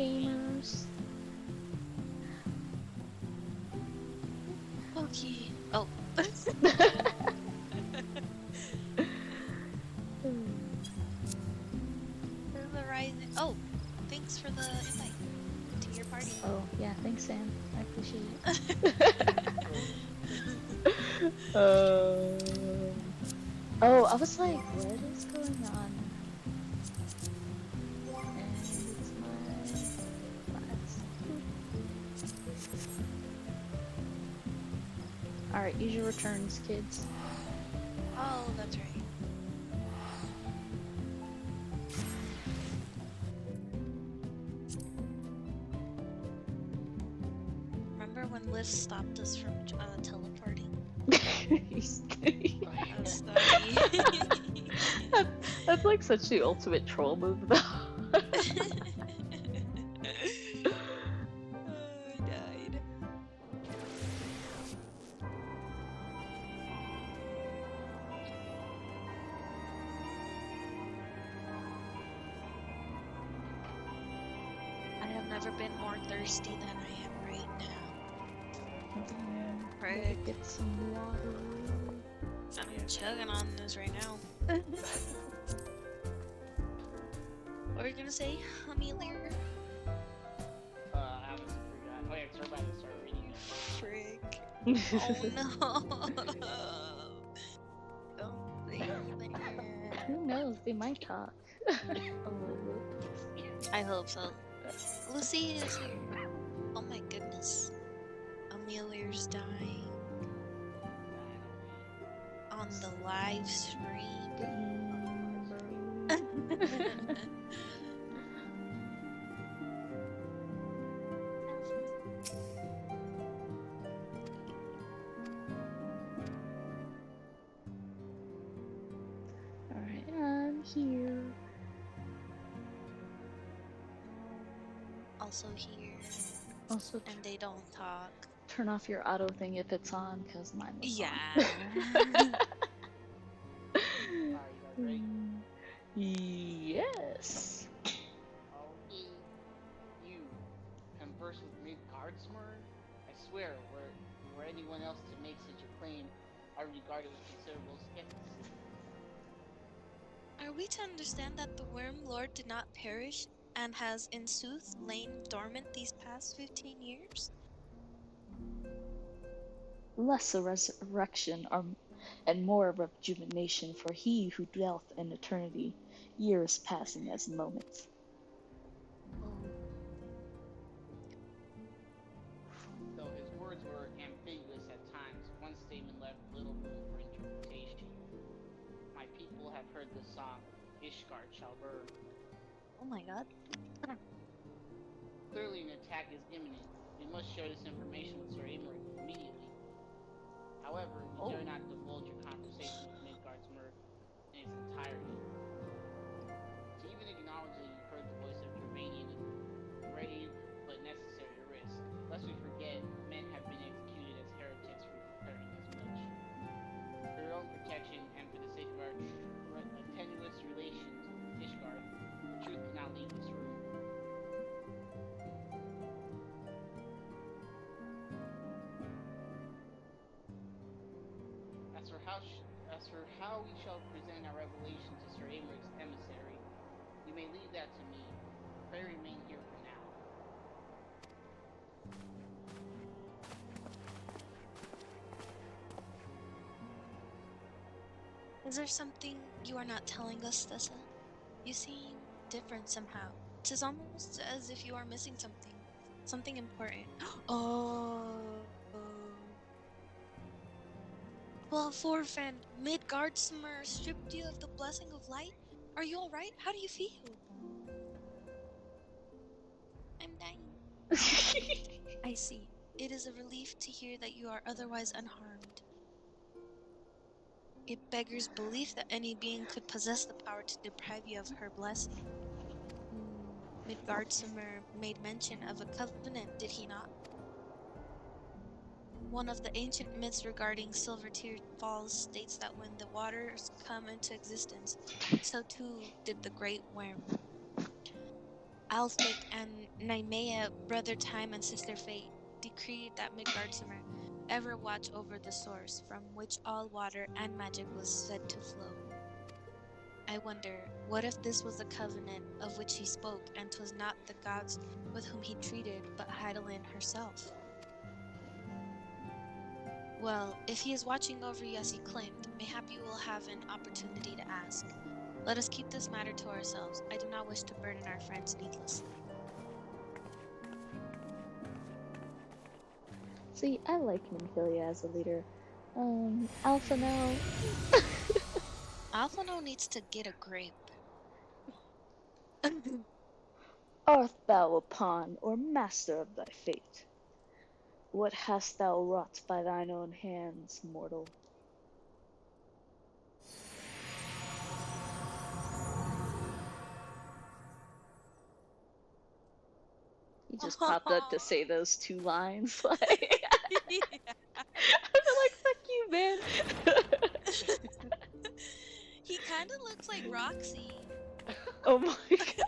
gamers. Okay. Oh. The rising. Oh, thanks for the invite to your party. Oh, yeah, thanks, Sam. I appreciate it. Oh, I was like, what is going on? And it's my last. Alright, use your returns, kids. Oh, that's right. Remember when Liz stopped us from teleporting? I'm sorry. That's like such the ultimate troll move, though. I died. I have never been more thirsty than I am right now. Frick. Get some water. I'm chugging on this right now. What were you gonna say, Amelia? I almost forgot. Oh yeah, 'cause we're about to start reading it. Frick. Oh no. Don't say that. Who knows? They might talk. A little bit. I hope so. Lucy is here. Oh my goodness. Amelia's dying on the live stream. Alright, I'm here. Also here. Also, And they don't talk. turn off your auto thing if it's on, because mine was Yeah. Alright, you guys ready? on. Yes. Okay. You converse with Midgardsmer? I swear, were anyone else to make such a claim, I regard it with considerable skepticism. Are we to understand that the Worm Lord did not perish and has in sooth lain dormant these past 15 years? Less a resurrection and more a rejuvenation for he who dwelt in eternity, years passing as moments. Though his words were ambiguous at times, one statement left little room for interpretation. My people have heard the song, Ishgard shall burn. Oh my god. Clearly an attack is imminent. We must share this information with Sir Aymeric immediately. However, we dare not divulge your conversation with Midgardsmer in its entirety. To even acknowledge that you've heard the voice of Germanian is a grave but necessary risk. Lest we forget, men have been executed as heretics for declaring as much. For your own protection and for the sake of our tenuous relations with Ishgard, the truth cannot leave this room. As for how we shall present our revelation to Sir Aymeric's emissary, you may leave that to me. Pray remain here for now. Is there something you are not telling us, Tessa? You seem different somehow. 'Tis almost as if you are missing something. Something important. Oh. Well, Forfan, Midgardsmer stripped you of the blessing of light? Are you alright? How do you feel? I'm dying. I see. It is a relief to hear that you are otherwise unharmed. It beggars belief that any being could possess the power to deprive you of her blessing. Midgardsmer made mention of a covenant, did he not? One of the ancient myths regarding Silver-Tear Falls states that when the waters come into existence, so too did the Great Worm. Alfmic and Naimea, brother Time and sister Fate, decreed that Midgardsormr ever watch over the source from which all water and magic was said to flow. I wonder, what if this was the covenant of which he spoke, and 'twas not the gods with whom he treated, but Heidelin herself? Well, if he is watching over you as he claimed, mayhap you will have an opportunity to ask. Let us keep this matter to ourselves. I do not wish to burden our friends needlessly. See, I like Minfilia as a leader. Alpha now. Alphano needs to get a grip. Art thou a pawn or master of thy fate? What hast thou wrought by thine own hands, mortal? He just popped up to say those 2 lines. Like, Yeah. I'm like, fuck you, man. He kind of looks like Roxy. Oh my god.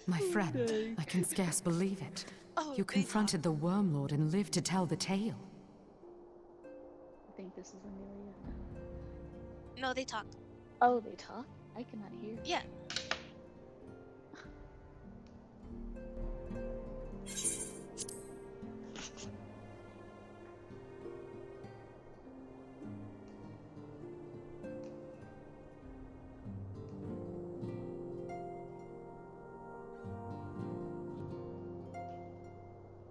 My friend, I can scarce believe it. Oh, You they confronted the Worm Lord and lived to tell the tale. I think this is Amelia. talk. No, they talk. Oh, they talk? I cannot hear. Yeah.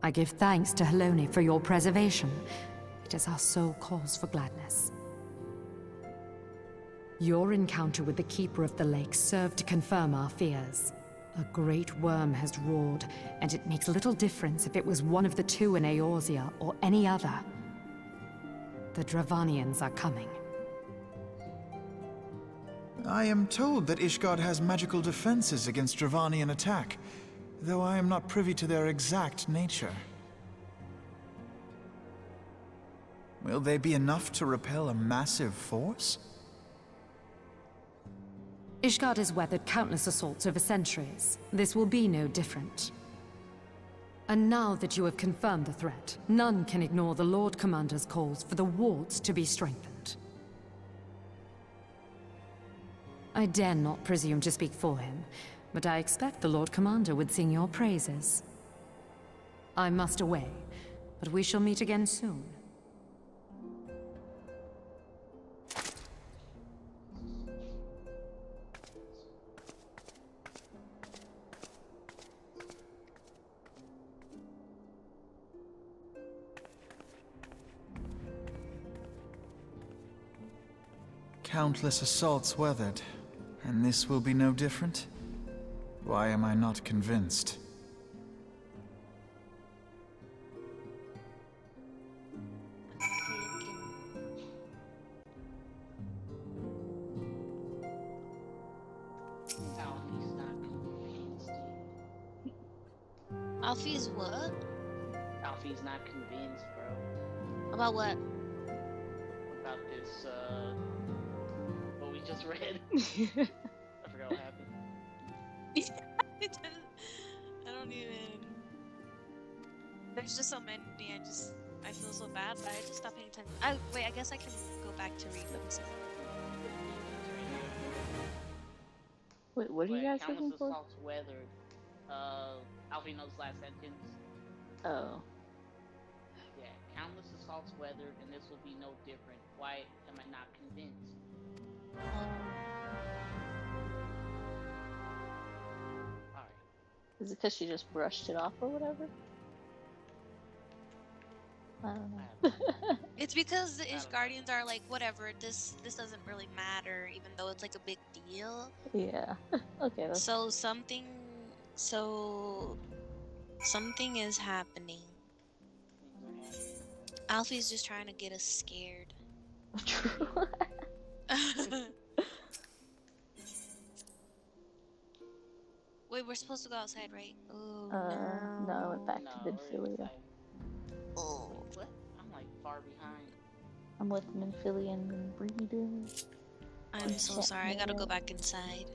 I give thanks to Helone for your preservation. It is our sole cause for gladness. Your encounter with the Keeper of the Lake served to confirm our fears. A great worm has roared, and it makes little difference if it was one of the 2 in Eorzea or any other. The Dravanians are coming. I am told that Ishgard has magical defenses against Dravanian attack, though I am not privy to their exact nature. Will they be enough to repel a massive force? Ishgard has weathered countless assaults over centuries. This will be no different. And now that you have confirmed the threat, none can ignore the Lord Commander's calls for the wards to be strengthened. I dare not presume to speak for him, but I expect the Lord Commander would sing your praises. I must away, but we shall meet again soon. Countless assaults weathered, and this will be no different? Why am I not convinced? Alfie's not convinced. Alfie's what? Alfie's not convinced, bro. About what? About this, what we just read. I forgot what happened. I don't even. There's just so many. I feel so bad, but I just stopped paying attention. Wait, I guess I can go back to read them. So. Wait, what are you guys looking Countless for? assaults weathered. Alfie knows last sentence. Oh. Yeah, countless assaults weathered, and this will be no different. Why am I not convinced? Alright. Is it because she just brushed it off or whatever? I don't know. It's because the I don't Ish know. Guardians are like, whatever, this doesn't really matter, even though it's like a big deal. Yeah. Okay, that's So something is happening. Alfie's just trying to get us scared. true. Wait, we're supposed to go outside, right? Oh, No, I went back to we're Minfilia. inside. Oh. What? I'm like far behind. I'm with Minfilia and Breeder. I'm so sorry. I gotta go back inside.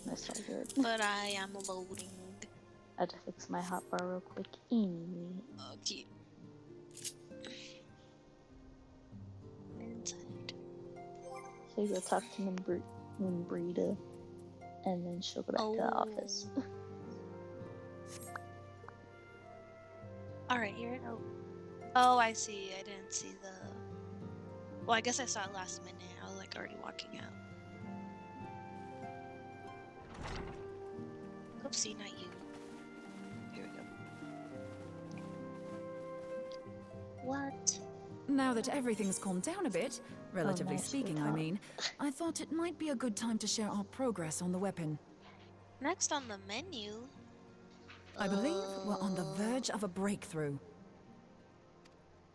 That's all good. But I am loading. I had to fix my hotbar real quick anyway. Okay. Inside. So you go talk to Mimbrita, and then she'll go back to the office. Alright, here. Oh, I see. I didn't see the... Well, I guess I saw it last minute. I was like already walking out. Oopsie, not you. Here we go. What? Now that everything's calmed down a bit, relatively nice, speaking, I mean, I thought it might be a good time to share our progress on the weapon. Next on the menu... I believe we're on the verge of a breakthrough.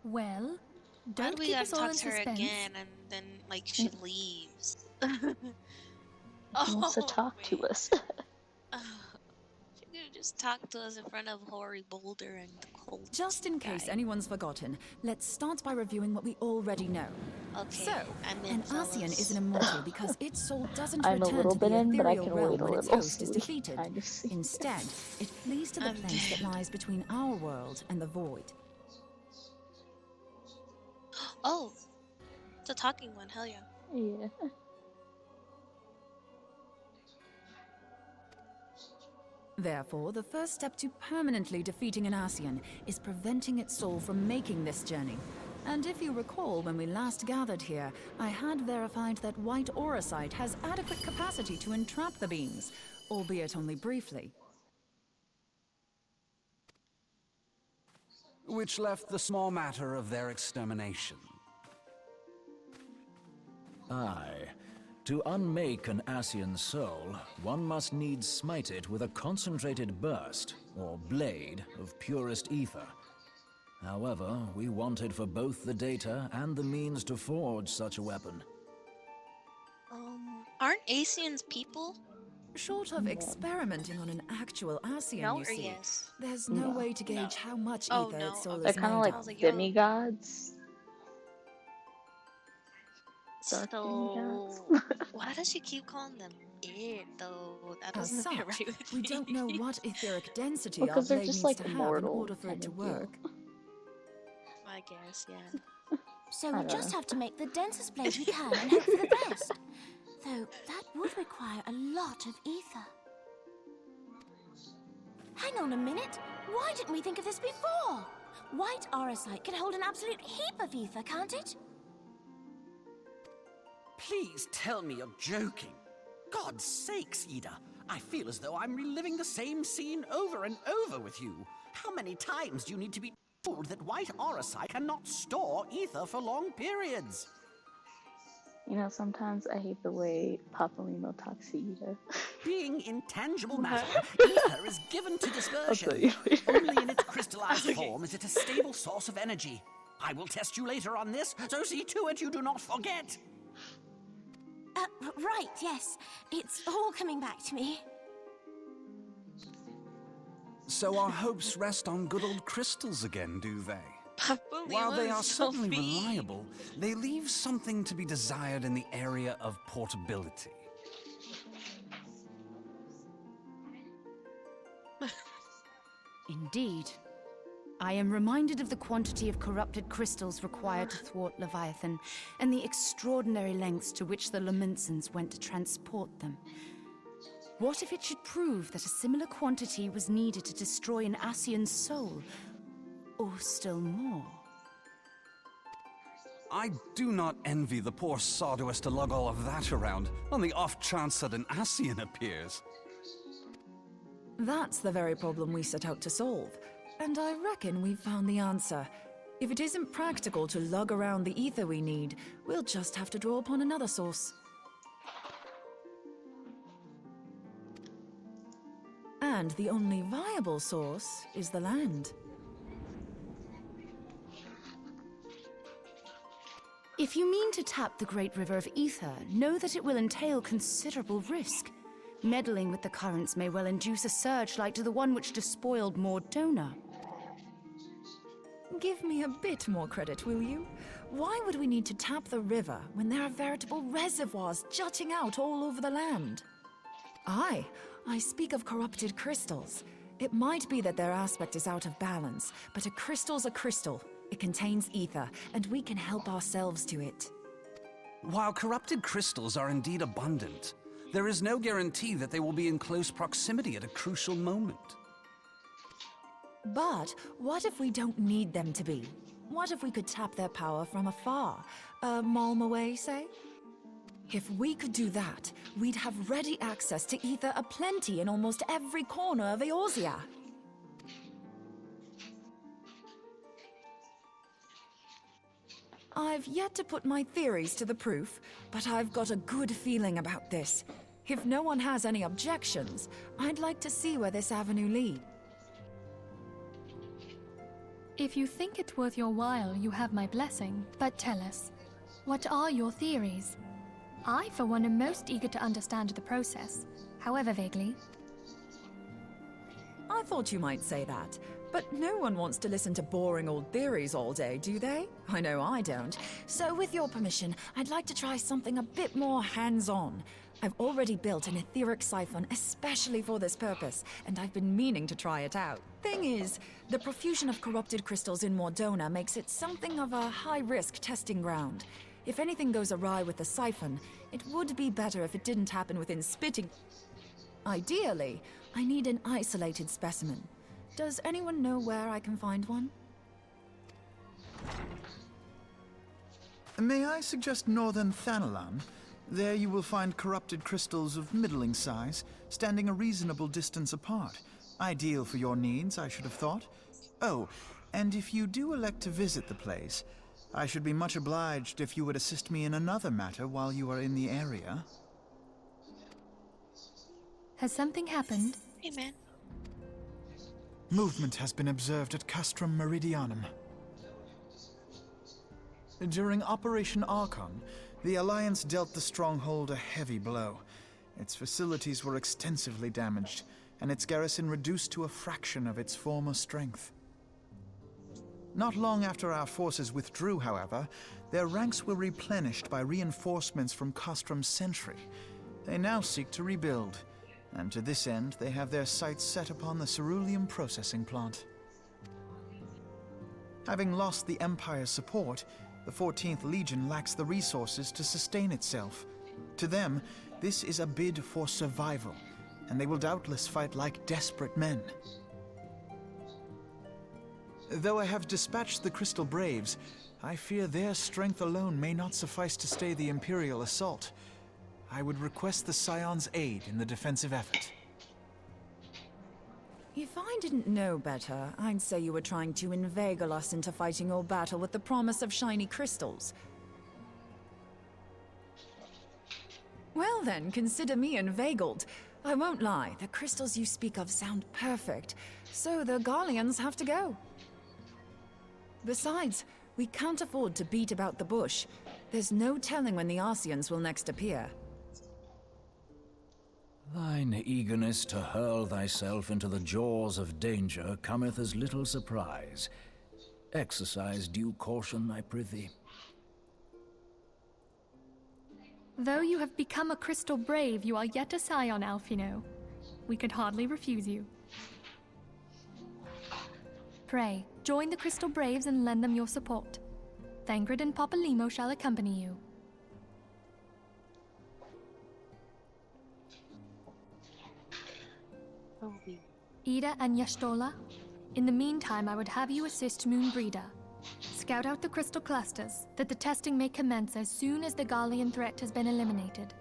Well, Why don't do we keep gotta us all talk in to her suspense. again and then, like, she leaves? She wants to talk to us. She could just talk to us in front of Hoary Boulder and the cold. Just in case guy. anyone's forgotten, let's start by reviewing what we already know. Okay, So, I'm in, an Ascian fellas. is an immortal because its soul doesn't I'm a return little to the bit in, but I ethereal can realm wait a when its little. host is So we defeated. kind of see. Instead, it flees to the I'm place that dead. lies between our world and the void. Oh, it's a talking one. Hell yeah. Yeah. Therefore, the first step to permanently defeating an Ascian is preventing its soul from making this journey. And if you recall, when we last gathered here, I had verified that white auracite has adequate capacity to entrap the beings, albeit only briefly. Which left the small matter of their extermination. Aye. To unmake an Ascian soul, one must needs smite it with a concentrated burst, or blade, of purest ether. However, we wanted for both the data and the means to forge such a weapon. Aren't Asians people? Short of experimenting on an actual Ascian, No you or see, yes? there's no way to gauge how much Oh, ether no, its soul okay. They're is kind of made like of. was like, yo. demigods. Dark So, demigods. why does she keep calling them it though? That As doesn't such, fit right with we me. don't know what etheric density Well, our 'cause they're blade just, needs like, to have in immortal order for it kind to of deal. work. I guess, yeah. So I we'll don't just know. have to make the densest blade we can and hope for the best. Though that would require a lot of ether. Hang on a minute. Why didn't we think of this before? White auracite can hold an absolute heap of ether, can't it? Please tell me you're joking. God's sakes, Ida. I feel as though I'm reliving the same scene over and over with you. How many times do you need to be told that white auracite cannot store ether for long periods? You know, sometimes I hate the way Papalimo talks to Ida. Being intangible matter, ether is given to I'll dispersion. tell you later. Only in its crystallized form is it a stable source of energy. I will test you later on this, so see to it you do not forget. Right, yes. It's all coming back to me. So our hopes rest on good old crystals again, do they? Papuli While they are was so certainly mean. reliable, they leave something to be desired in the area of portability. Indeed. I am reminded of the quantity of corrupted crystals required to thwart Leviathan, and the extraordinary lengths to which the Lamentsons went to transport them. What if it should prove that a similar quantity was needed to destroy an Ascian's soul? Or still more? I do not envy the poor sod who has to lug all of that around, on the off chance that an Ascian appears. That's the very problem we set out to solve. And I reckon we've found the answer. If it isn't practical to lug around the ether we need, we'll just have to draw upon another source. And the only viable source is the land. If you mean to tap the Great River of Ether, know that it will entail considerable risk. Meddling with the currents may well induce a surge like to the one which despoiled Mordona. Give me a bit more credit, will you? Why would we need to tap the river when there are veritable reservoirs jutting out all over the land? Aye, I speak of corrupted crystals. It might be that their aspect is out of balance, but a crystal's a crystal. It contains ether, and we can help ourselves to it. While corrupted crystals are indeed abundant, there is no guarantee that they will be in close proximity at a crucial moment. But what if we don't need them to be? What if we could tap their power from afar? A malm away, say? If we could do that, we'd have ready access to ether aplenty in almost every corner of Eorzea. I've yet to put my theories to the proof, but I've got a good feeling about this. If no one has any objections, I'd like to see where this avenue leads. If you think it worth your while, you have my blessing. But tell us, what are your theories? I, for one, am most eager to understand the process, however vaguely. I thought you might say that, but no one wants to listen to boring old theories all day, do they? I know I don't. So with your permission, I'd like to try something a bit more hands-on. I've already built an etheric siphon especially for this purpose, and I've been meaning to try it out. Thing is, the profusion of corrupted crystals in Mordona makes it something of a high-risk testing ground. If anything goes awry with the siphon, it would be better if it didn't happen within spitting. Ideally, I need an isolated specimen. Does anyone know where I can find one? May I suggest northern Thanalan? There you will find corrupted crystals of middling size, standing a reasonable distance apart. Ideal for your needs, I should have thought. Oh, and if you do elect to visit the place, I should be much obliged if you would assist me in another matter while you are in the area. Has something happened? Hey, man. Movement has been observed at Castrum Meridianum. During Operation Archon, the Alliance dealt the stronghold a heavy blow. Its facilities were extensively damaged, and its garrison reduced to a fraction of its former strength. Not long after our forces withdrew, however, their ranks were replenished by reinforcements from Castrum's sentry. They now seek to rebuild, and to this end they have their sights set upon the ceruleum processing plant. Having lost the Empire's support, the 14th Legion lacks the resources to sustain itself. To them, this is a bid for survival, and they will doubtless fight like desperate men. Though I have dispatched the Crystal Braves, I fear their strength alone may not suffice to stay the Imperial assault. I would request the Scion's aid in the defensive effort. If I didn't know better, I'd say you were trying to inveigle us into fighting your battle with the promise of shiny crystals. Well then, consider me inveigled. I won't lie, the crystals you speak of sound perfect, so the Garleans have to go. Besides, we can't afford to beat about the bush. There's no telling when the Arsians will next appear. Thine eagerness to hurl thyself into the jaws of danger cometh as little surprise. Exercise due caution, I prithee. Though you have become a Crystal Brave, you are yet a Scion, Alphino. We could hardly refuse you. Pray, join the Crystal Braves and lend them your support. Thangred and Papalymo shall accompany you. Ida and Yashtola, in the meantime I would have you assist Moonbreeder. Scout out the crystal clusters, that the testing may commence as soon as the Garlean threat has been eliminated.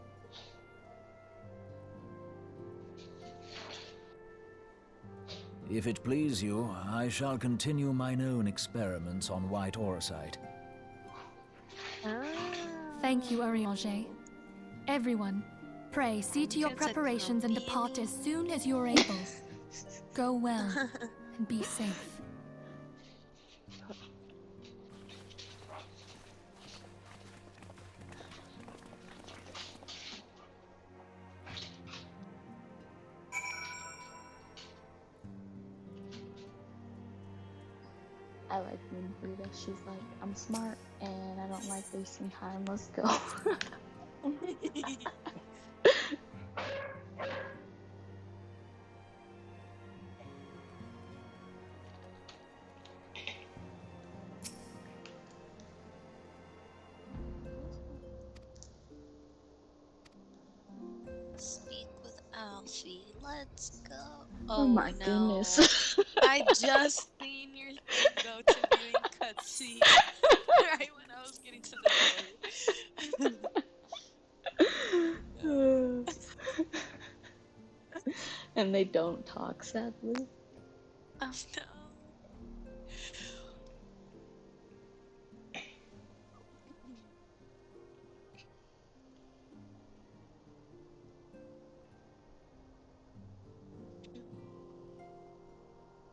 If it please you, I shall continue mine own experiments on white orosite. Thank you, Urianger. Everyone, pray see to your preparations and depart as soon as you are able. Go well, and be safe. I like Moonbreeder. She's like, I'm smart and I don't like wasting time. Let's go. Alfie, let's go. Oh my no. goodness. I just seen your thing go to viewing cutscene right when I was getting to the door. And they don't talk, sadly. Oh no.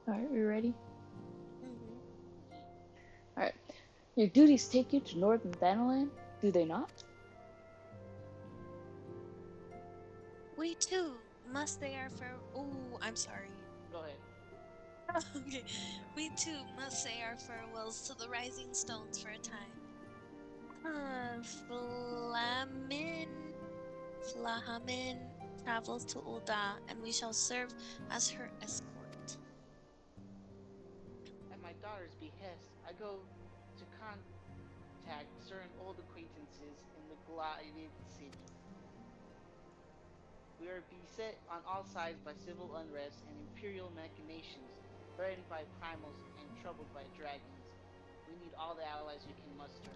Alright, we ready? Mhm. Alright. Your duties take you to Northern Thanalan, do they not? We too must say our farewell. Oh, I'm sorry. Go ahead. Okay. We too must say our farewells to the Rising Stones for a time. Flahamin travels to Ulda, and we shall serve as her escort. At my daughter's behest, I go to contact certain old acquaintances in the Glided City. We are beset on all sides by civil unrest and imperial machinations, threatened by primals and troubled by dragons. We need all the allies we can muster.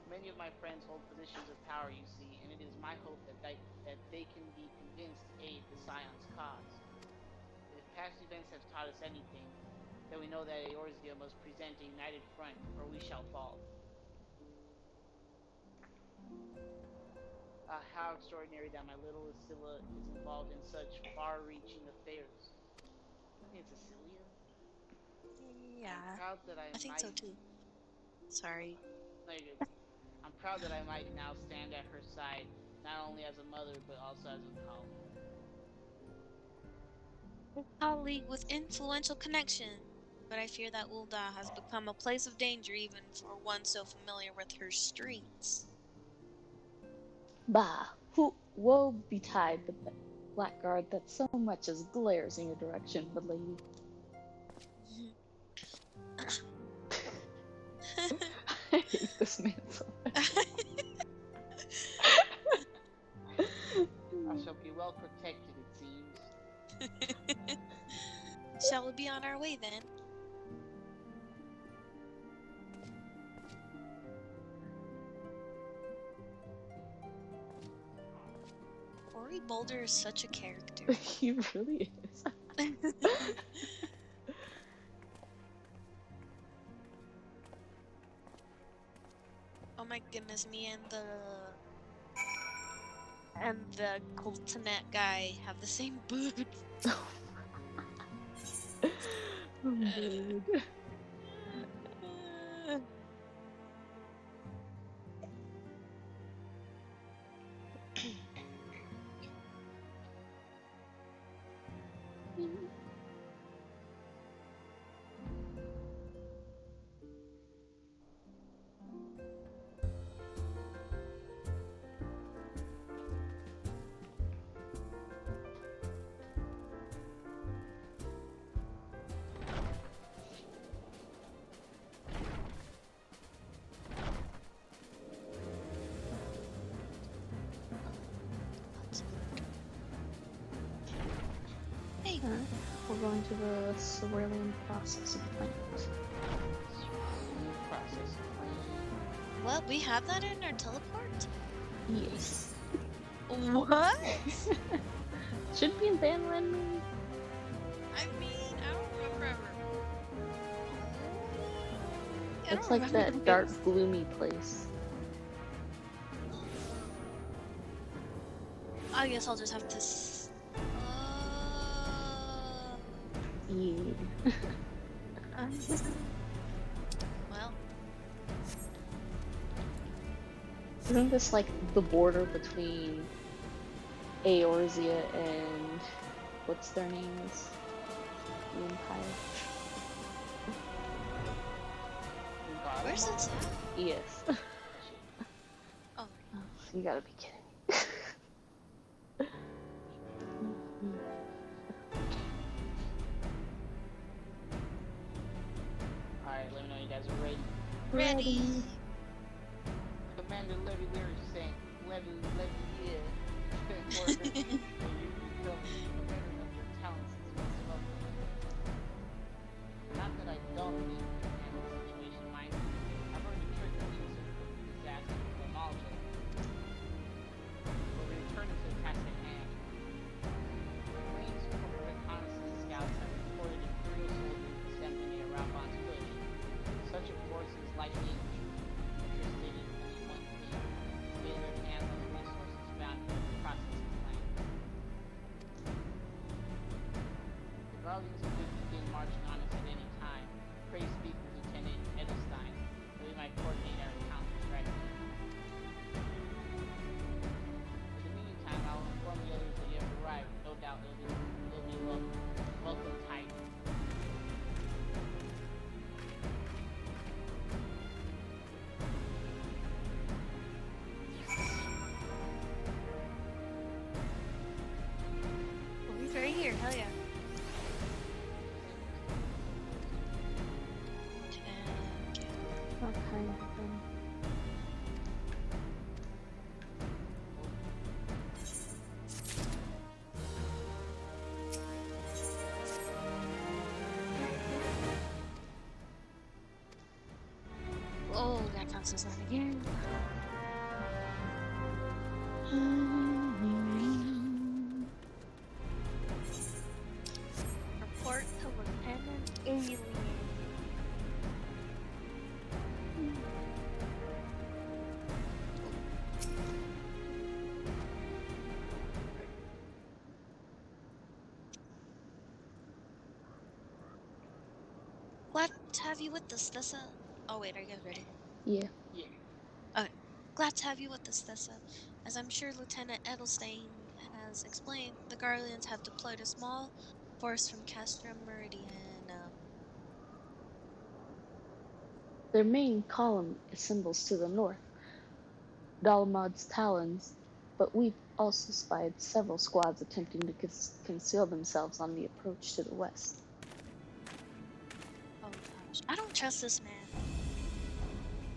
Many of my friends hold positions of power, you see, and it is my hope that they can be convinced to aid the Scion's cause. If past events have taught us anything, then we know that Eorzea must present a united front, or we shall fall. How extraordinary that my little Ascilla is involved in such far-reaching affairs. It's Ascilia? Yeah, I'm proud that I I think so might... too. Sorry. No, you're good. I'm proud that I might now stand at her side, not only as a mother, but also as a colleague. A colleague with influential connection. But I fear that Ulda has become a place of danger even for one so familiar with her streets. Bah, woe betide the blackguard that so much as glares in your direction, milady. I hate this man so much. I shall be well protected, it seems. Shall we be on our way then? Ori Boulder is such a character. He really is. Oh my goodness, me and the Coltonet guy have the same boots. Oh, dude. Hey. We're going to the swirling processing plant. What? We have that in our teleport? Yes. What? Should be in Vanland, maybe? I mean, I don't remember ever. It's like that dark, gloomy place. I guess I'll just have to. Yeah. Well. Isn't this like the border between Eorzea and what's their names? The Empire. Where's this at? Yes. Oh. You gotta be kidding. Alright, let me know you guys are ready. Ready. Commander Levier saying, Levier. Garleans could begin marching on us at any time. Pray speak with Lieutenant Edelstein, so we might coordinate our counter-strategy. In the meantime, I'll inform the others that you have arrived. No doubt they'll be welcome tidings. He's right here, hell yeah. That kind of thing. Oh, that counts as one again. Report to Lieutenant Alien. Glad to have you with us, Tessa. Oh wait, are you guys ready? Yeah. Yeah. Okay. Glad to have you with us, Tessa. As I'm sure Lieutenant Edelstein has explained, the Garleans have deployed a small force from Castro Meridian. Their main column assembles to the north, Dalamod's Talons, but we've also spied several squads attempting to conceal themselves on the approach to the west. Oh gosh, I don't trust this man.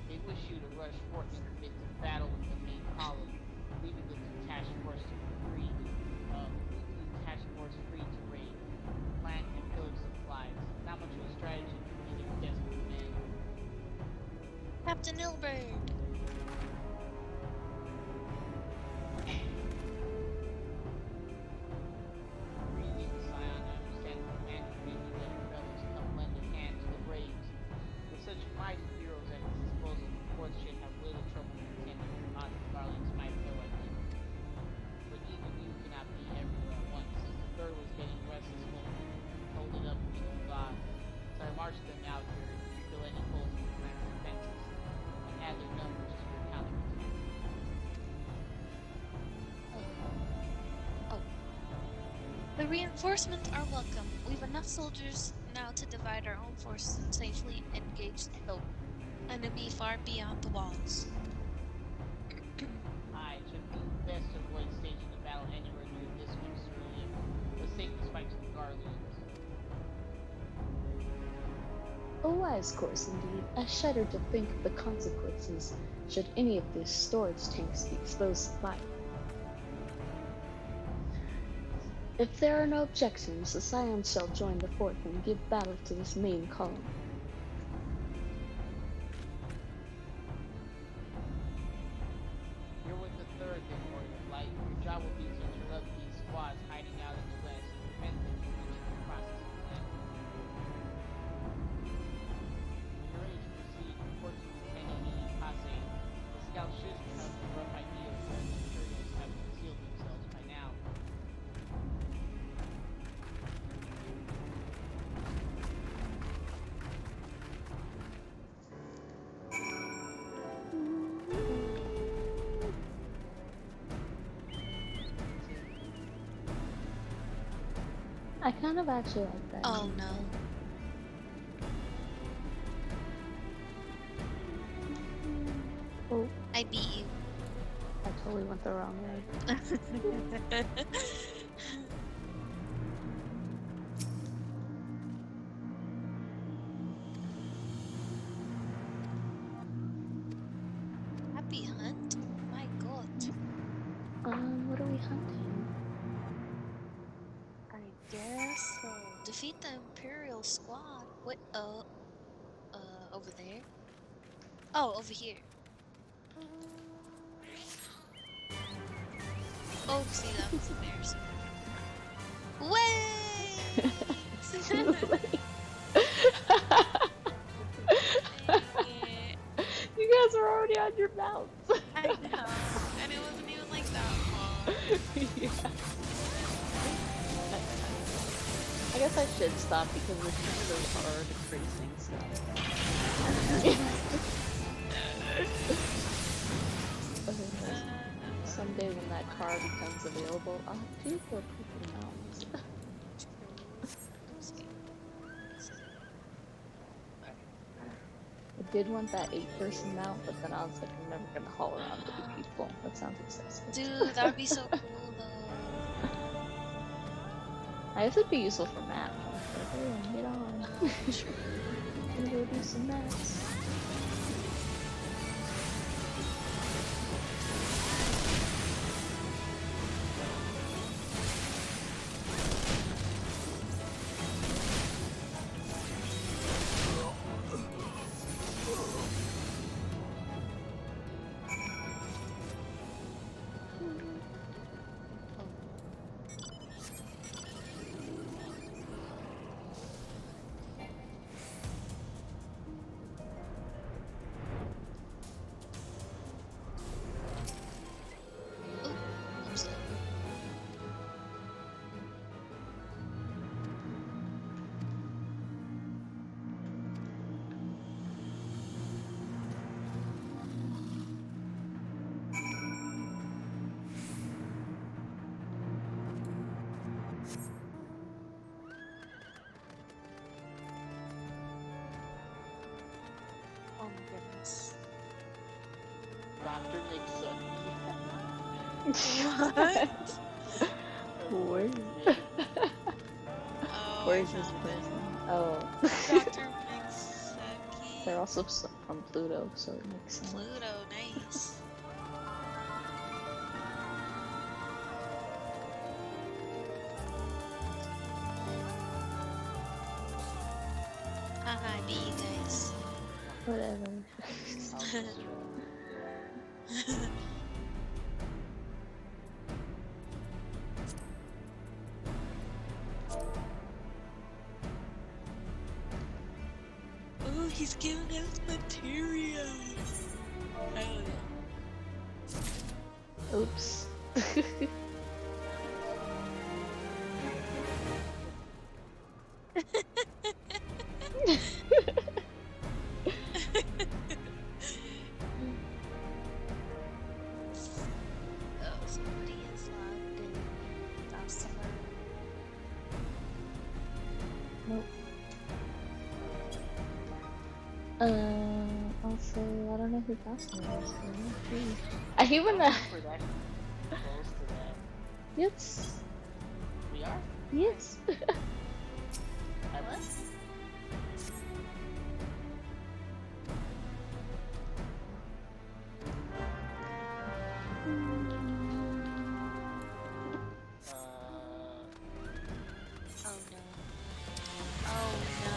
They wish you to rush forth and commit to battle with the main column, leaving the detached force free. To raid, plant, and pillage supplies. Not much of a strategy for either desperate men. Captain Ilbert! Greetings, Scion. I understand the commander may be letting rebels come lend a hand to the raids. With such mighty heroes at his disposal, the Fourth should have little trouble contending with odds the Garleans might throw at them. But even you cannot be everywhere at once. The Third was getting restless when we holding up against God. So I marched them out here to fill any holes in the command's defenses and add their numbers to your counterattack. Oh. The reinforcements are welcome. We've enough soldiers now to divide our own forces and safely engage the enemy far beyond the walls. Aye, it should be best to avoid staging the battle anywhere near this one, Cerulean. The safest fight to the Garleans. A wise course indeed. I shudder to think of the consequences should any of these storage tanks be exposed to fire. If there are no objections, the Scions shall join the Fourth and give battle to this main column. You're with the Third, then, Warrior of Light. Your job will be to interrupt these squads hiding out in the west and prevent them from reaching the processing plant. When you're ready to proceed, report to Lieutenant E. Pase. The scout should have a rough idea of where the Imperials have concealed themselves by now. I kind of actually like that. Oh no. Oh, I beat you. I totally went the wrong way. Happy hunt? My god. What are we hunting? I guess so. Defeat the Imperial squad. What? Over there? Oh, over here. Oh, see, that was embarrassing. Way! You guys are already on your mounts. I know. And it wasn't even like that long. Yeah. I guess I should stop because it's just so hard tracing stuff. Okay, someday when that car becomes available, I'll have 2 for people mounts. I did want that 8-person mount, but then I was like, I'm never gonna haul around 8 people. That sounds excessive. Dude, that would be so cool though. I guess it'd be useful for maps. Like, everyone get on. Gonna go do some maps. Oh my goodness. Dr. Nixon. What? Where? Oh, Where's this person? Oh. Dr. Mixaki. They're also from Pluto, so it makes sense. Pluto, nice. Haha, be you guys. Whatever. Oh, he's giving us material. Hell yeah. Oops. Oh, somebody is logged in. That's Nope. Also, I don't know who Gossamer is. I even We're that close to that. Yes. We are? Yes. I what? Oh no. Oh no.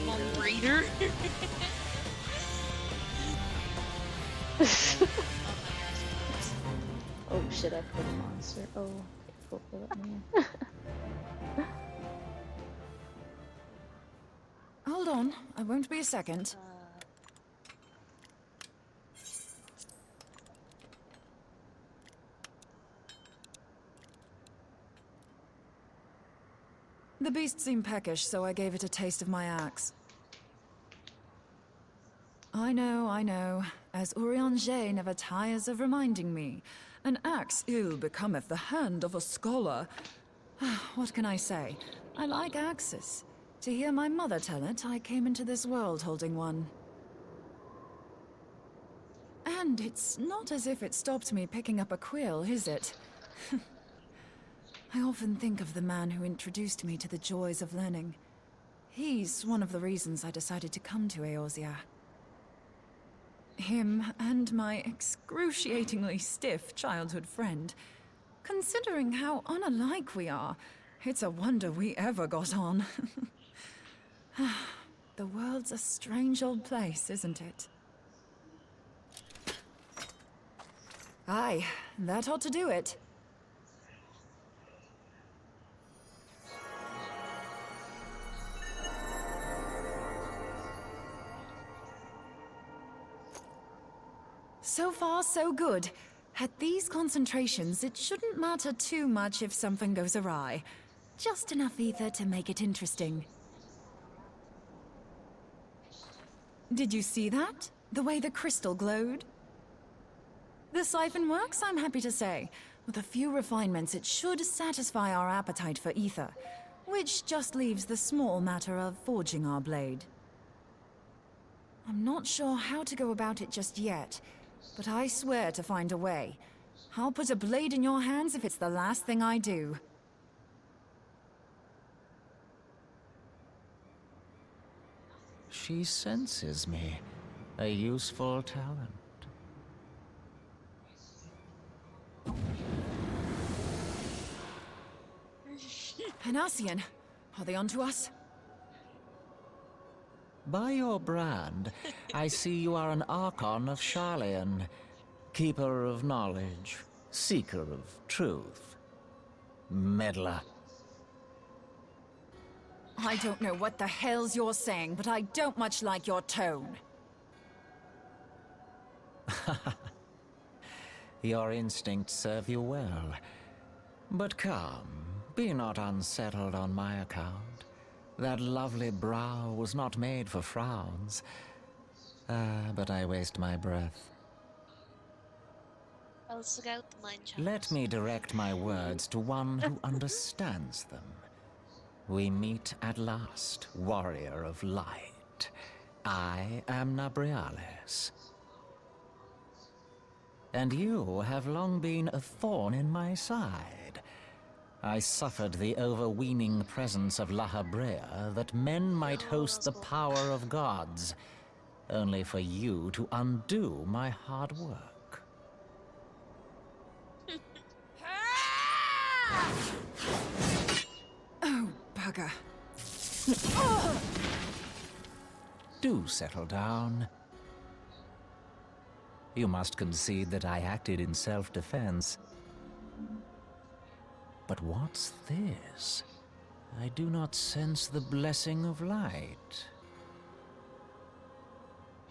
Mom breeder. Oh shit, I put a monster. Oh, okay, cool, let me in. Hold on, I won't be a second. The beast seemed peckish, so I gave it a taste of my axe. I know. As Urianger never tires of reminding me. An axe ill becometh the hand of a scholar. What can I say? I like axes. To hear my mother tell it, I came into this world holding one. And it's not as if it stopped me picking up a quill, is it? I often think of the man who introduced me to the joys of learning. He's one of the reasons I decided to come to Eorzea. Him and my excruciatingly stiff childhood friend. Considering how unalike we are, it's a wonder we ever got on. The world's a strange old place, isn't it? Aye, that ought to do it. So far, so good. At these concentrations, it shouldn't matter too much if something goes awry. Just enough ether to make it interesting. Did you see that? The way the crystal glowed? The siphon works, I'm happy to say. With a few refinements, it should satisfy our appetite for ether, which just leaves the small matter of forging our blade. I'm not sure how to go about it just yet, but I swear to find a way. I'll put a blade in your hands if it's the last thing I do. She senses me. A useful talent. Hanasian, are they onto us? By your brand, I see you are an Archon of Sharlayan, keeper of knowledge, seeker of truth. Meddler. I don't know what the hell's you're saying, but I don't much like your tone. Your instincts serve you well. But come, be not unsettled on my account. That lovely brow was not made for frowns. But I waste my breath. I'll scout the mine shafts. Let me direct my words to one who understands them. We meet at last, warrior of light. I am Nabriales. And you have long been a thorn in my side. I suffered the overweening presence of La Habrea that men might host the power of gods, only for you to undo my hard work. Oh, bugger. Do settle down. You must concede that I acted in self-defense. But what's this? I do not sense the blessing of light.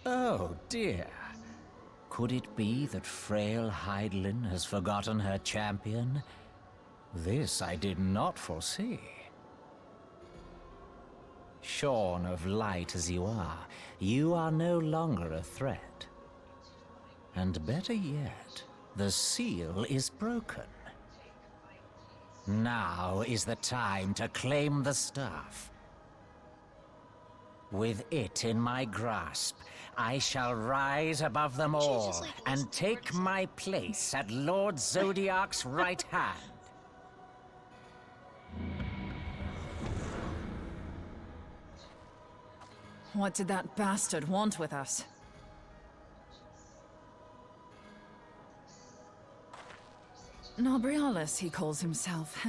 Oh dear. Could it be that frail Hydelin has forgotten her champion? This I did not foresee. Shorn of light as you are no longer a threat. And better yet, the seal is broken. Now is the time to claim the staff. With it in my grasp, I shall rise above them all and take my place at Lord Zodiac's right hand. What did that bastard want with us? Nabriales, he calls himself.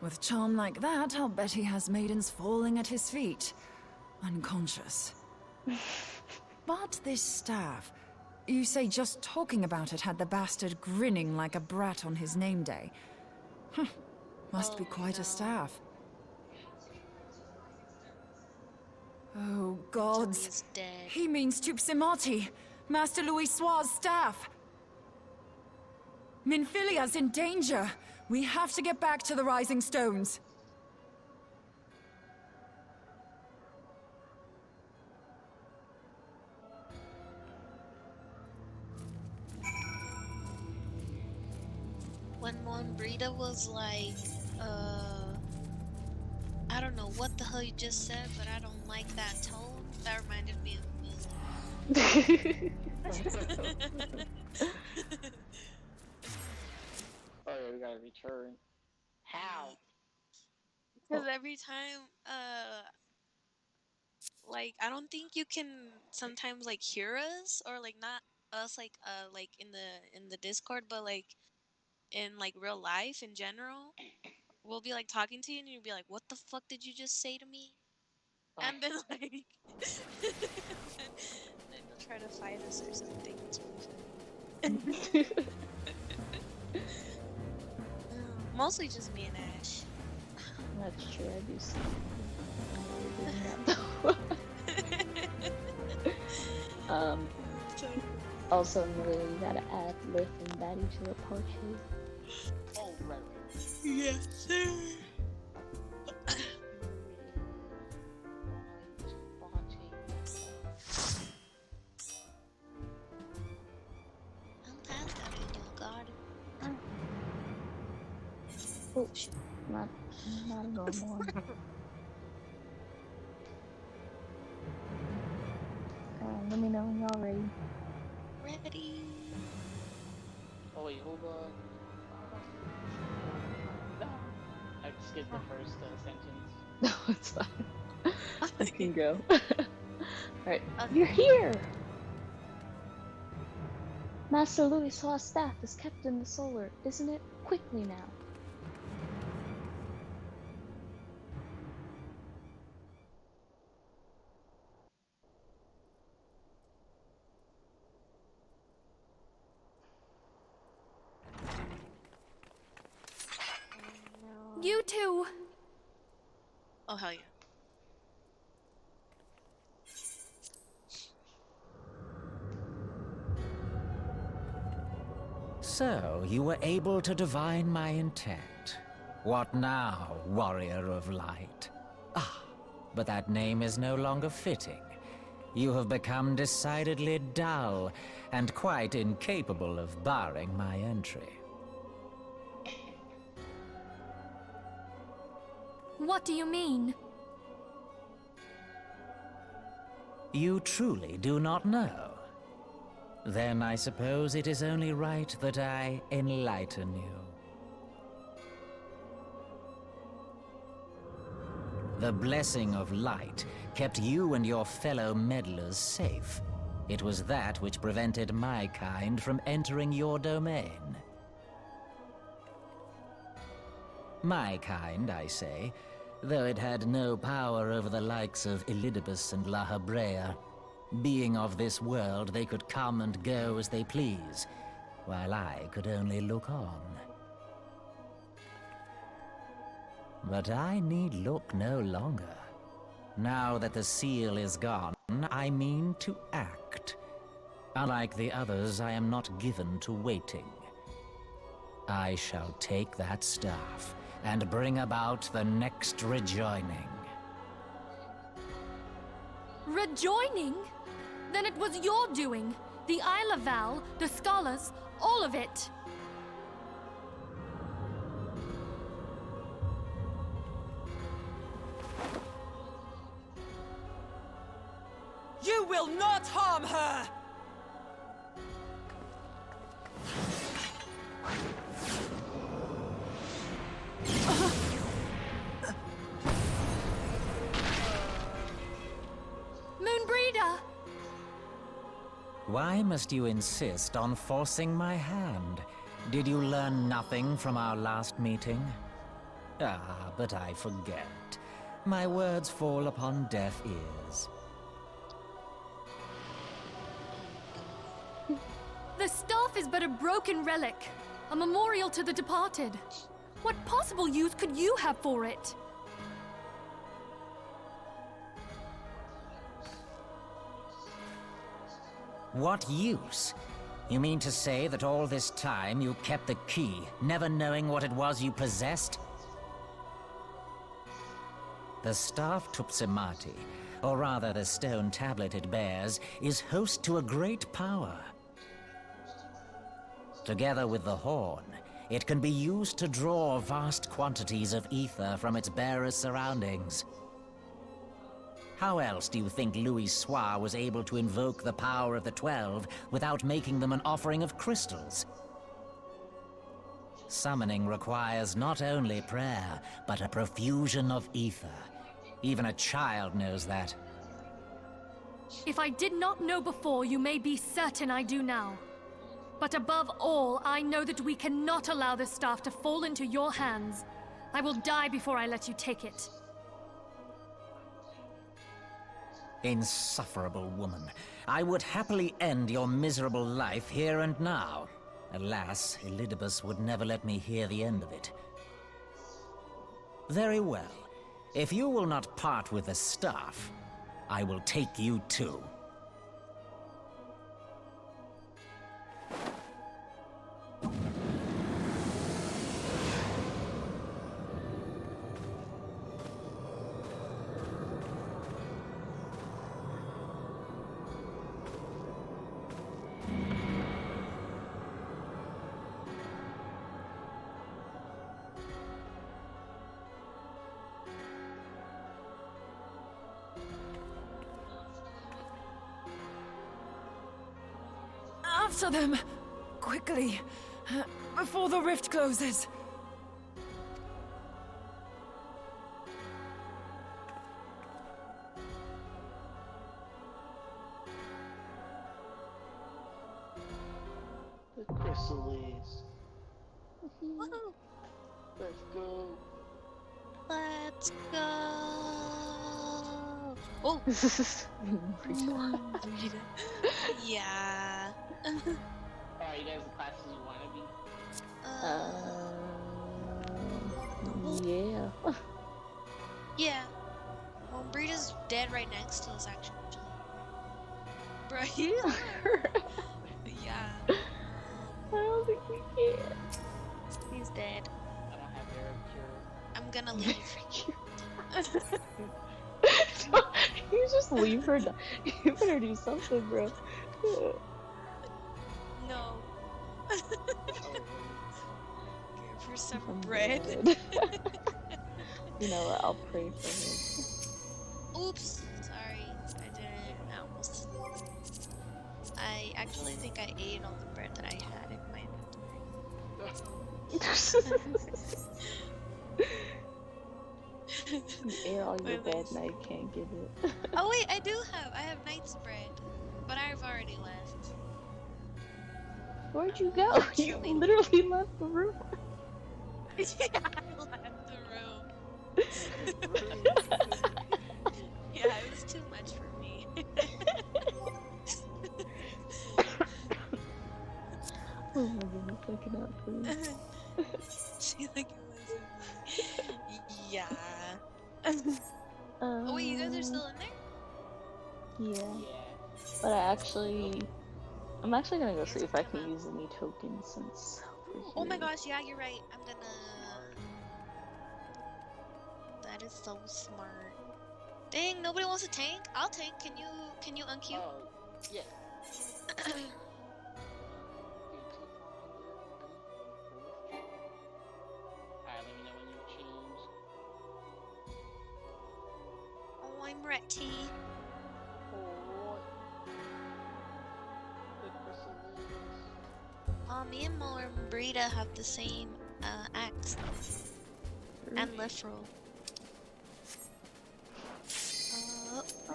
With charm like that, I'll bet he has maidens falling at his feet, unconscious. But this staff, you say just talking about it had the bastard grinning like a brat on his name day. Must be quite a staff. Oh, gods. He means Tupsimati, Master Louis Soir's staff. Minfilia's in danger. We have to get back to the Rising Stones. When Monbrita was like, I don't know what the hell you just said, but I don't like that tone. That reminded me of music. Oh yeah, we gotta return. How? Because every time, like, I don't think you can sometimes, like, hear us, or, like, not us, like in the Discord, but, like, in, like, real life in general. We'll be, like, talking to you, and you'll be like, what the fuck did you just say to me? And then, like, then you'll try to fight us or something. It's really funny. Mostly just me and Ash. That's true, I do see. Also, Maria, you gotta add Lith and Batty to the party. Oh, right. Yes, sir. shoot. Not a normal one. Let me know when y'all ready. Ready. Oh wait, hold on. No. I skipped the first sentence. No, it's fine. I can go. Alright, Okay. you're here! Master Louis Haw's staff is kept in the solar, isn't it? Quickly now. No. You two! Oh, hell yeah. So, you were able to divine my intent. What now, warrior of light? Ah, but that name is no longer fitting. You have become decidedly dull, and quite incapable of barring my entry. What do you mean? You truly do not know? Then I suppose it is only right that I enlighten you. The blessing of light kept you and your fellow meddlers safe. It was that which prevented my kind from entering your domain. My kind, I say, though it had no power over the likes of Elidibus and La Habrea. Being of this world, they could come and go as they please, while I could only look on. But I need look no longer. Now that the seal is gone, I mean to act. Unlike the others, I am not given to waiting. I shall take that staff and bring about the next rejoining. Rejoining? Then it was your doing. The Isle of Val, the scholars, all of it. You will not harm her! Moonbreeder! Why must you insist on forcing my hand? Did you learn nothing from our last meeting? Ah, but I forget. My words fall upon deaf ears. The staff is but a broken relic, a memorial to the departed. What possible use could you have for it? What use? You mean to say that all this time you kept the key, never knowing what it was you possessed? The staff Tupsimati, or rather the stone tablet it bears, is host to a great power. Together with the horn, it can be used to draw vast quantities of ether from its bearer's surroundings. How else do you think Louis Soir was able to invoke the power of the 12 without making them an offering of crystals? Summoning requires not only prayer, but a profusion of ether. Even a child knows that. If I did not know before, you may be certain I do now. But above all, I know that we cannot allow this staff to fall into your hands. I will die before I let you take it. Insufferable woman. I would happily end your miserable life here and now. Alas, Elidibus would never let me hear the end of it. Very well. If you will not part with the staff, I will take you too. Answer them! Quickly, before the rift closes. The chrysalis. Woohoo! Let's go. Let's go. Oh, Moonbreeder. Yeah. Alright, you guys the classes you want to be? Yeah. Yeah. Moonbreeder's dead right next to us, actually. Bro, you yeah. I don't think we can. He's dead. I don't have Arab cure. I'm gonna leave. You just leave her. You better do something, bro. No. Give her some Some bread. You know what? I'll pray for her. Oops. Sorry. I didn't. I actually think I ate all the bread that I had in my inventory. You ate all your bread, now you can't give it. Oh wait, I have Knight's bread. But I've already left. Where'd you go? You literally left the room. Yeah, I left the room. Yeah, it was too much for me. Oh my goodness, I cannot breathe. She like it wasn't. Yeah. Oh wait, you guys are still in there? Yeah. But I'm actually gonna go see if I can use any tokens since. Oh my gosh, yeah, you're right. I'm gonna. That is so smart. Dang, nobody wants a tank. I'll tank. Can you unqueue? Oh, yeah. Alright, let me know when you change. Oh, I'm ready. Me and Brita have the same axe and left roll.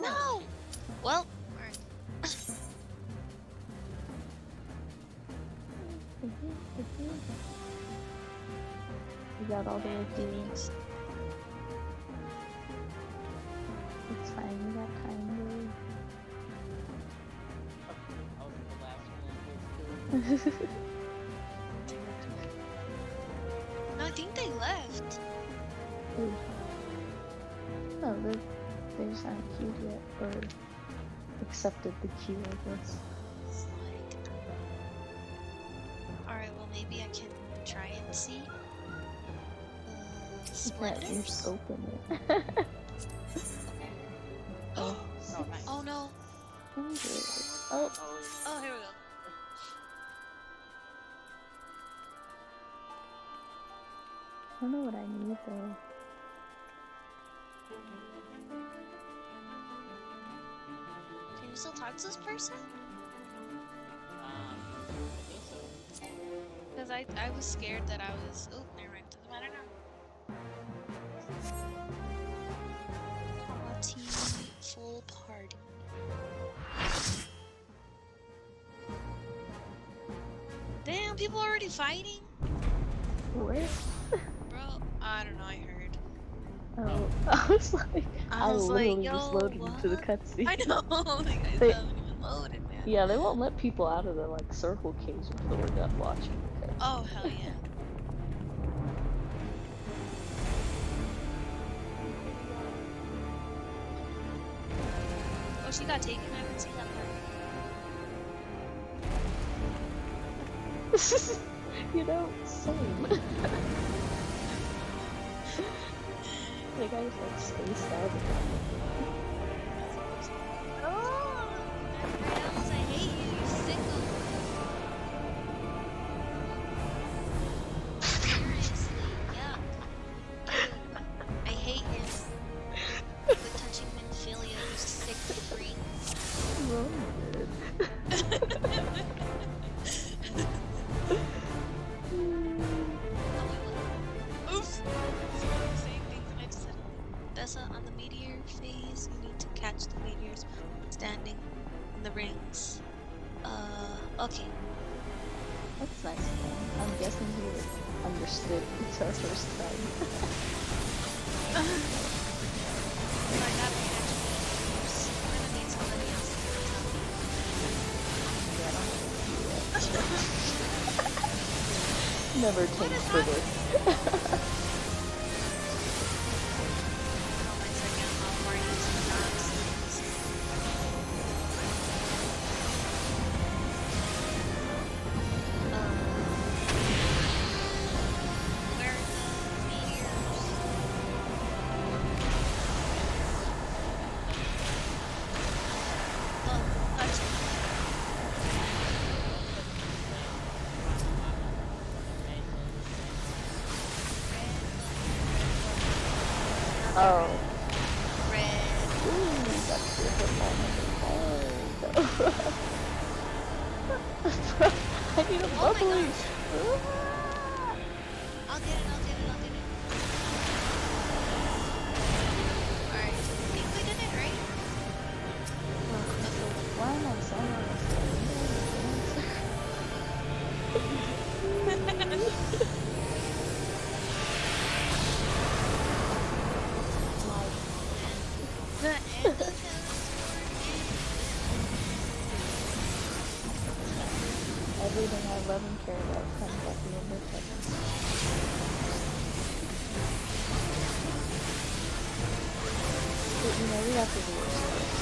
No! Well, alright. You got all the way through. It's fine, you got time, dude. No, I think they left. No, they just haven't queued yet, or accepted the queue, I guess. Alright, well maybe I can try and see. You can't Splendors? just open it. Oh, nice. oh no. Oh. Oh, here we go. I don't know what I need though. Can you still talk to this person? I think so. Because I was scared that I was. Oh, never mind. Doesn't matter now. Party, full party. Damn, people already fighting? Where? Bro, I don't know, I heard. Oh, I was like, I was literally like, yo, just loaded into the what? cutscene. I know, like, I They- haven't even loaded, man. Yeah, they won't let people out of the like circle cage until we're done watching. Okay. Oh, hell yeah. Oh, she got taken? I didn't see that part. You know, same. Like I just like spaced out. Oh, I hate you, you sicko. Seriously, yuck. I hate him. Quit touching Minphilia, you sick freak. Tessa, on the meteor phase, you need to catch the meteors standing in the rings. Okay. That's nice of him. I'm guessing he understood it's our first time. So I got to catch meteors. I'm gonna need somebody else to tell me. Yeah, I don't know what to do yet. Never takes for this. Oh. Red. Ooh, that's different moment. I need a Oh my bubbly. gosh. I'll get it. Alright, I think we did it, right? Why am I sounding The end of the everything I love and care about comes at the end of seconds. But you know, we have to do this first.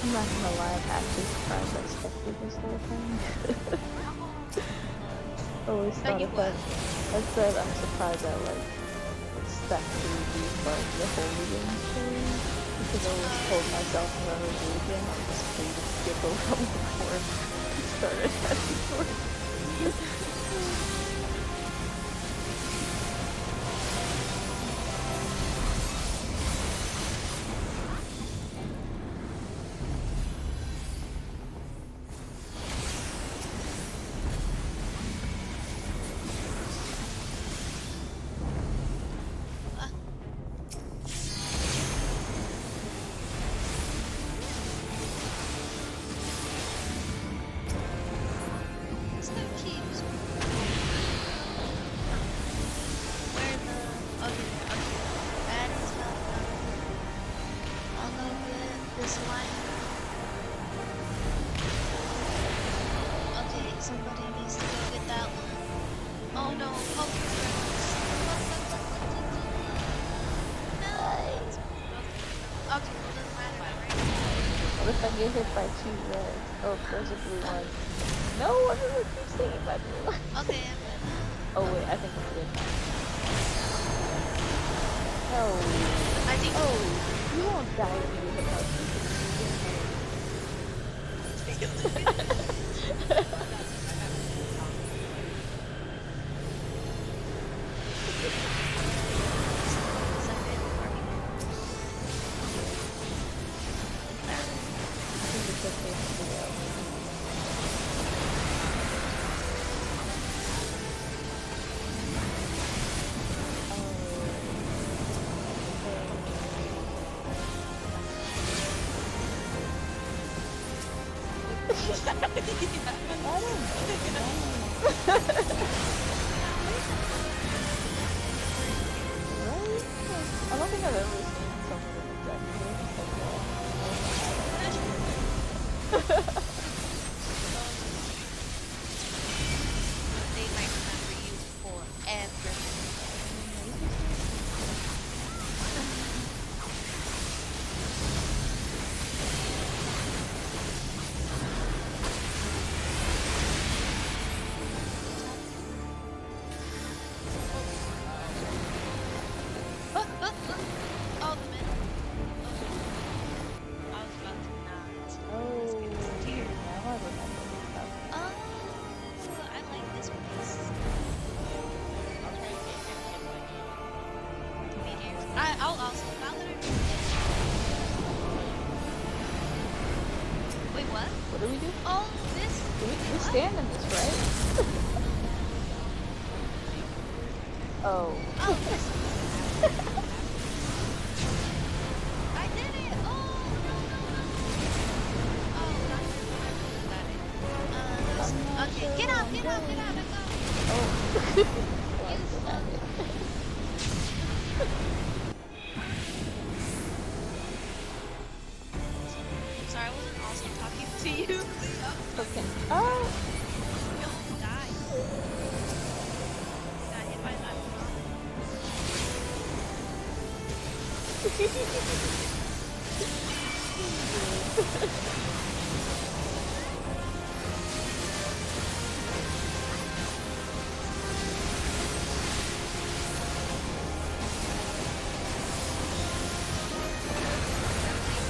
I'm not gonna lie, I'm actually surprised I stuck with this whole thing. Always thought if I said I'm surprised I like stuck through these like the Holy Game story. Because I always told myself if I ever do again, I'm just free to skip over before it started heading towards. Somebody needs to go get that one. Oh no, nice. Okay, well, doesn't matter now, right? What if I get hit by 2 reds? Oh, there's a blue one. No, I'm gonna keep saying my blue one. Okay, I'm gonna... Oh wait, I think it's good. Oh. I think... Oh, you won't die if you hit my I don't think I've ever seen someone with exactly They might remember you forever. We stand in this, right? Oh. Oh, this I did it! Oh, no, no, no! Oh, not good. I got it. Okay, get out, get out, get out, I got it! Oh. Sorry, I wasn't also talking to you. Okay. Oh! You almost died. Got hit by that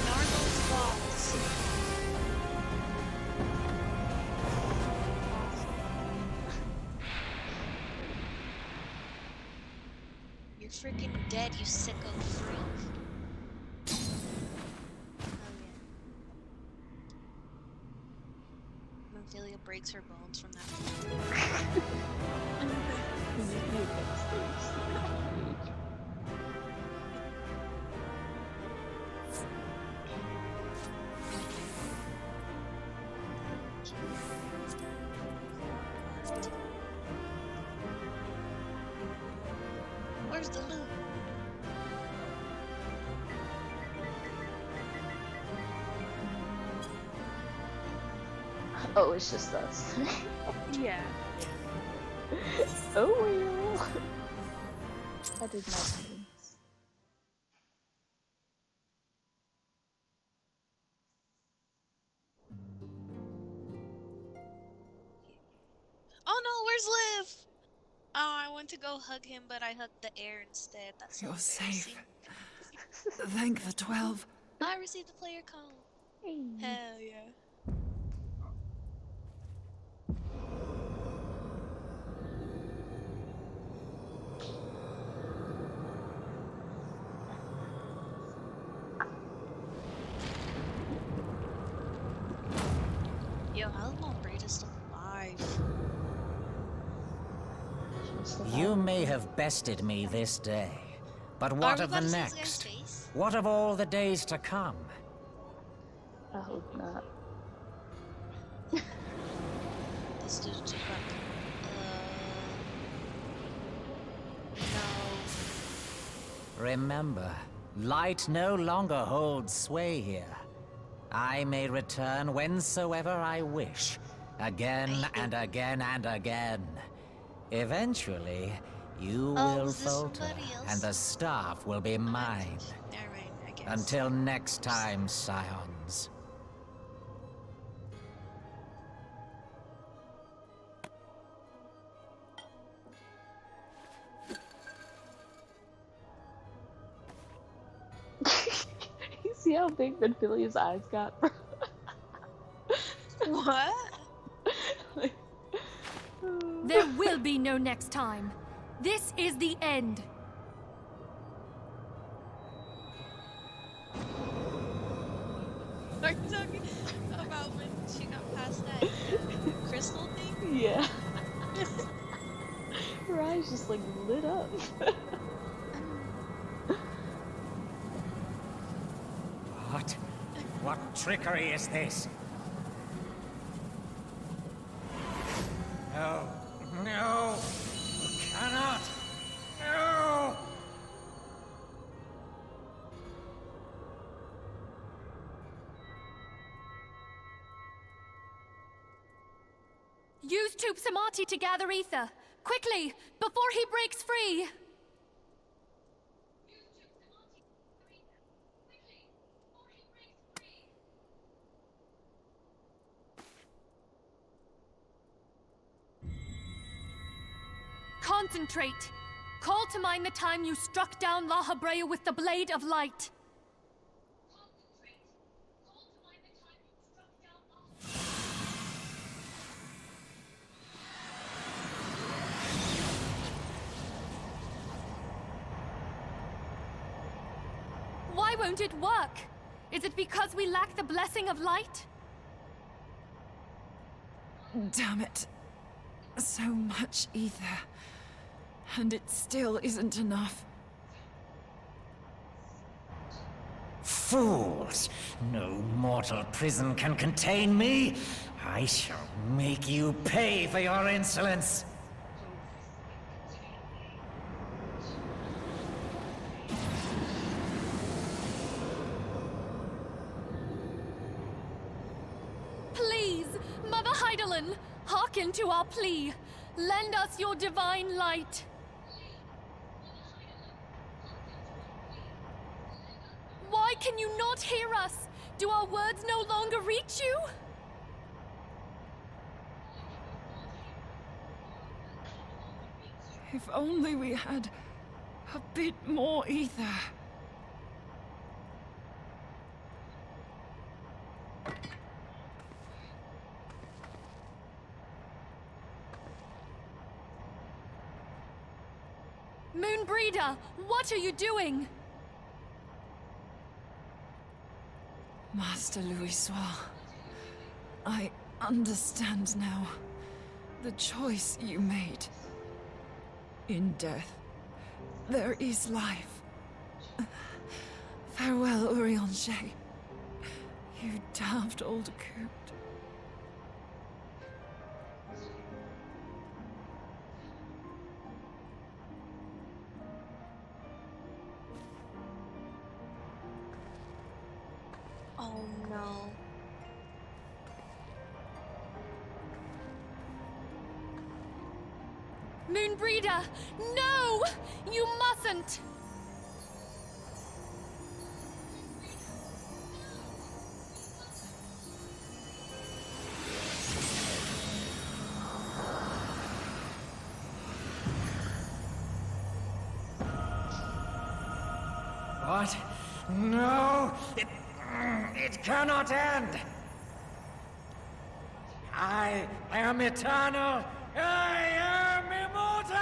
Nargle's balls. You're freaking dead, you sicko freak. Ophelia breaks her bones from that. Where's the loot? Oh, it's just us. Yeah. Oh well. I did my things. Oh no, where's Liv? Oh, I went to go hug him, but I hugged the air instead. That's so You're embarrassing. safe. Thank the 12. I received a player call. Hell yeah. Yo, how's Brita still alive? You may have bested me this day, but what of the next? What of all the days to come? I hope not. This dude just got... no. Remember, light no longer holds sway here. I may return whensoever I wish, again and again and again. Eventually, you will falter, and the staff will be mine. Alright, I guess. Until next time, scions. You see how big Benphilia's eyes got? What? There will be no next time. This is the end. Are you talking about when she got past that crystal thing? Yeah. Her eyes just like lit up. What trickery is this? No. No! You cannot! No! Use Tup Samati to gather ether. Quickly, before he breaks free! Concentrate! Call to mind the time you struck down La Habrea with the Blade of Light. Why won't it work? Is it because we lack the blessing of light? Damn it. So much ether. And it still isn't enough. Fools! No mortal prison can contain me! I shall make you pay for your insolence! Please, Mother Heidelin, hearken to our plea. Lend us your divine light. Why can you not hear us? Do our words no longer reach you? If only we had a bit more ether. Moonbreeder, what are you doing? Master Louisoix, I understand now. The choice you made. In death, there is life. Farewell, Urianger. You daft old coot. Oh no. Moonbreeder, no! You mustn't! What? No! It cannot end! I am eternal! I am immortal!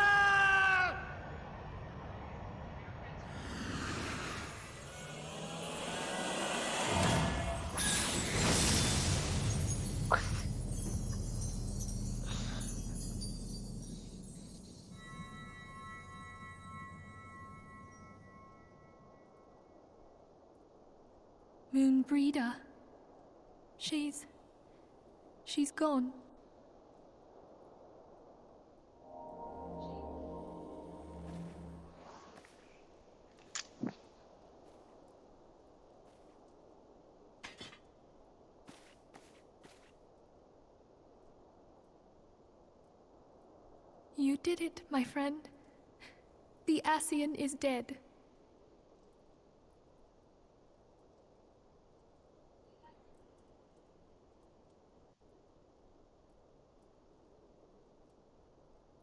Moonbreeder. She's gone. You did it, my friend. The Ascian is dead.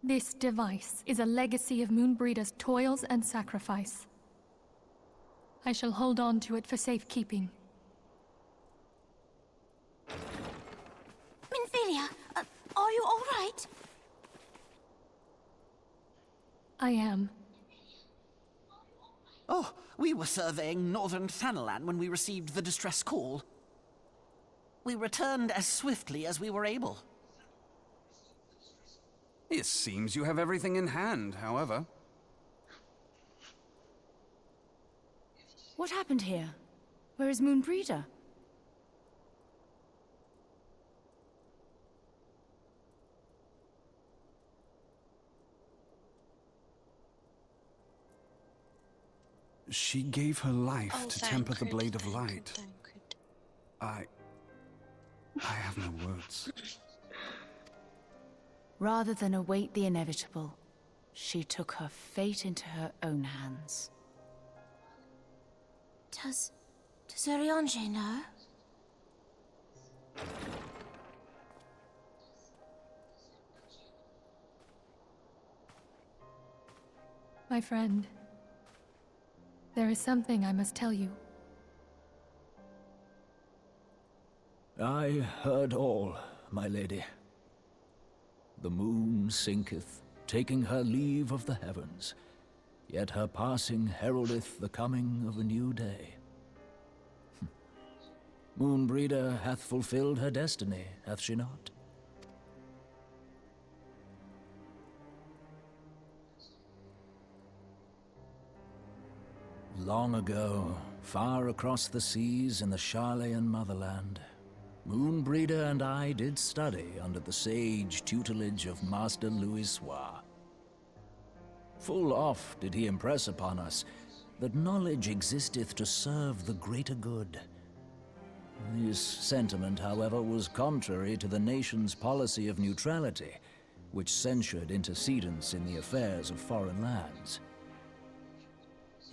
This device is a legacy of Moonbreeder's toils and sacrifice. I shall hold on to it for safekeeping. Minfilia, are you all right? I am. Oh, we were surveying northern Thanalan when we received the distress call. We returned as swiftly as we were able. It seems you have everything in hand, however. What happened here? Where is Moonbreeder? She gave her life to temper the blade of Thancred, light. Thancred. I have no words. Rather than await the inevitable, she took her fate into her own hands. Does Urianger know? My friend, there is something I must tell you. I heard all, my lady. The moon sinketh, taking her leave of the heavens, yet her passing heraldeth the coming of a new day. Moonbreeder hath fulfilled her destiny, hath she not? Long ago, far across the seas in the Charlayan motherland, Moonbreeder and I did study under the sage tutelage of Master Louis Soir. Full oft did he impress upon us that knowledge existeth to serve the greater good. This sentiment, however, was contrary to the nation's policy of neutrality, which censured intercedence in the affairs of foreign lands.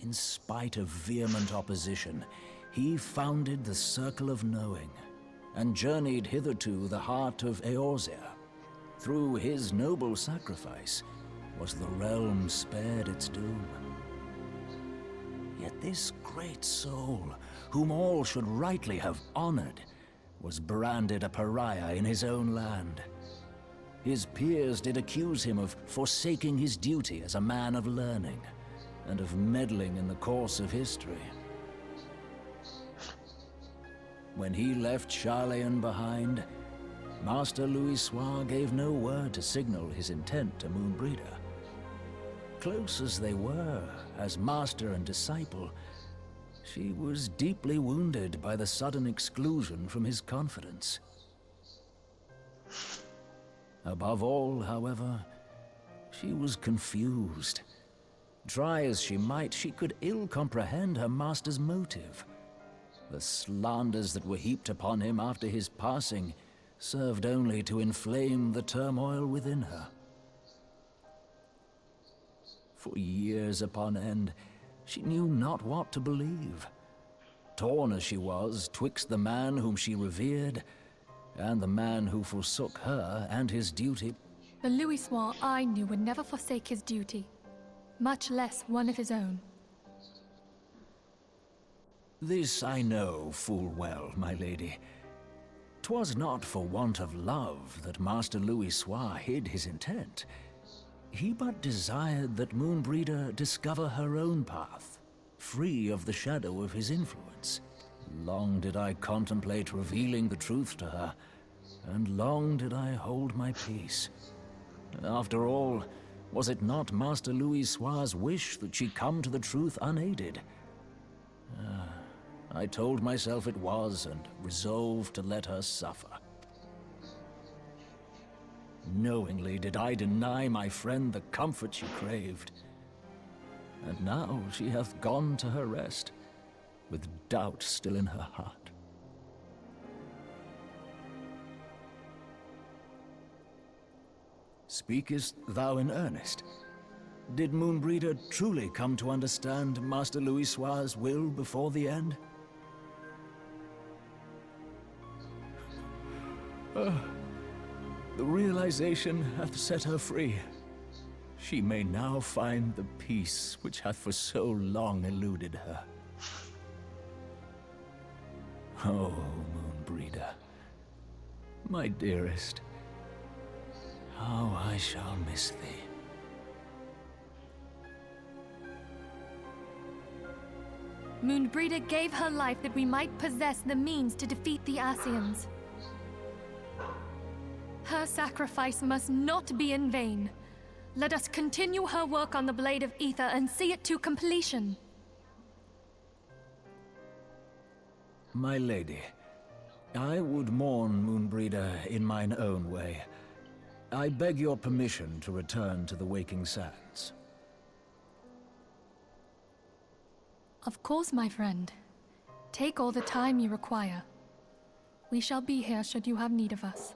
In spite of vehement opposition, he founded the Circle of Knowing, and journeyed hitherto the heart of Eorzea. Through his noble sacrifice, was the realm spared its doom. Yet this great soul, whom all should rightly have honored, was branded a pariah in his own land. His peers did accuse him of forsaking his duty as a man of learning, and of meddling in the course of history. When he left Charlayan behind, Master Louis Soir gave no word to signal his intent to Moonbreeder. Close as they were, as master and disciple, she was deeply wounded by the sudden exclusion from his confidence. Above all, however, she was confused. Try as she might, she could ill comprehend her master's motive. The slanders that were heaped upon him after his passing served only to inflame the turmoil within her. For years upon end, she knew not what to believe. Torn as she was twixt the man whom she revered and the man who forsook her and his duty. The Louis Soir I knew would never forsake his duty, much less one of his own. This I know full well, my lady. 'Twas not for want of love that Master Louis Soir hid his intent. He but desired that Moonbreeder discover her own path, free of the shadow of his influence. Long did I contemplate revealing the truth to her, and long did I hold my peace. After all, was it not Master Louis Soir's wish that she come to the truth unaided? I told myself it was, and resolved to let her suffer. Knowingly did I deny my friend the comfort she craved. And now she hath gone to her rest, with doubt still in her heart. Speakest thou in earnest? Did Moonbreeder truly come to understand Master Louis Soir's will before the end? The realization hath set her free. She may now find the peace which hath for so long eluded her. Oh, Moonbreeder, my dearest, how I shall miss thee. Moonbreeder gave her life that we might possess the means to defeat the Ascians. Her sacrifice must not be in vain. Let us continue her work on the Blade of Ether and see it to completion. My lady, I would mourn Moonbreeder in mine own way. I beg your permission to return to the Waking Sands. Of course, my friend. Take all the time you require. We shall be here should you have need of us.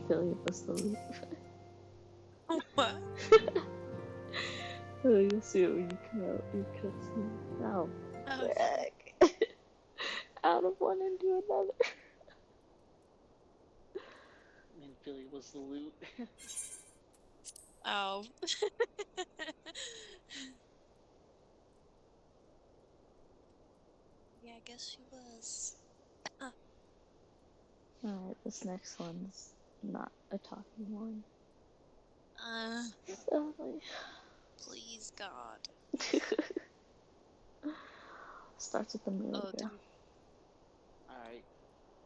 Billy was the loop. What? Oh, you'll see it when you come out. You cutscene. Oh, heck. Out of one into another. And Billy was the loot. Oh. Yeah, I guess she was. Alright, this next one's not a talking one. Please, God. Starts with the Amelia. Oh, dude. Alright.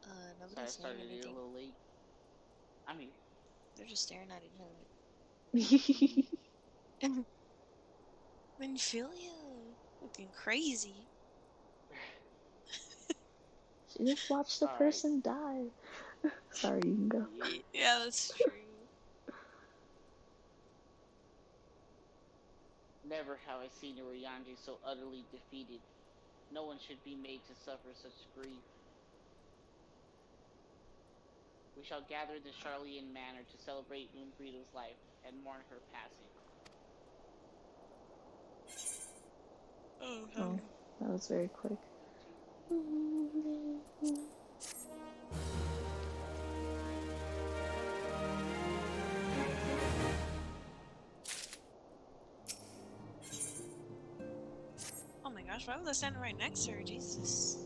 Sorry, I Nobody's saying started it a anything. little late. I'm here. They're just staring at each other. She Minfilia, looking crazy. just watched the person die. Sorry, you can go. Yeah, that's true. Never have I seen Urianger so utterly defeated. No one should be made to suffer such grief. We shall gather the Charlian Manor to celebrate Moonbreedo's life and mourn her passing. Oh, that was very quick. Oh my gosh, why was I standing right next to her? Jesus.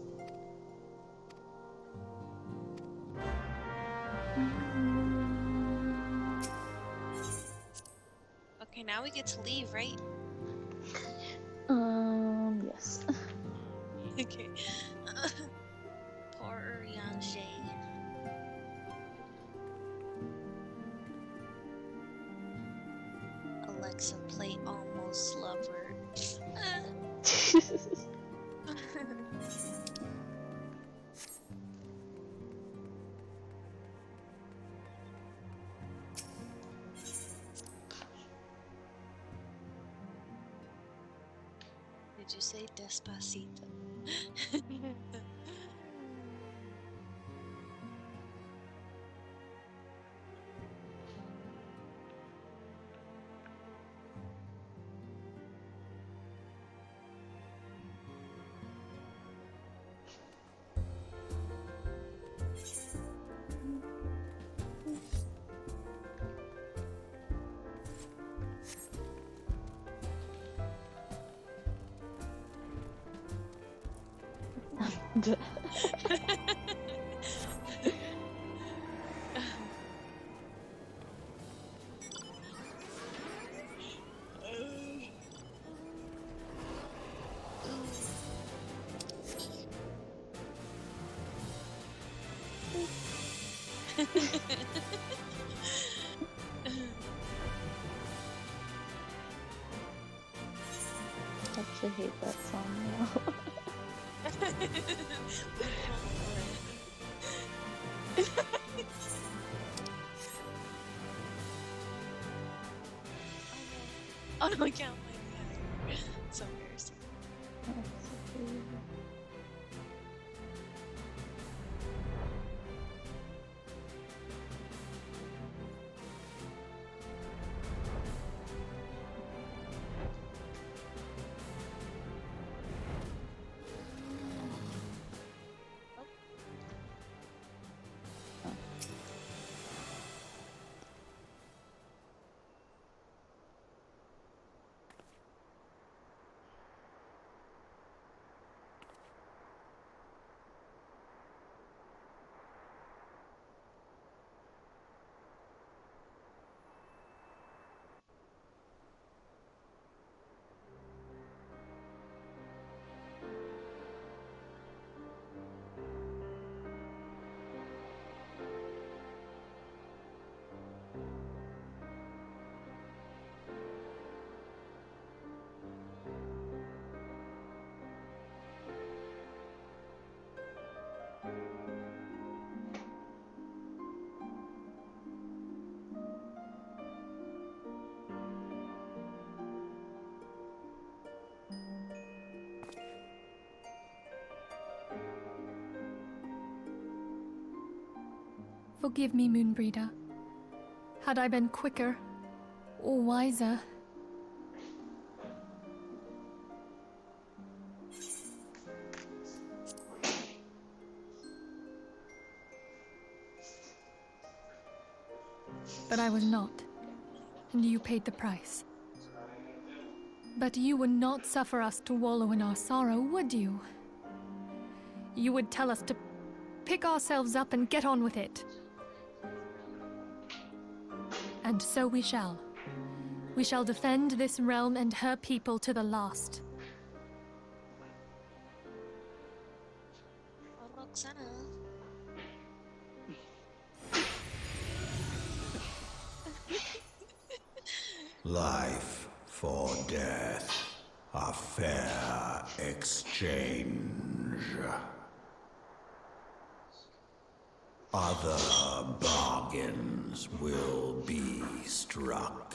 Okay, now we get to leave, right? Yes. Okay. Poor Urianger. Alexa, play Almost Lover. Did you say Despacito? I actually hate that song now. Oh no, I can't play that. So embarrassing. Forgive me, Moonbreeder. Had I been quicker or wiser, but I was not, and you paid the price. But you would not suffer us to wallow in our sorrow, would you? You would tell us to pick ourselves up and get on with it. And so we shall. We shall defend this realm and her people to the last. Son of. Life for death. A fair exchange. Other bargains will be struck.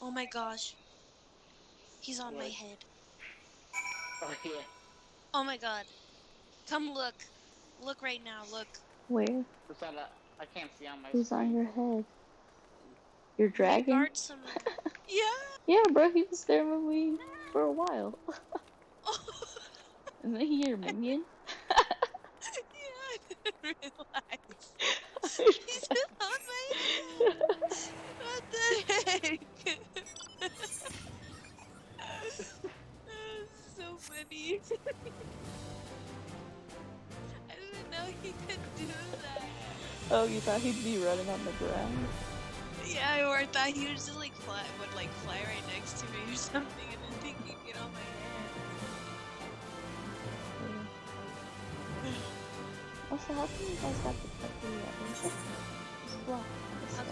Oh my gosh. He's on my head. Oh yeah. Oh my god. Come look. Look right now, look. Where? I can't see on my Who's screen. on your head? Your dragon? Midgardsormr. Yeah. Yeah, bro, he was there for a while. Isn't he your minion? Yeah, I didn't realize. He's on my head. What the heck? That's so funny. I didn't know he could do that. Oh, you thought he'd be running on the ground? Yeah, or I thought he was just like fly right next to me or something, and then think he'd get on my head. Also, how come you guys got the puppy yet? Just block the sky.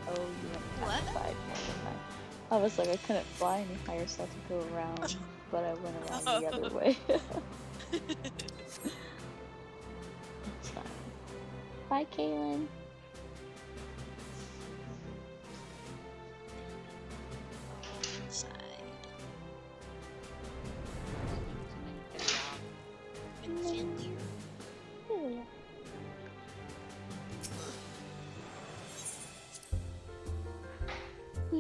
Oh, you went past the side. Never mind. I was like, I couldn't fly any higher, so I had to go around, but I went around the other way. It's fine. Bye, Kaylin. I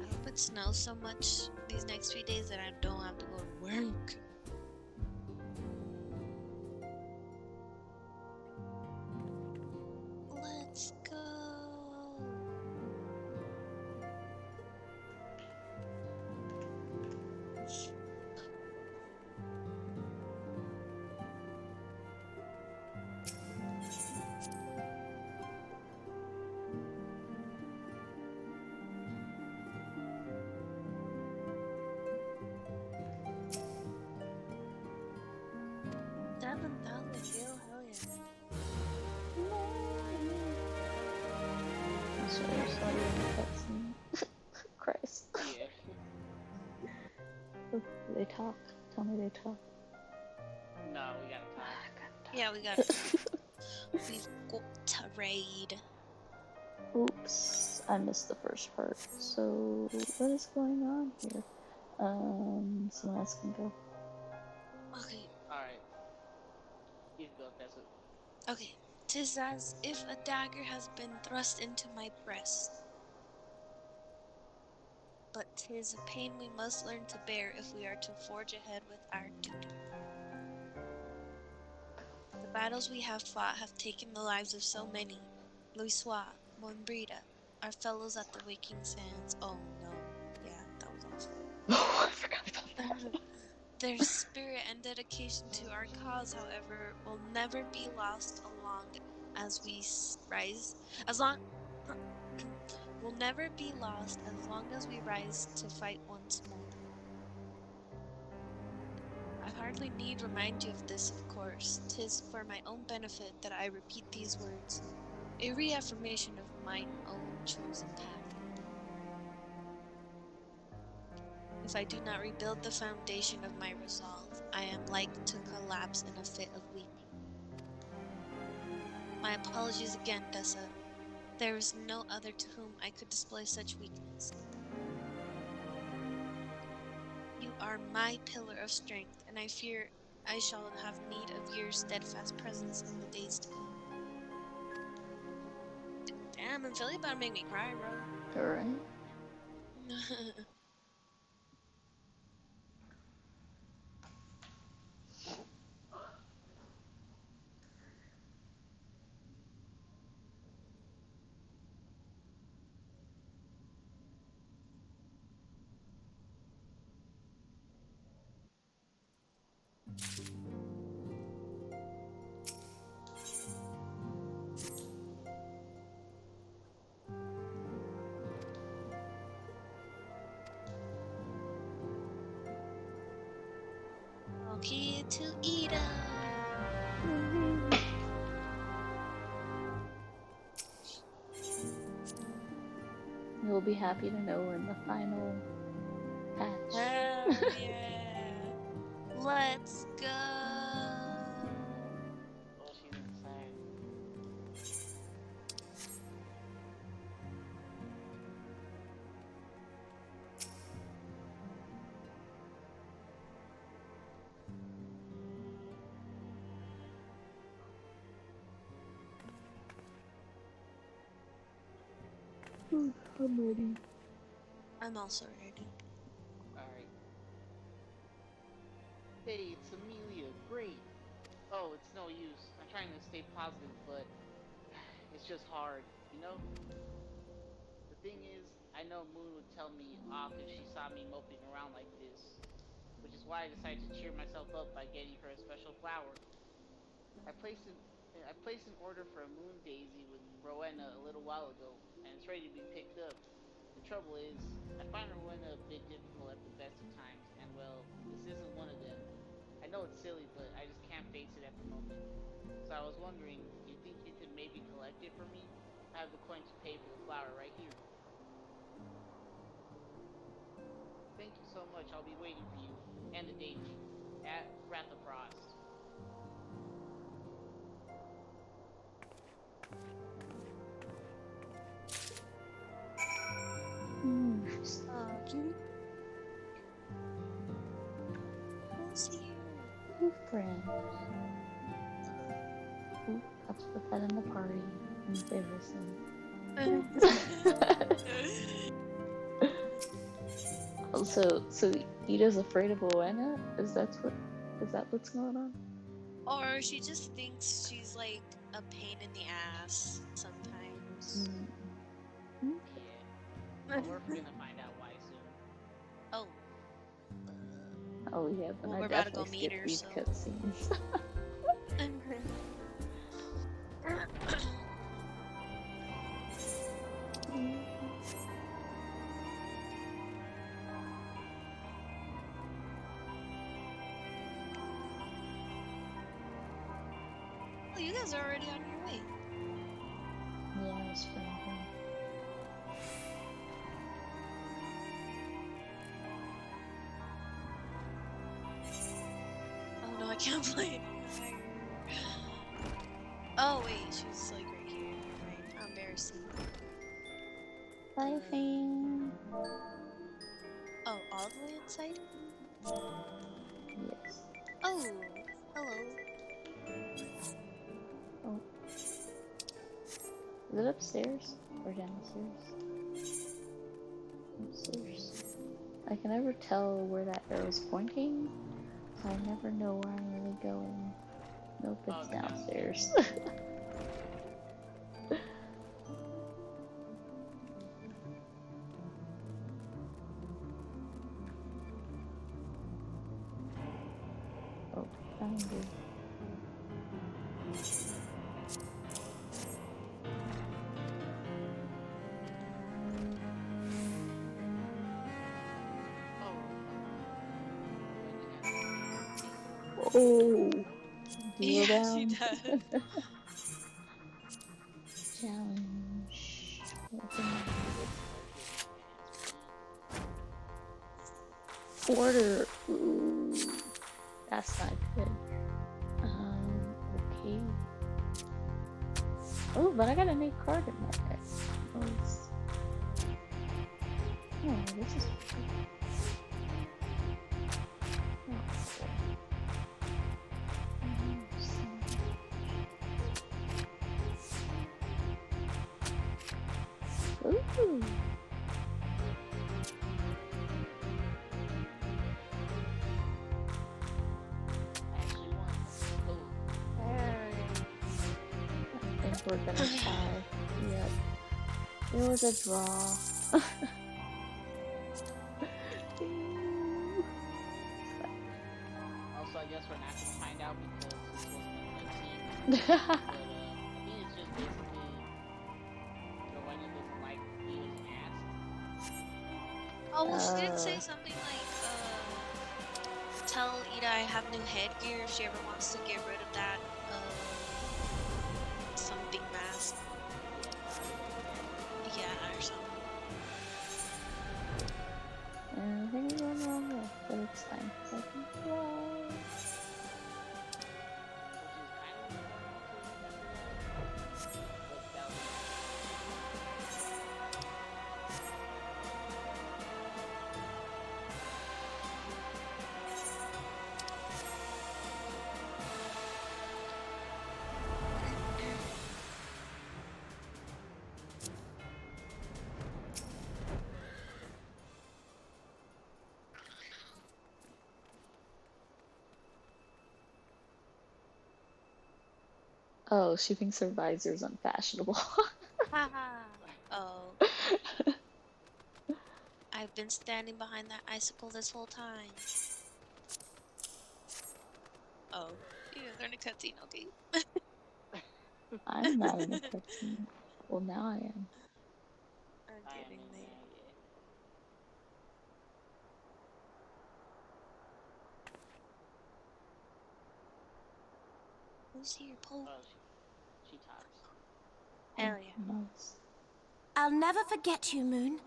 hope it snows so much these next few days that I don't have to go to work. Let's go. Hell yeah. I'm sorry, I saw you in the cutscene. Christ. Yeah. They talk. Tell me they talk. No, we gotta talk. Yeah, we got we've got to raid. Oops, I missed the first part. So, what is going on here? Someone else can go. Okay. Alright. You can go, Tessa. Okay. 'Tis as if a dagger has been thrust into my breast. But 'tis a pain we must learn to bear if we are to forge ahead with our duty. The battles we have fought have taken the lives of so many. Luisois, Monbrida, our fellows at the Waking Sands. Oh no. Yeah, that was awful. Oh, I forgot about that. Their spirit and dedication to our cause, however, will never be lost will never be lost as long as we rise to fight once more. I hardly need remind you of this, of course. 'Tis for my own benefit that I repeat these words, a reaffirmation of mine own chosen path. If I do not rebuild the foundation of my resolve, I am like to collapse in a fit of weeping. My apologies again, Tessa. There is no other to whom I could display such weakness. You are my pillar of strength, and I fear I shall have need of your steadfast presence in the days to come. Damn, I'm feeling about to make me cry, bro. Alright. Okay, to Ida. You'll be happy to know we're in the final patch. Hell yeah. Let's go. Oh, she's inside. I'm ready. I'm also ready. Alright. Hey, it's Amelia. Great. Oh, it's no use. I'm trying to stay positive, but it's just hard, you know? The thing is, I know Moon would tell me off if she saw me moping around like this, which is why I decided to cheer myself up by getting her a special flower. I placed an I placed an order for a moon daisy with Rowena a little while ago, and it's ready to be picked up. The trouble is, I find Rowena a bit difficult at the best of times, and well, this isn't one of them. I know it's silly, but I just can't face it at the moment. So I was wondering, do you think you could maybe collect it for me? I have the coin to pay for the flower right here. Thank you so much. I'll be waiting for you, and the daisy, at Rathafrost. Oh, cute. Who's here? Ooh, friend. Ooh, let's put that in the party. Embarrassing. Also, so Ida's afraid of Rowena? Is that what's going on? Or she just thinks she's like a pain in the ass sometimes. Yeah. But we're gonna find out why soon. Oh. Oh yeah, then Well, I we're about to go definitely meet skip her, these so. cutscenes. Oh, you guys are already on your way. Yeah, it's pretty good. Oh no, I can't play. Oh wait, she's like right here. Right. How embarrassing. Bye, Fang. Oh, all the way inside? Yes. Oh, hello. Oh. Is it upstairs or downstairs? Upstairs. I can never tell where that arrow's pointing, so I never know where I'm really going. Nope, it's downstairs. Oh, found you. Oh, deal Yeah, down. she does. Challenge. Order. Ooh, that's not good. Okay. Oh, but I got a new card in my deck. Nice. Oh, this is. Ooh. I think we're gonna tie. Yep. It was a draw. Also, I guess we're not gonna find out because this wasn't a cutscene. But I think it's just basically Rowena doesn't like Ida's ass. Oh, well, she did say something like, tell Ida I have new headgear if she ever wants to get rid of that, something mask. Yeah, or something. And I think we're going the wrong way, but it's fine, because I can fly. Oh, she thinks her visor's unfashionable. Haha. Oh. I've been standing behind that icicle this whole time. Oh. You guys are in a cutscene, okay. I'm not in a cutscene. Well, now I am. I'm getting there. Who's here, Poe? Oh, she talks. Hell yeah. Nice. I'll never forget you, Moon.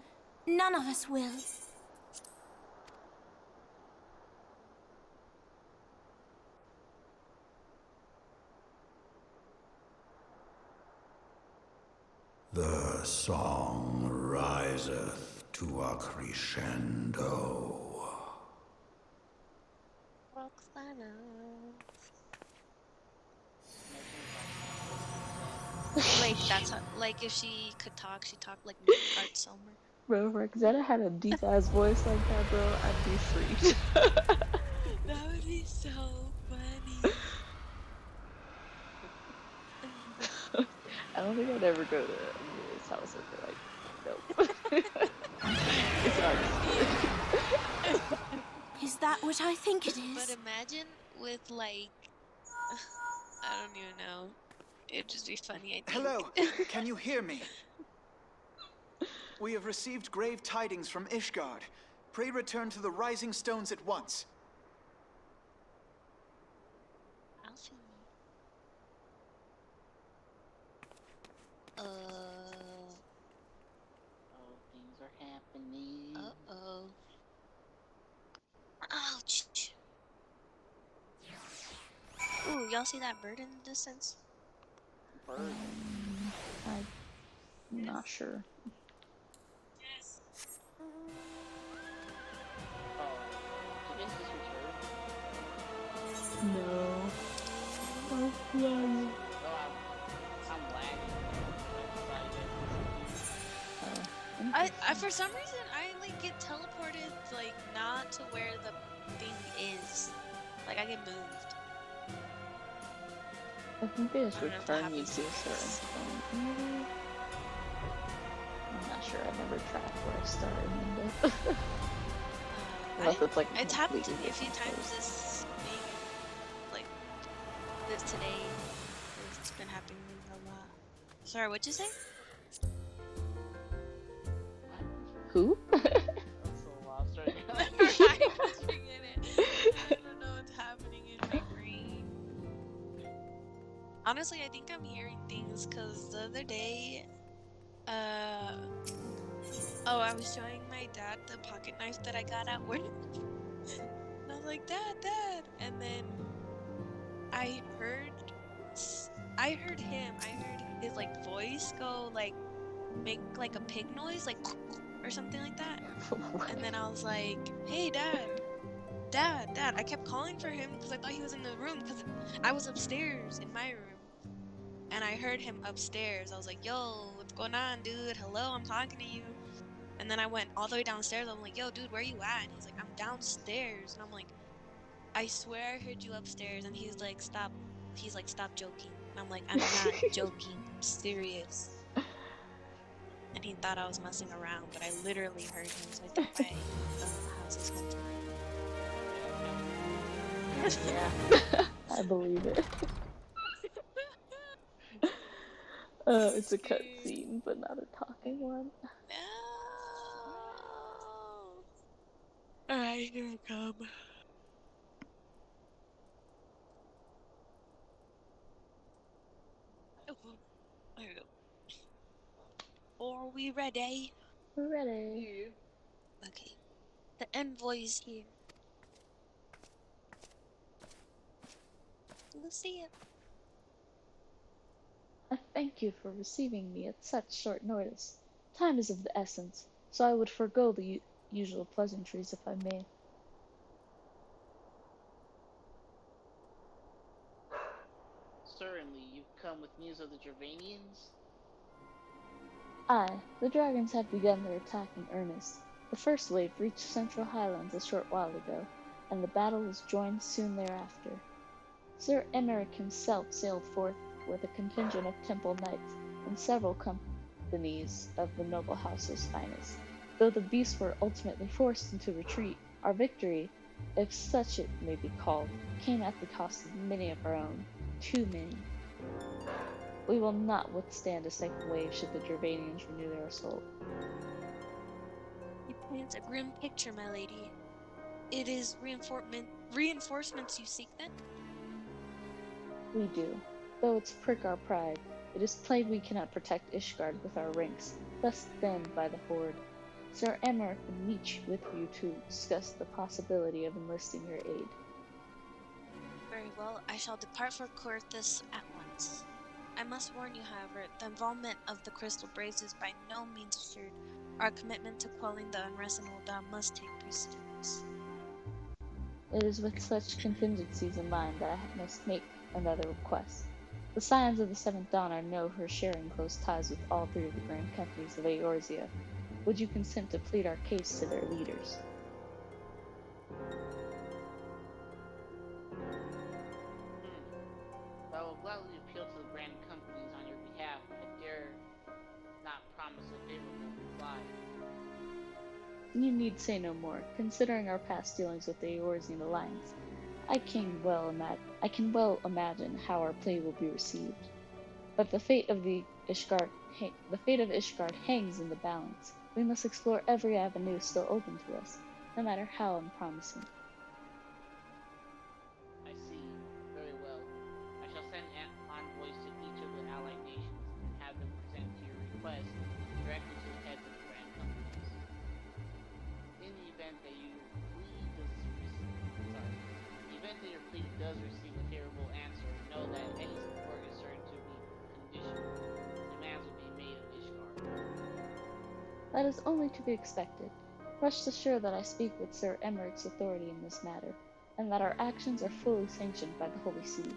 None of us will. The song riseth to a crescendo. Roxana. Wait, that's how, like if she could talk, she talked like Art Sommer. Bro, if Roxana had a deep ass voice like that, bro, I'd be freaked. That would be so funny. I don't think I'd ever go to his house and be like, nope. It's not. Is that what I think it is? But imagine with like, I don't even know. It'd just be funny, I think. Hello, can you hear me? We have received grave tidings from Ishgard. Pray return to the Rising Stones at once. Alfie. Oh, things are happening. Uh-oh. Ouch. Ooh, y'all see that bird in the distance? Bird. I'm not sure. Yes. Oh, did this just return? No. Oh, yeah. Oh, I'm lagging. I for some reason I like get teleported like not to where the thing is. Like I get moved. I think they just I don't know if that return you happens to a to certain us. point, maybe? I'm not sure. I never tracked where I started and ended. Unless it's like It's happened to me a completely few different times place. this week, like this today. It's been happening a lot. Sorry, what'd you say? Who? That's so lost right now. I forget it. I don't know what's happening in my brain. Honestly, I think I'm hearing things because the other day, I was showing my dad the pocket knife that I got at work. And I was like, Dad. And then I heard him. I heard his like voice go like make like a pig noise, like or something like that. And then I was like, hey, Dad. I kept calling for him because I thought he was in the room because I was upstairs in my room. And I heard him upstairs. I was like, yo, what's going on, dude? Hello, I'm talking to you. And then I went all the way downstairs. I'm like, yo, dude, where you at? And he's like, I'm downstairs. And I'm like, I swear I heard you upstairs. And he's like, stop. He's like, stop joking. And I'm like, I'm not joking. I'm serious. And he thought I was messing around, but I literally heard him. So I think my house is haunted. Yeah, I believe it. It's a cutscene, but not a talking one. No. Alright, here I come. we ready? We're ready. Okay. The envoy is here. Lucia. I thank you for receiving me at such short notice. Time is of the essence, so I would forego the usual pleasantries if I may. Certainly, you've come with news of the Gervanians? Aye, the dragons have begun their attack in earnest. The first wave reached Central Highlands a short while ago, and the battle was joined soon thereafter. Sir Emeric himself sailed forth with a contingent of temple knights and several companies of the noble house's finest. Though the beasts were ultimately forced into retreat, our victory, if such it may be called, came at the cost of many of our own. Too many. We will not withstand a second wave should the Gervanians renew their assault. You paint a grim picture, my lady. It is reinforcements you seek, then? We do. Though it's prick our pride, it is plain we cannot protect Ishgard with our ranks, thus thinned by the Horde. Sir Emeric will meet with you to discuss the possibility of enlisting your aid. Very well, I shall depart for Coerthas at once. I must warn you, however, the involvement of the Crystal Braves is by no means assured. Our commitment to quelling the unrest in Ul'dah must take precedence. It is with such contingencies in mind that I must make another request. The Scions of the Seventh Dawn are known for sharing close ties with all three of the grand companies of Eorzea. Would you consent to plead our case to their leaders? I will gladly appeal to the grand companies on your behalf. I dare not promise a favorable reply. You need say no more. Considering our past dealings with the Eorzean Alliance, I can well imagine how our plea will be received. But the fate of Ishgard hangs in the balance. We must explore every avenue still open to us, no matter how unpromising. I see. Very well. I shall send envoys to each of the allied nations and have them present to your request directly to the heads of the grand companies. In the event that your plea does receive a favorable answer, know that any support is certain to be conditional. Demands will be made of Ishgard. That is only to be expected. Rest assured that I speak with Sir Emeric's authority in this matter, and that our actions are fully sanctioned by the Holy See.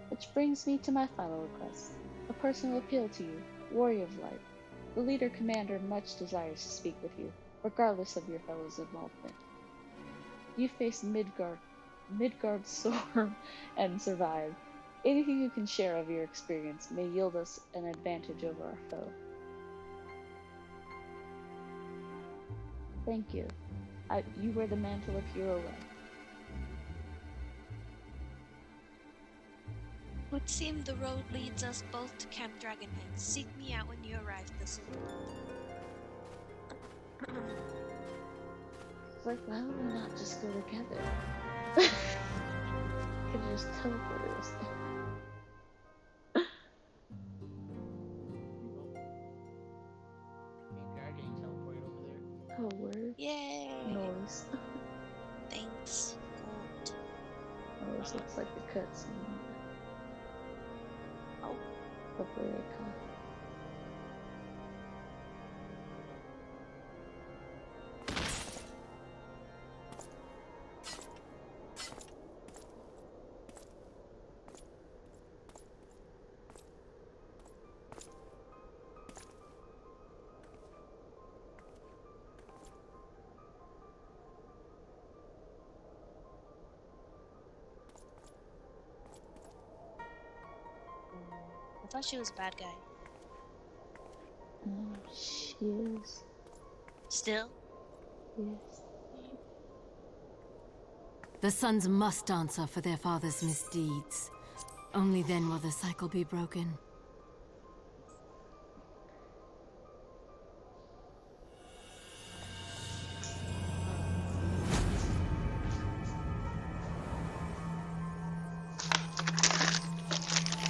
Which brings me to my final request, a personal appeal to you, Warrior of Light. The leader commander much desires to speak with you, regardless of your fellow's involvement. You faced Midgard's storm and survived. Anything you can share of your experience may yield us an advantage over our foe. Thank you. You wear the mantle of hero life. Would seem the road leads us both to Camp Dragonhead. Seek me out when you arrive this evening. Like, why would we not just go together? Could have just teleported us there. Okay, I'm getting teleported over there. Oh, word. Yay! Noise. Thanks, Gold. Oh, this looks like the cutscene. Oh. Hopefully they come. I thought she was a bad guy. She is. Still? Yes. The sons must answer for their father's misdeeds. Only then will the cycle be broken.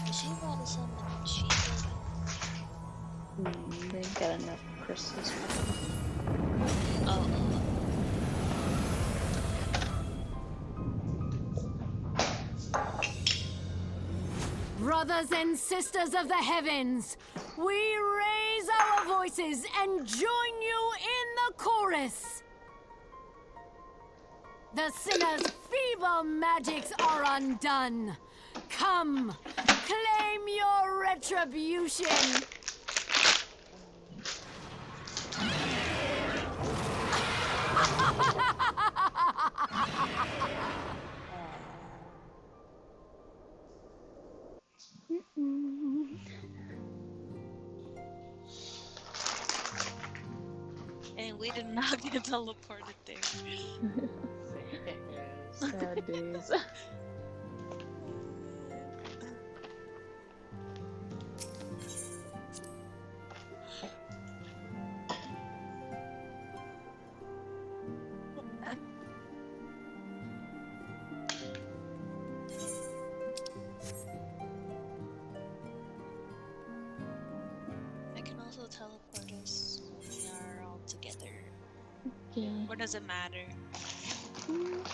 Is she about to summon She-Hulk? They ain't got enough crystals for them. Oh. Brothers and sisters of the heavens, we raise our voices and join you in the chorus. The sinner's feeble magics are undone. Come, claim your retribution. And we did not get teleported there. Sad days. I can also teleport us when we are all together. Yeah. Or does it matter?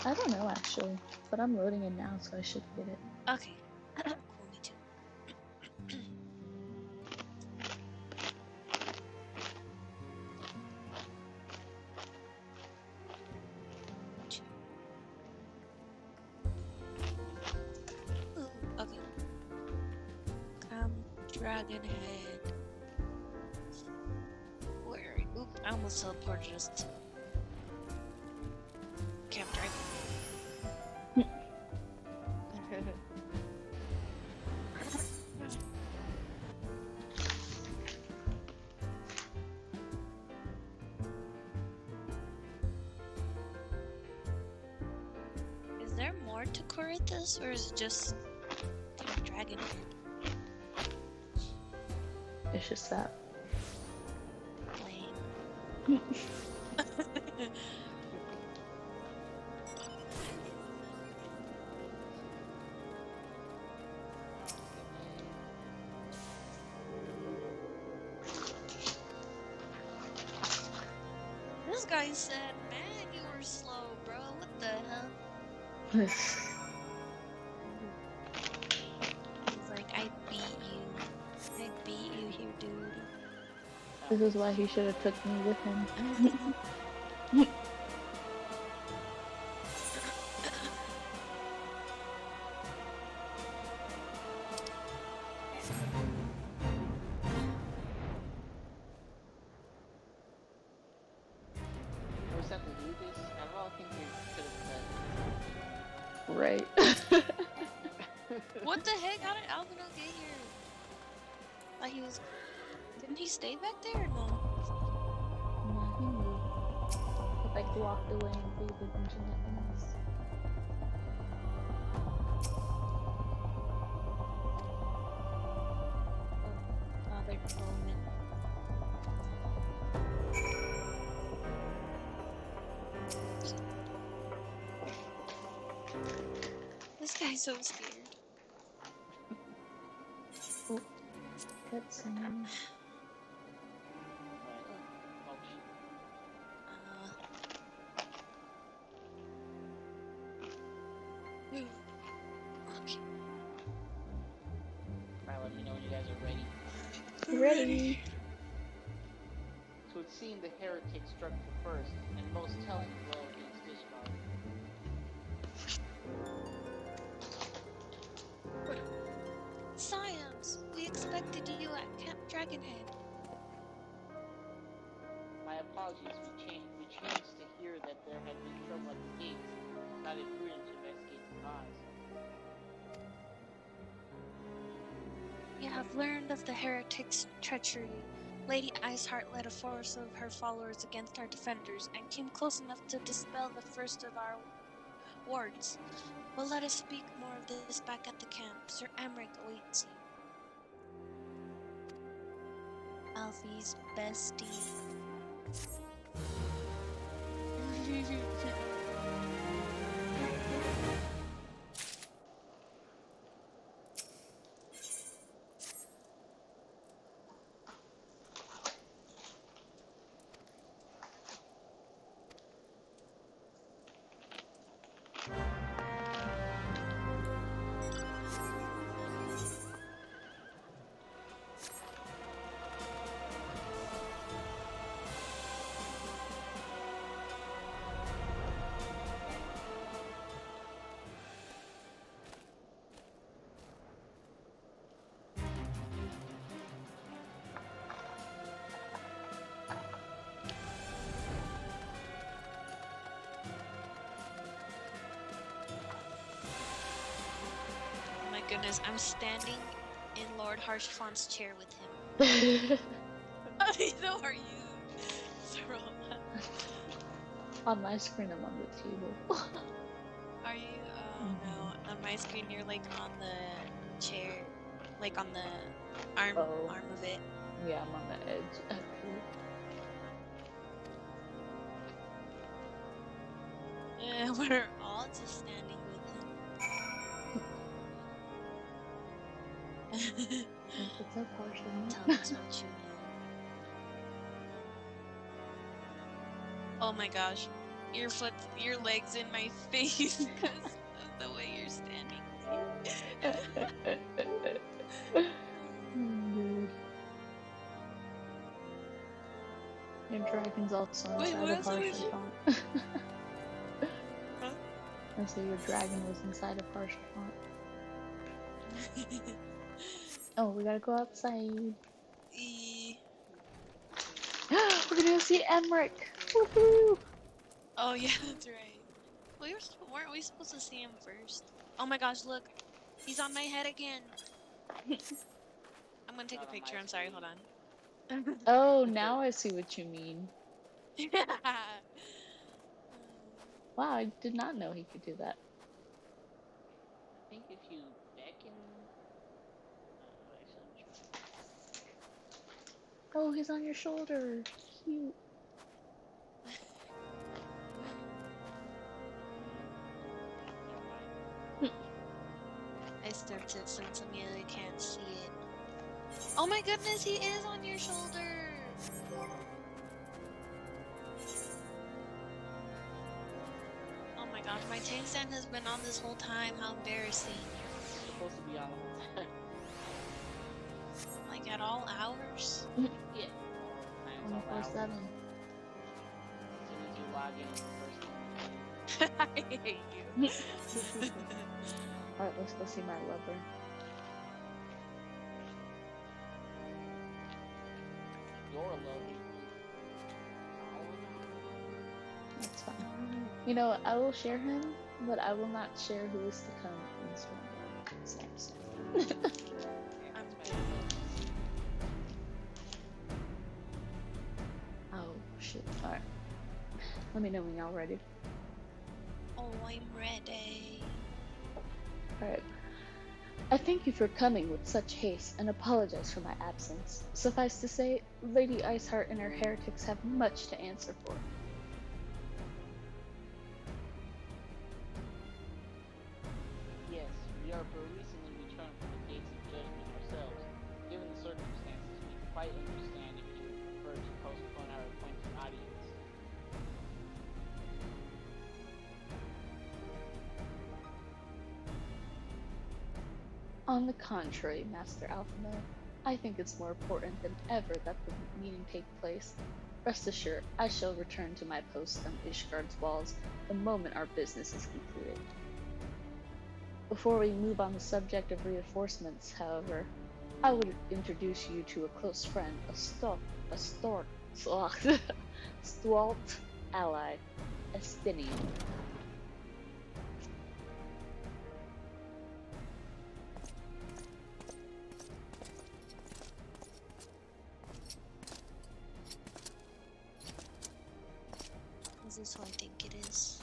I don't know actually, but I'm loading it now, so I should get it. Okay. Cool, me too. Ooh, okay. Dragon head. Where are you? Oop, I almost teleported us to Camp Dragon. Is there more to Corinthus, or is it just Camp Dragon Head? It's just that. Lame. This guy said, man, you were slow, bro. What the hell? He's like, I beat you. I beat you here, dude. This is why he should have took me with him. Was that the Lucas? Out of all things we could have Right. What the heck? How did Albino get here? Like he was... Didn't he stay back there or no? No, he moved. He like walked away and faded into nothingness. Father Bowman. This guy's so scared. Oh, cutscene. Okay. Right, let me know when you guys are ready. Ready. So it seemed the heretic struck the first and most telling blow against Ishtar. Science! We expected you at Camp Dragonhead. My apologies, we chanced to hear that there had been trouble at the gates. Not it prudent to investigate the cause. We have learned of the heretic's treachery. Lady Iceheart led a force of her followers against our defenders and came close enough to dispel the first of our wards. But let us speak more of this back at the camp. Sir Emmerich awaits you. Alfie's bestie. goodness, I'm standing in Lord Harshfont's chair with him. So are you, Soroma. On my screen, I'm on the table. Are you? Oh no, on my screen you're like on the chair, like on the arm of it. Yeah, I'm on the edge, actually. We're all just standing with him. It's so partial. Tell us what you know. Oh my gosh, your legs in my face because of the way you're standing. Dude. Your dragon's also inside of Harsha font. Huh? I said your dragon was inside of Harsha font. Oh, we gotta go outside. We're gonna go see Emmerich. Woohoo! Oh yeah, that's right. Weren't we supposed to see him first? Oh my gosh, look, he's on my head again. I'm gonna take a picture. I'm sorry. Hold on. Oh, now I see what you mean. Wow, I did not know he could do that. I think if you beckon... actually, I'm trying. Oh, he's on your shoulder. Cute. I stepped it since Amelia can't see it. Oh my goodness, he is on your shoulder! Oh my gosh, my tank stand has been on this whole time. How embarrassing. It's supposed to be on the whole time. Like at all hours? Yeah. 24/7. As soon as you log in, it's the first thing. I hate you. Alright, let's go see my lover. Your lover. That's fine. You know, I will share him, but I will not share who is to come in Stormborn. Oh, shit. Alright. Let me know when y'all ready. Oh, I'm ready. Alright. I thank you for coming with such haste and apologize for my absence. Suffice to say, Lady Iceheart and her heretics have much to answer for. Yes, we are but recently returned from the gates of judgment ourselves. Given the circumstances, we quite understand if you would prefer to postpone our appointed audience. On the contrary, Master Alphino, I think it's more important than ever that the meeting take place. Rest assured, I shall return to my post on Ishgard's walls the moment our business is concluded. Before we move on the subject of reinforcements, however, I would introduce you to a close friend, a stalwart ally, Estinian. Is this who I think it is?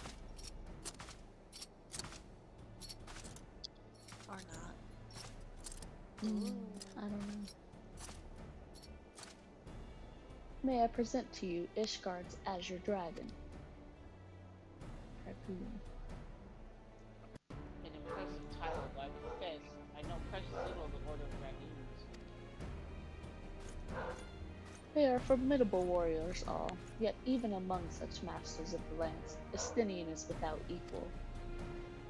Or not? I don't know. May I present to you Ishgard's Azure Dragon? Raccoon. An impressive title, but I confess, I know precious little of the Order of Dragoons. They are formidable warriors all, yet even among such masters of the lance, Estinian is without equal.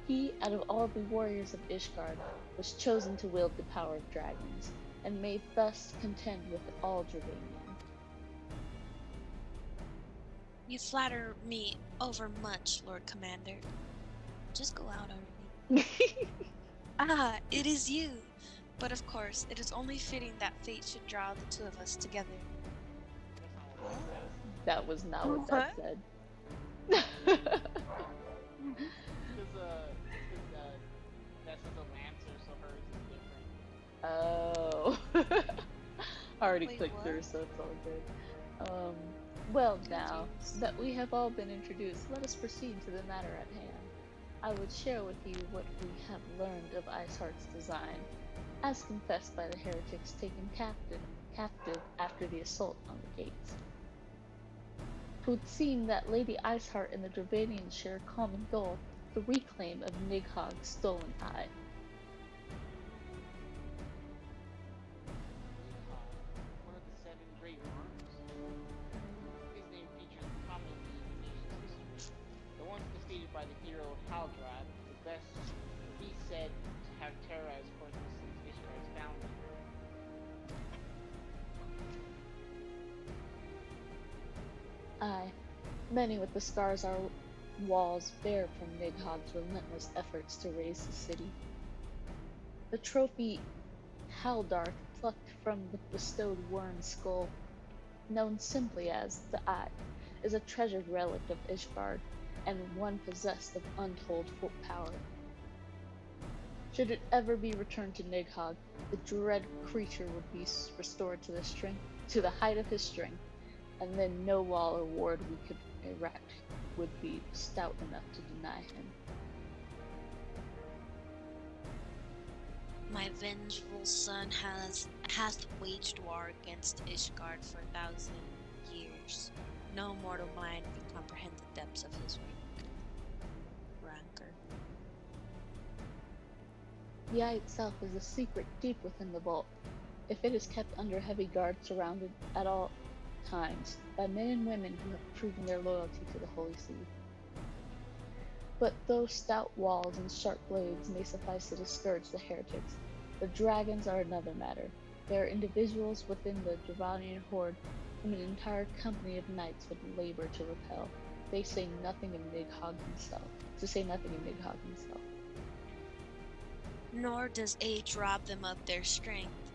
He, out of all the warriors of Ishgard, was chosen to wield the power of dragons, and may thus contend with all Dravanian. You flatter me overmuch, Lord Commander. Just go out already. Ah, it is you! But of course, it is only fitting that fate should draw the two of us together. That was not what that said. Because, that's the Lancer, so hers is Oh. I already Wait, clicked what? through, so it's all good. Well, now Confused. that we have all been introduced, let us proceed to the matter at hand. I would share with you what we have learned of Iceheart's design, as confessed by the heretics taken captive after the assault on the gates. 'Twould seem that Lady Iceheart and the Dravanians share a common goal, the reclaim of Nighog's stolen eye. Nidhogg, one of the seven great worms. His name features prominently in the nation's history. The once defeated by the hero Haldrab, the beast said to have terrorized Cortland since Ishgar's founding. Aye, many with the scars our walls bear from Nighog's relentless efforts to raise the city. The trophy Haldarth plucked from the bestowed worm's skull, known simply as the Eye, is a treasured relic of Ishgard, and one possessed of untold power. Should it ever be returned to Nighog, the dread creature would be restored to the height of his strength, and then no wall or ward we could erect would be stout enough to deny him. My vengeful son hath waged war against Ishgard for 1,000 years. No mortal mind can comprehend the depths of his rancor. The eye itself is a secret deep within the vault. If it is kept under heavy guard, surrounded at all times by men and women who have proven their loyalty to the Holy See. But though stout walls and sharp blades may suffice to discourage the heretics, the dragons are another matter. They are individuals within the Dravanian horde whom an entire company of knights would labor to repel. They say nothing of Nighog himself. Nor does age rob them of their strength.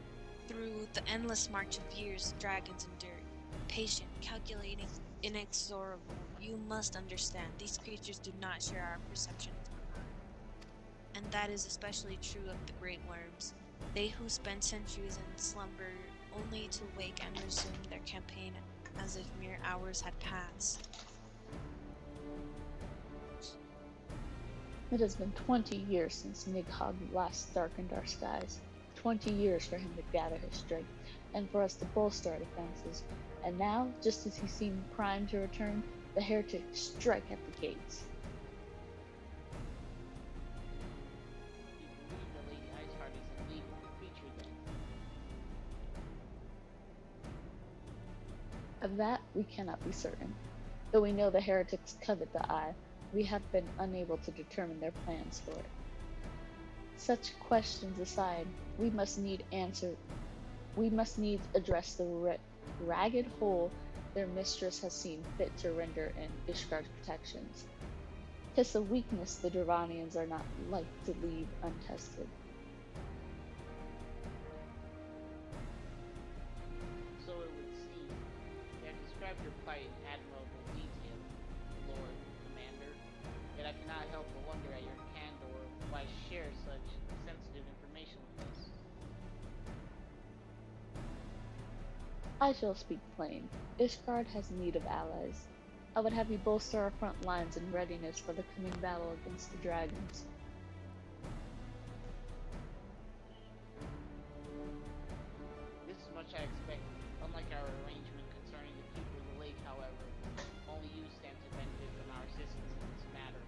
Through the endless march of years, dragons endure. Patient, calculating, inexorable. You must understand, these creatures do not share our perception of time. And that is especially true of the great worms. They who spend centuries in slumber only to wake and resume their campaign as if mere hours had passed. It has been 20 years since Nighog last darkened our skies. 20 years for him to gather his strength, and for us to bolster our defenses. And now, just as he seemed primed to return, the heretics strike at the gates. You believe that Lady Iceheart is in league with the creature, then? Of that, we cannot be certain. Though we know the heretics covet the eye, we have been unable to determine their plans for it. Such questions aside, we must needs address the ragged hole their mistress has seen fit to render in Ishgard's protections. 'Tis a weakness the Dravanians are not like to leave untested. So it would seem. You have described your plight in admirable detail, Lord Commander, yet I cannot help but wonder at your candor why share such sensitive information with us. I shall speak plain. Ishgard has need of allies. I would have you bolster our front lines in readiness for the coming battle against the dragons. This is much I expected. Unlike our arrangement concerning the people of the lake, however, only you stand to benefit from our assistance in this matter.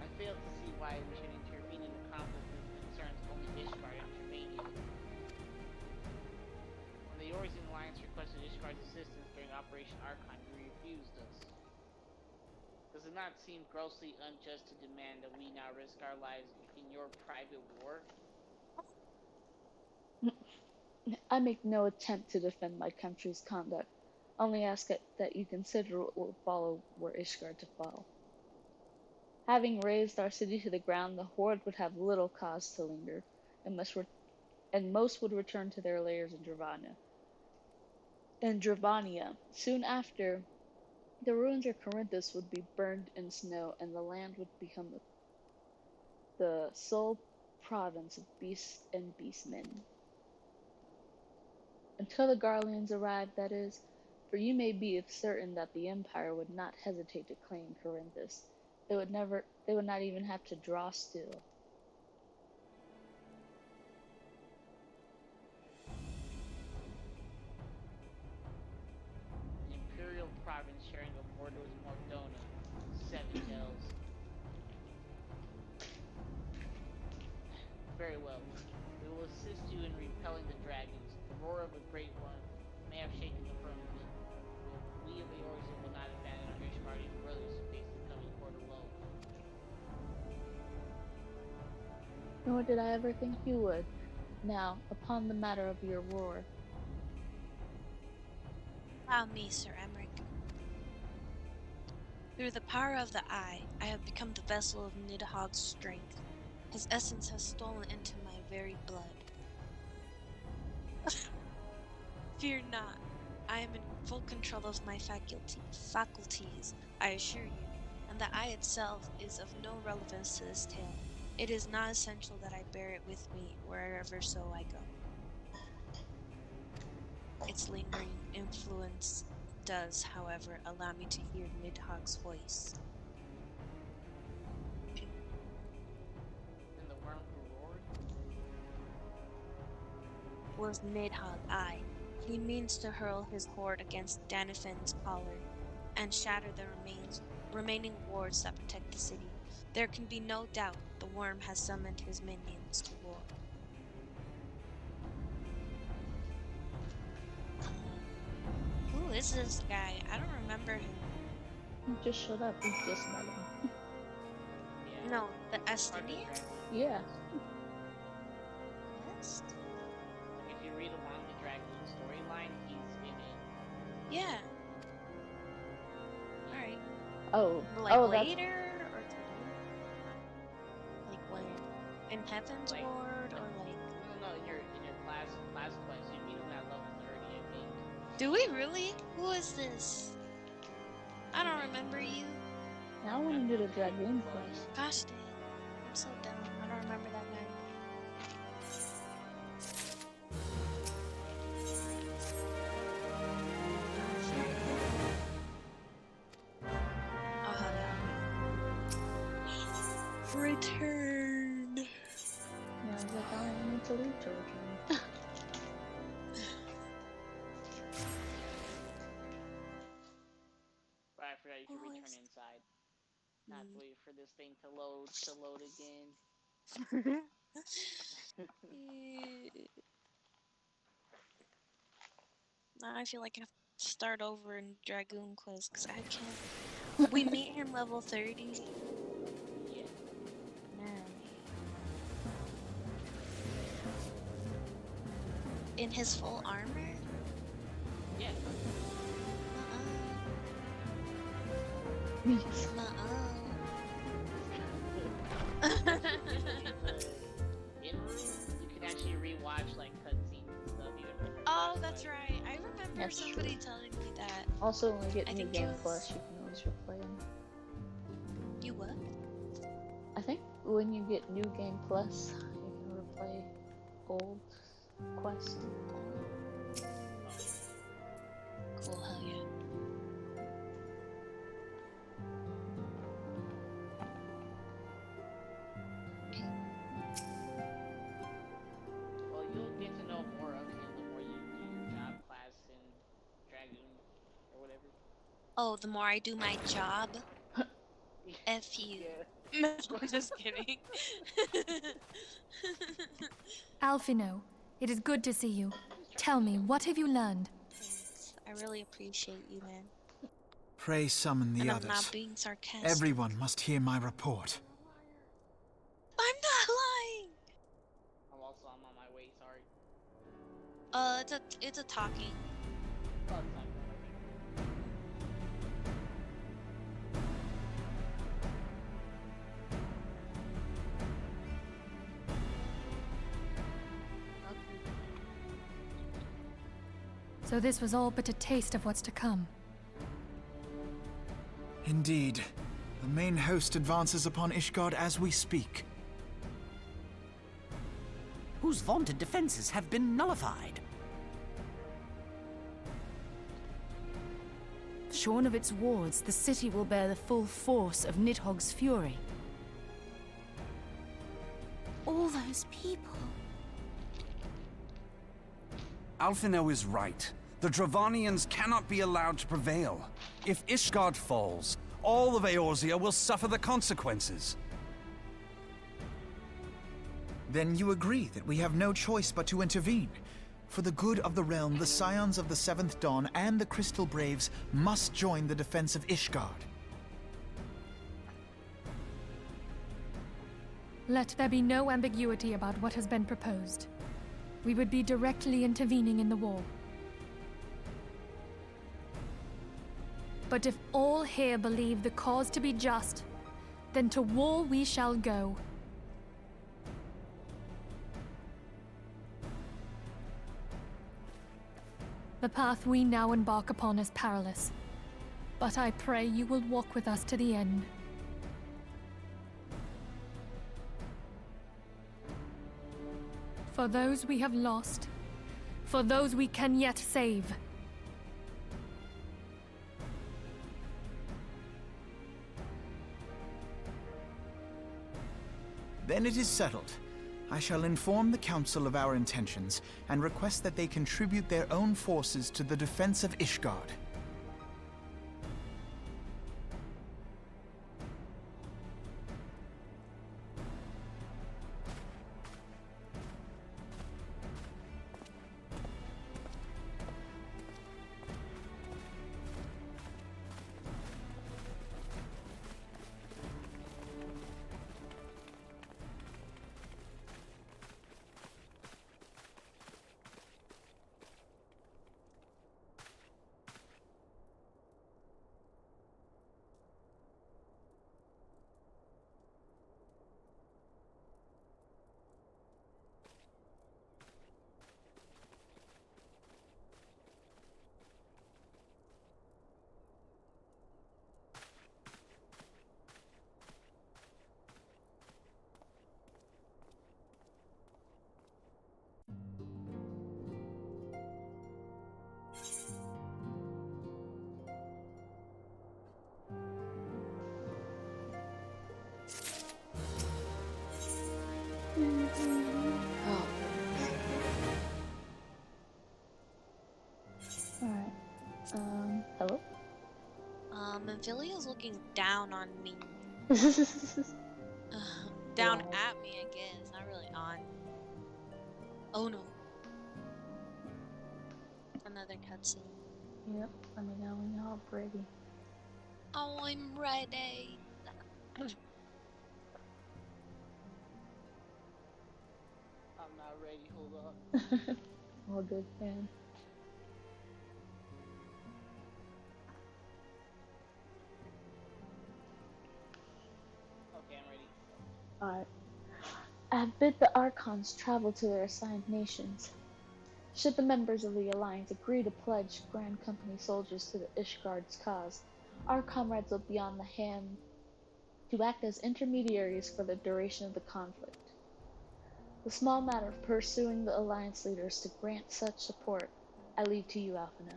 I fail to see why we should intervene in a conflict that concerns only Ishgard and Germania. When the Eorzean Alliance requested Ishgard's assistance during Operation Archon, you refused us. Does it not seem grossly unjust to demand that we now risk our lives in your private war? I make no attempt to defend my country's conduct, only ask that you consider what will follow were Ishgard to fall. Having razed our city to the ground, the horde would have little cause to linger, and most would return to their lairs in Dravania. Soon after, the ruins of Corinthus would be burned in snow, and the land would become the sole province of beasts and beastmen. Until the Garleans arrived, that is, for you may be certain that the Empire would not hesitate to claim Corinthus. They would not even have to draw steel. An imperial province sharing a border with Mordona, Seven Hells. Very well. We will assist you in repelling the dragons. The roar of a great one may have shaken the firmament, but we of Eorzea will not abandon our Ishgardian brothers to face the coming horde alone. Nor did I ever think you would. Now, upon the matter of your roar. Allow me, Sir Emmerich. Through the power of the Eye, I have become the vessel of Nidhogg's strength. His essence has stolen into my very blood. Fear not. I am in full control of my faculties, I assure you, and the Eye itself is of no relevance to this tale. It is not essential that I bear it with me wherever so I go. Its lingering influence does, however, allow me to hear Nidhogg's voice. And the worm who roared? Was Nidhogg, aye. He means to hurl his horde against Danifin's collar and shatter the remaining wards that protect the city. There can be no doubt the worm has summoned his minions to war. Who is this guy? I don't remember him. He just showed up. We just met him. Yeah. No, the Estinian? Yeah. Yes. Like if you read along the Dragoon storyline, he's in it. Yeah. Alright. Oh. Like oh, later or today? Like when? In Heaven's Like- Ward or like? No, in your class quest, you meet him at level 30, I think. Do we really? Who is this? I don't remember you. Now I want to do the Dragoon quest. Gosh dang. I'm so dumb. I don't remember that guy. Return. Yeah, I was like, I don't need to leave to return. But I forgot you can return inside. Not wait for this thing to load again. Now I feel like I have to start over in Dragoon Quest because I can't. We meet him level 30. Yeah. Man. In his full armor? Yeah. Yes. In room, you can actually rewatch like cutscenes and stuff. Even with your Oh, flashlight. that's right. I remember That's somebody true. telling me that. Also, when we get I New think Game it was- Plus, you can always replay them. You what? I think when you get New Game Plus, you can replay old quests. Cool, hell yeah. Well, you'll get to know more of him the more you do your job class in Dragoon or whatever. Oh, the more I do my job, F you. Yeah. No, I'm just kidding. Alphino, it is good to see you. Tell me, what have you learned? Thanks. I really appreciate you, man. Pray summon the And I'm others. not being sarcastic. Everyone must hear my report. I'm not lying! I'm on my way, sorry. It's a talking. Oh, it's not going. So this was all but a taste of what's to come. Indeed. The main host advances upon Ishgard as we speak. whose vaunted defenses have been nullified. Shorn of its wards, the city will bear the full force of Nidhogg's fury. All those people. Alphino is right. The Dravanians cannot be allowed to prevail. If Ishgard falls, all of Eorzea will suffer the consequences. Then you agree that we have no choice but to intervene. For the good of the realm, the Scions of the Seventh Dawn and the Crystal Braves must join the defense of Ishgard. Let there be no ambiguity about what has been proposed. We would be directly intervening in the war. But if all here believe the cause to be just, then to war we shall go. The path we now embark upon is perilous, but I pray you will walk with us to the end. For those we have lost, for those we can yet save. Then it is settled. I shall inform the Council of our intentions and request that they contribute their own forces to the defense of Ishgard. Alright. Hello? Amphilia's looking down on me. Down at me, I guess. Not really on. Oh no. Another cutscene. Yep, let me know when y'all ready. Oh, I'm ready. I'm not ready, hold up. All good, man. Okay, I'm ready. Alright. I have bid the Archons travel to their assigned nations. Should the members of the Alliance agree to pledge Grand Company soldiers to the Ishgard's cause, our comrades will be on the hand to act as intermediaries for the duration of the conflict. The small matter of pursuing the Alliance leaders to grant such support, I leave to you, Alphino.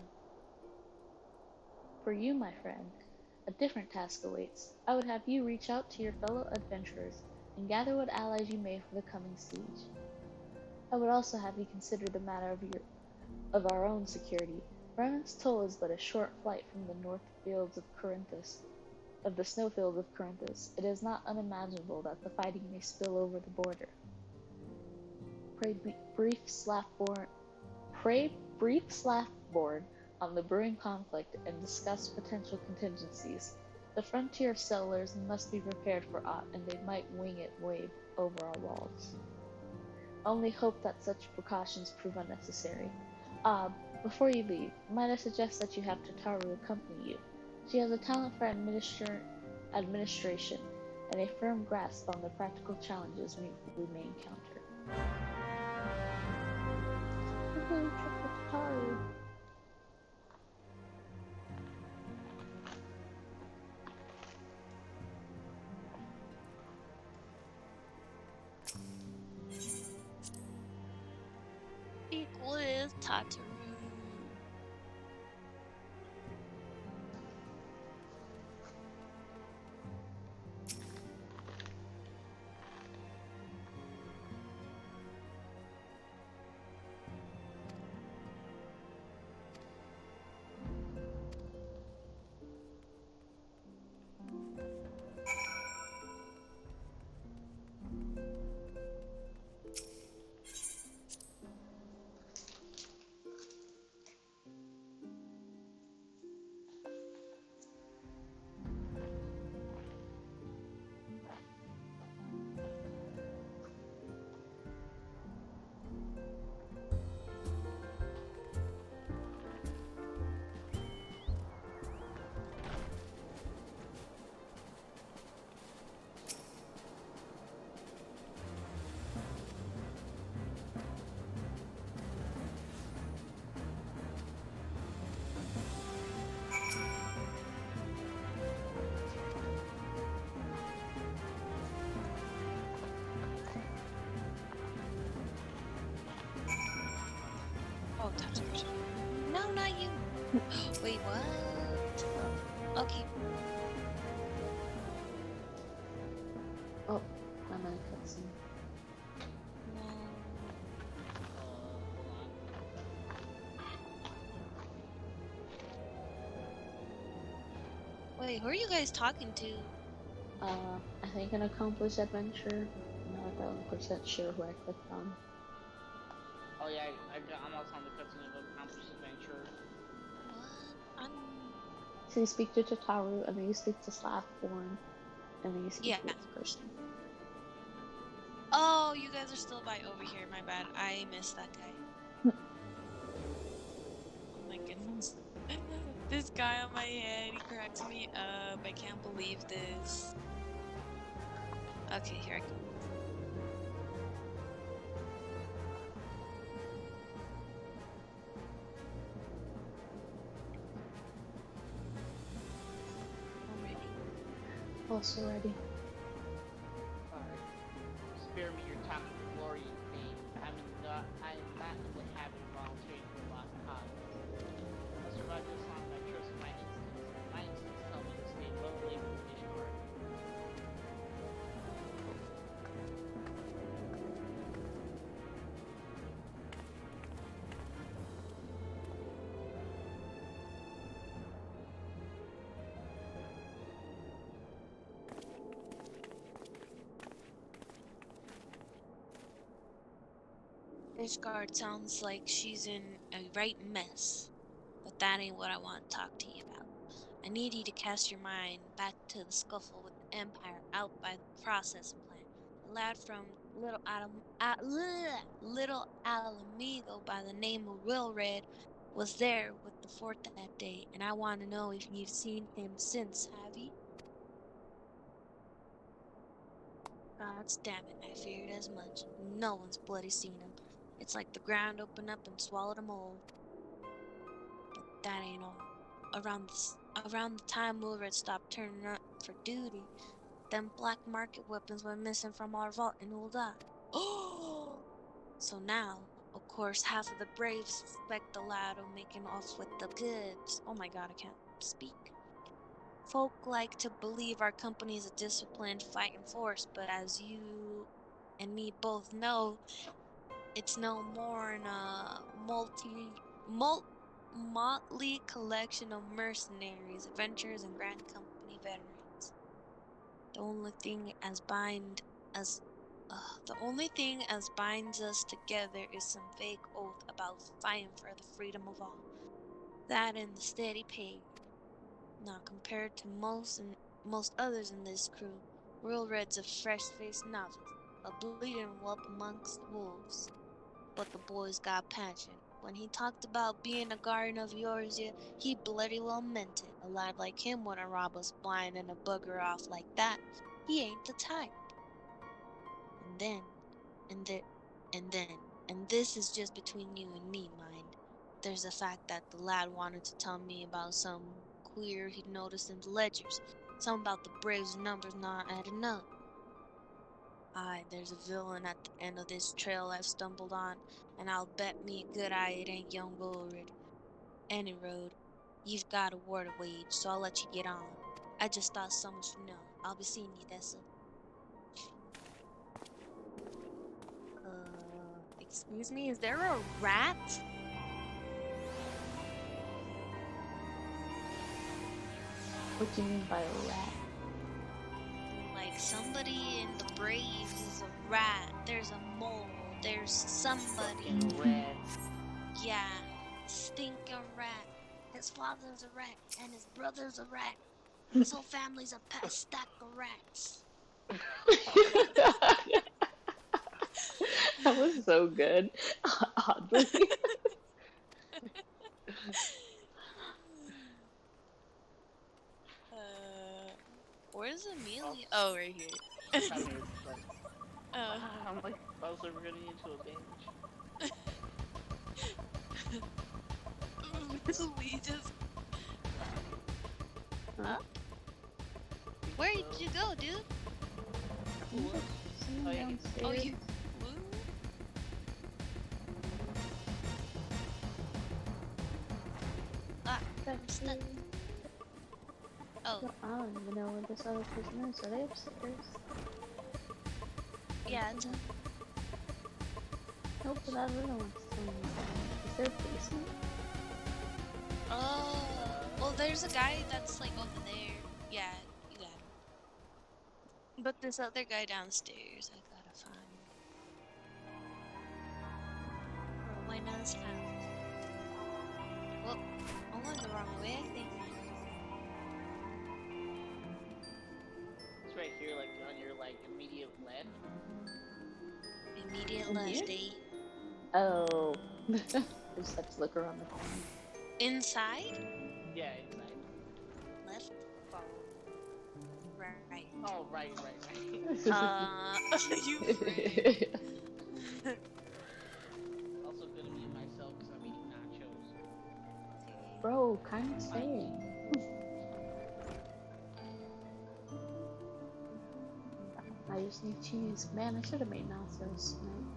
For you, my friend, a different task awaits. I would have you reach out to your fellow adventurers and gather what allies you may for the coming siege. I would also have you consider the matter of our own security. Remen's Toll is but a short flight from the north fields of the snowfields of Corinthus. It is not unimaginable that the fighting may spill over the border. Pray brief Slaffborn on the brewing conflict and discuss potential contingencies. The frontier settlers must be prepared for aught, and they might wing it wave over our walls. Only hope that such precautions prove unnecessary. Before you leave, might I suggest that you have Tataru accompany you? She has a talent for administration and a firm grasp on the practical challenges we may encounter. Tataru. is Tataru. Oh, Tataru. No, not you. Wait, what? Okay. Oh, I'm in a cutscene. Wait, who are you guys talking to? I think an accomplished adventure. I'm not 1000% sure who I clicked on. Oh yeah, I'm also on the cutscene of accomplished adventurer. What? So you speak to Tataru, and then you speak to Slathborn, and then you speak to this person. Oh, you guys are still by over here. My bad. I missed that guy. Oh my goodness. This guy on my head, he cracks me up. I can't believe this. Okay, here I go. I'm ready. Also ready. Alright. Spare me your talk of glory and fame. I am not in the habit of volunteering for a lost cause. I survived this long by trusting my instincts. My instincts tell me to stay well laden with Ishgard. Ishgard sounds like she's in a right mess. But that ain't what I want to talk to you about. I need you to cast your mind back to the scuffle with the Empire out by the processing plant. A lad from Little Alamigo by the name of Will Red was there with the fort that day, and I want to know if you've seen him since, have you? God damn it, I feared as much. No one's bloody seen him. It's like the ground opened up and swallowed them all. But that ain't all. Around the time Wilred stopped turning up for duty, them black market weapons went missing from our vault in Ul'dah. Oh! So now, of course, half of the Braves suspect the lad of making off with the goods. Oh my god, I can't speak. Folk like to believe our company is a disciplined fighting force, but as you and me both know, it's no more than a motley collection of mercenaries, adventurers, and Grand Company veterans. The only thing as binds us together is some vague oath about fighting for the freedom of all. That and the steady pay. Now, compared to most others in this crew, Real Red's a fresh-faced novice, a bleeding whelp amongst wolves. But the boy's got passion. When he talked about being a guardian of Eorzea, he bloody well meant it. A lad like him wouldn't rob us blind and a bugger off like that. He ain't the type. And then, and there, and this is just between you and me, mind. There's the fact that the lad wanted to tell me about some queer he'd noticed in the ledgers. Something about the Braves' numbers not adding up. Aye, there's a villain at the end of this trail I've stumbled on, and I'll bet me a good eye it ain't young Bullard. Any road, you've got a war to wage, so I'll let you get on. I just thought someone should know. I'll be seeing you, Dessa. Excuse me, is there a rat? What do you mean by a rat? Like somebody in the Braves is a rat. There's a mole. There's somebody. Rat. Yeah, stinking rat. His father's a rat, and his brother's a rat. His whole family's a pest stack of rats. That was so good. Oddly. Where's Amelia? Oh, right here. I'm here, like, I'm like, I was like, we're getting into a binge. We just. Huh? Where did you go, dude? Oh, yeah. Oh, you. Ah, I'm stuck. Oh. I don't even know where this other person is. Are they upstairs? Yeah, it's up. Nope, but that other one's still in the Is there a basement? Oh. Well, there's a guy that's like over there. Yeah, you got him. But this other guy downstairs, I gotta find. Buenas house. Well, I went the wrong way, I think. It's right here, like, on your, like, immediate left. Immediate left, eh? Oh. I just have to look around the corner. Inside? Yeah, inside. Left? Forward. Right. Oh, right. You friend. Also gonna mute myself because I'm eating nachos. Bro, kind of saying. I just need cheese. Man, I should have made nachos tonight.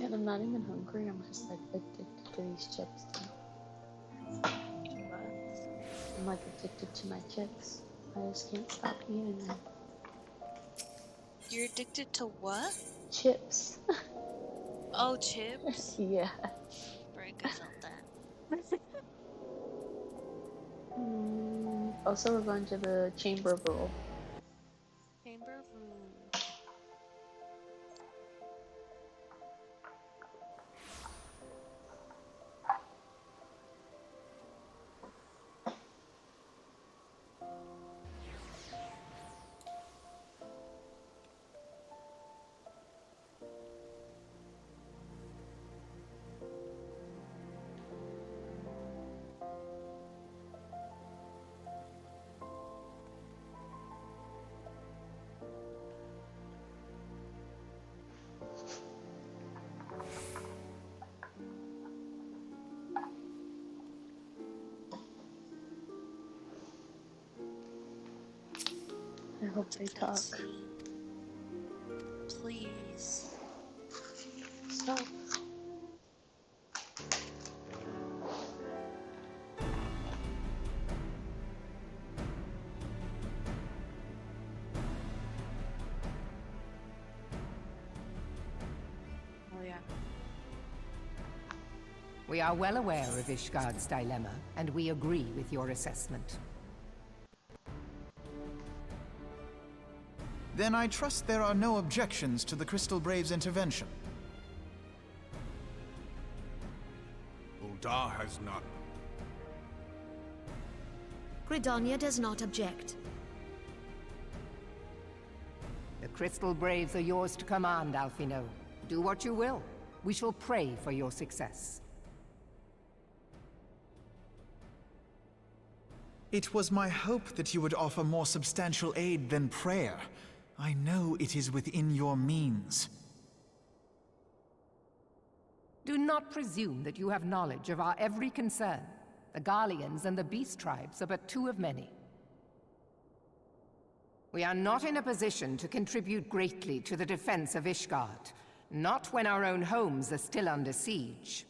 And I'm not even hungry, I'm just like addicted to these chips. I'm like addicted to my chips. I just can't stop eating them. You're addicted to what? Chips. Oh, chips? Yeah. Right, I felt that. Also, we're going to the Chamber of Rule. Chamber of Rule. I hope they talk. Please. We are well aware of Ishgard's dilemma, and we agree with your assessment. Then I trust there are no objections to the Crystal Brave's intervention. Uldar has none. Gridania does not object. The Crystal Braves are yours to command, Alphino. Do what you will. We shall pray for your success. It was my hope that you would offer more substantial aid than prayer. I know it is within your means. Do not presume that you have knowledge of our every concern. The Garleans and the Beast Tribes are but two of many. We are not in a position to contribute greatly to the defense of Ishgard. Not when our own homes are still under siege.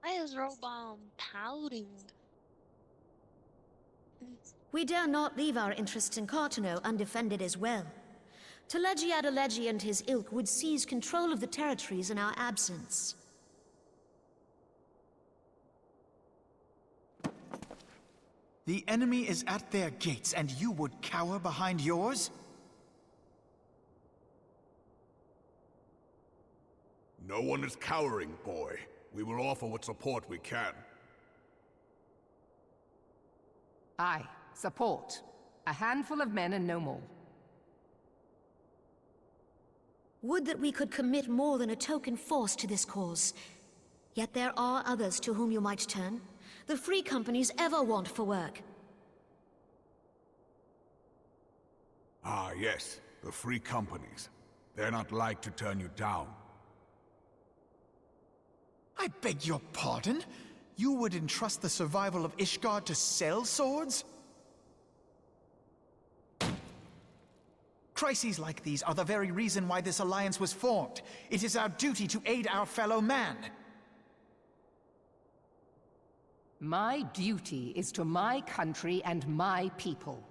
Why is Robom pouting? We dare not leave our interests in Cartano undefended as well. Telegi Adalegi and his ilk would seize control of the territories in our absence. The enemy is at their gates, and you would cower behind yours? No one is cowering, boy. We will offer what support we can. Aye, support. A handful of men and no more. Would that we could commit more than a token force to this cause. Yet there are others to whom you might turn. The free companies ever want for work. Ah, yes. The free companies. They're not like to turn you down. I beg your pardon? You would entrust the survival of Ishgard to sell swords? Crises like these are the very reason why this alliance was formed. It is our duty to aid our fellow man. My duty is to my country and my people.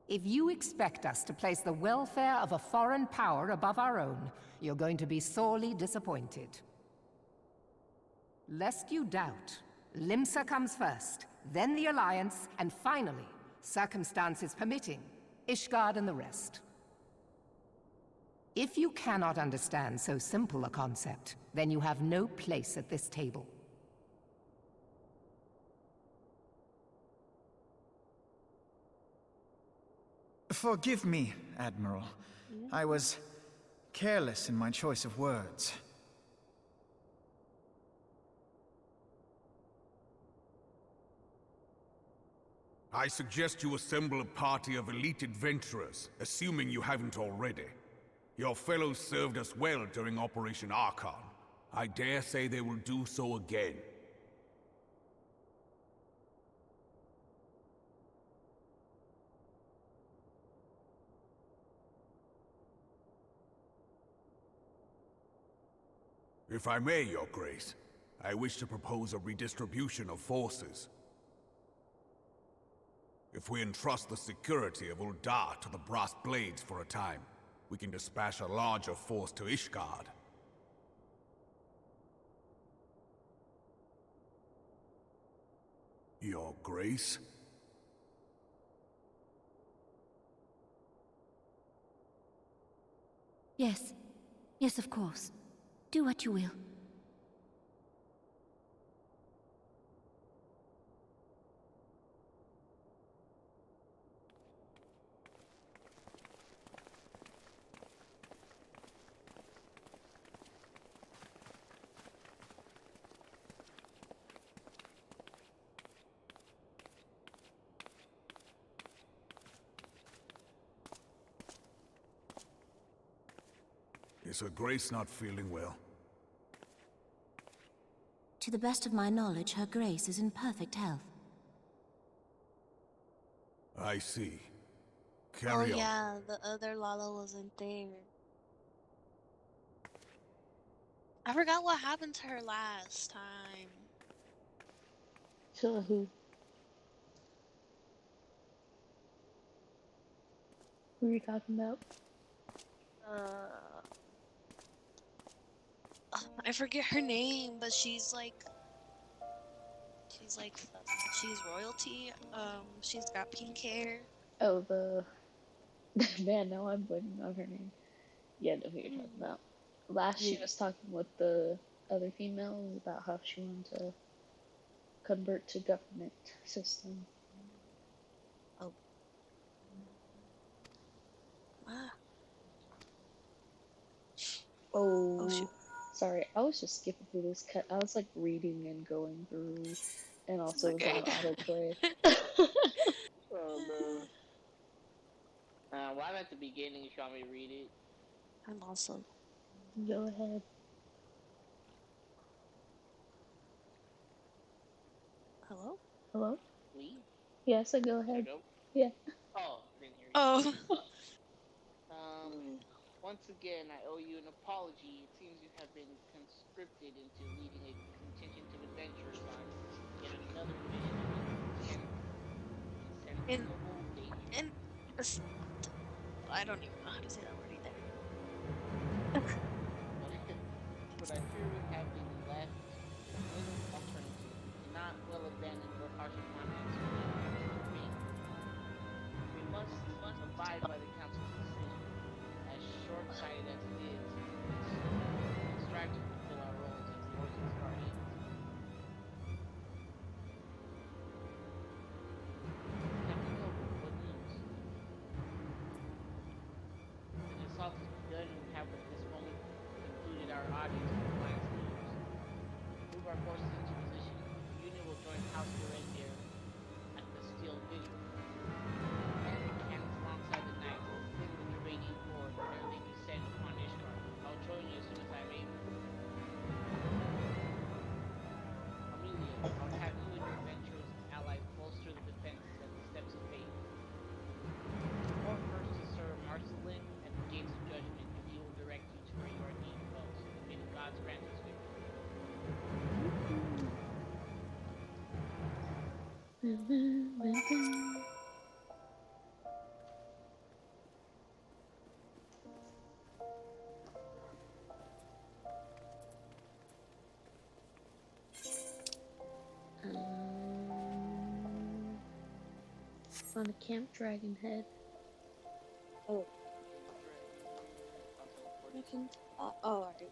If you expect us to place the welfare of a foreign power above our own, you're going to be sorely disappointed. Lest you doubt, Limsa comes first, then the Alliance, and finally, circumstances permitting, Ishgard and the rest. If you cannot understand so simple a concept, then you have no place at this table. Forgive me, Admiral. I was careless in my choice of words. I suggest you assemble a party of elite adventurers, assuming you haven't already. Your fellows served us well during Operation Archon. I dare say they will do so again. If I may, Your Grace, I wish to propose a redistribution of forces. If we entrust the security of Uldar to the Brass Blades for a time, we can dispatch a larger force to Ishgard. Your Grace? Yes. Yes, of course. Do what you will. Is Her Grace not feeling well? To the best of my knowledge, Her Grace is in perfect health. I see. Carry on. Yeah, the other Lala wasn't there. I forgot what happened to her last time. To who? Who are you talking about? I forget her name, but she's royalty. She's got pink hair. Oh, the man. Now I'm blanking on her name. Yeah, I know who you're talking about. Last, she was talking with the other females about how she wanted to convert to government system. Oh. Oh, shoot. Sorry, I was just skipping through this cut. I was like reading and going through, and also Okay. it was on autoplay. Oh no. Well, I'm at the beginning if you want me to read it. I'm also. Go ahead. Hello? Hello? Me? Yeah, so go ahead. Go? Yeah. Oh, I didn't hear you. Oh. Once again, I owe you an apology. It seems you have been conscripted into leading a contingent of adventurers on yet another mission of insensible danger. I don't even know how to say that word either. But I fear we have been left with little alternative. We cannot well abandon your harsh upon answer to fate. We must abide by the Council's decision. As short-sighted as it is, we will strive to fulfill our roles as the Orion's guardians. Captain Noble, what news? An assault has begun, and we have at this moment concluded our audience with Alliance leaders. Move our forces into position. The Union will join House Berendir at the Steel Vigil. Man the cannons alongside the knights, fling the Dravanian forward ere they descend upon Ishgard. I'll join you as soon as I'm able. Amelia, I'll have you and your adventurers allies bolster the defenses at the steps of faith. Report first to Sir Marcelin at the gates of judgment, and he will direct you to where you are needed most. May the gods grant us victory. On a Camp Dragonhead. Oh. Alright.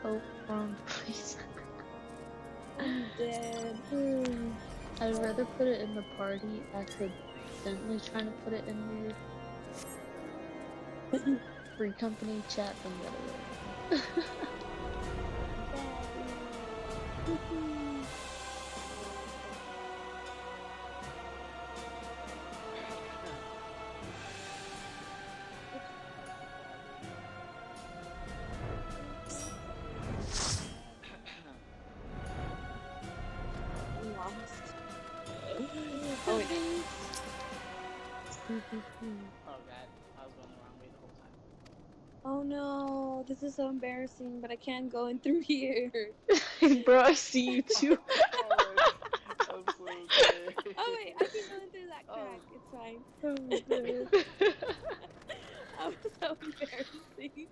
Oh, wrong place. I'm dead. I'd rather put it in the party accidentally trying to put it in the free company chat than the other way. Oh, wait. Oh god, I was going the wrong way the whole time. Oh no, this is so embarrassing, but I can't go in through here. Bro, I see you too. I'm so sorry. Oh wait, I can go in through that crack. It's fine. That was so embarrassing.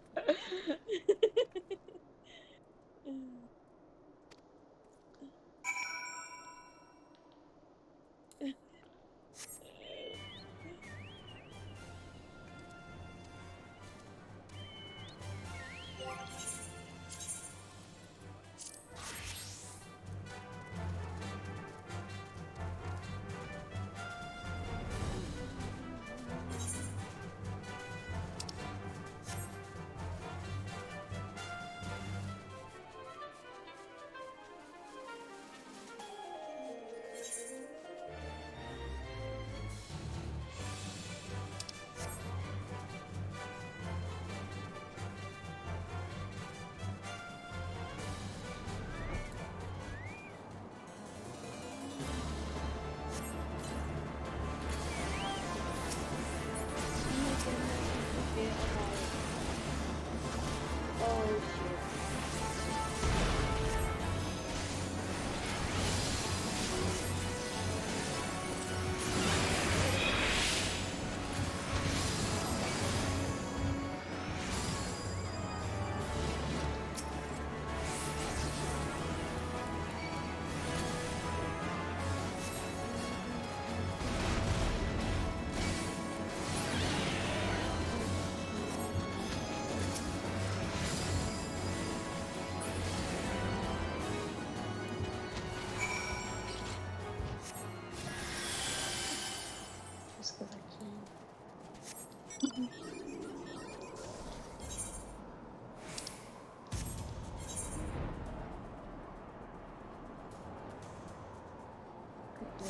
Where are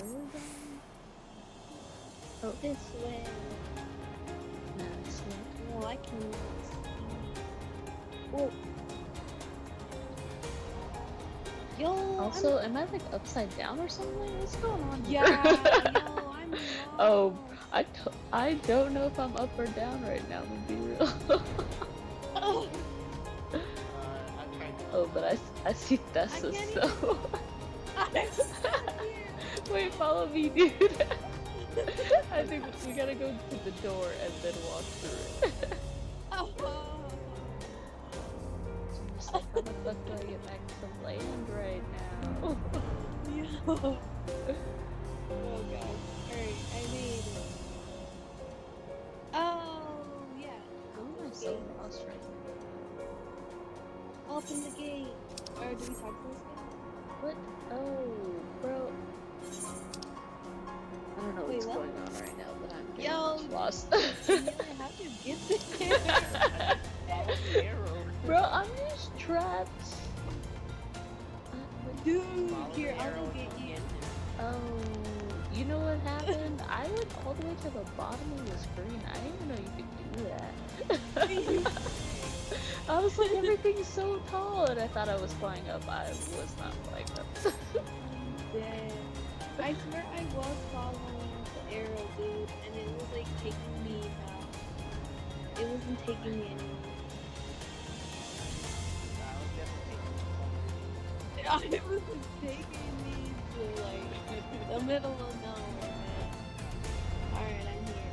we going? Oh, This way. no, this way. No, I can't. Whoa. Yo. Also, am I like upside down or something? What's going on here? Yeah. Yo, I'm lost. Oh, I don't know if I'm up or down right now. To be real. Oh. Oh, but I see Thessa, so. Wait, follow me, dude. I think we gotta go to the door and then walk through it. Oh. Just like, how the fuck do I get back to land right now? Yo. Oh god. Alright, I made it. Oh, yeah. How am I so lost right now? Open the gate. Or do we talk to this guy? What? Oh, bro. I don't know what's going on right now, but I'm very much lost. How'd you get there? Bro, I'm just trapped. Dude, here, I'll go get you. Oh, you know what happened? I went all the way to the bottom of the screen. I didn't even know you could do that. I was like, everything's so tall, and I thought I was flying up. I was not flying up. Damn. I swear I was following the arrow, dude, and it was like taking me now. It wasn't taking me anywhere. It was taking me to like the middle of nowhere, man. Alright, I'm here.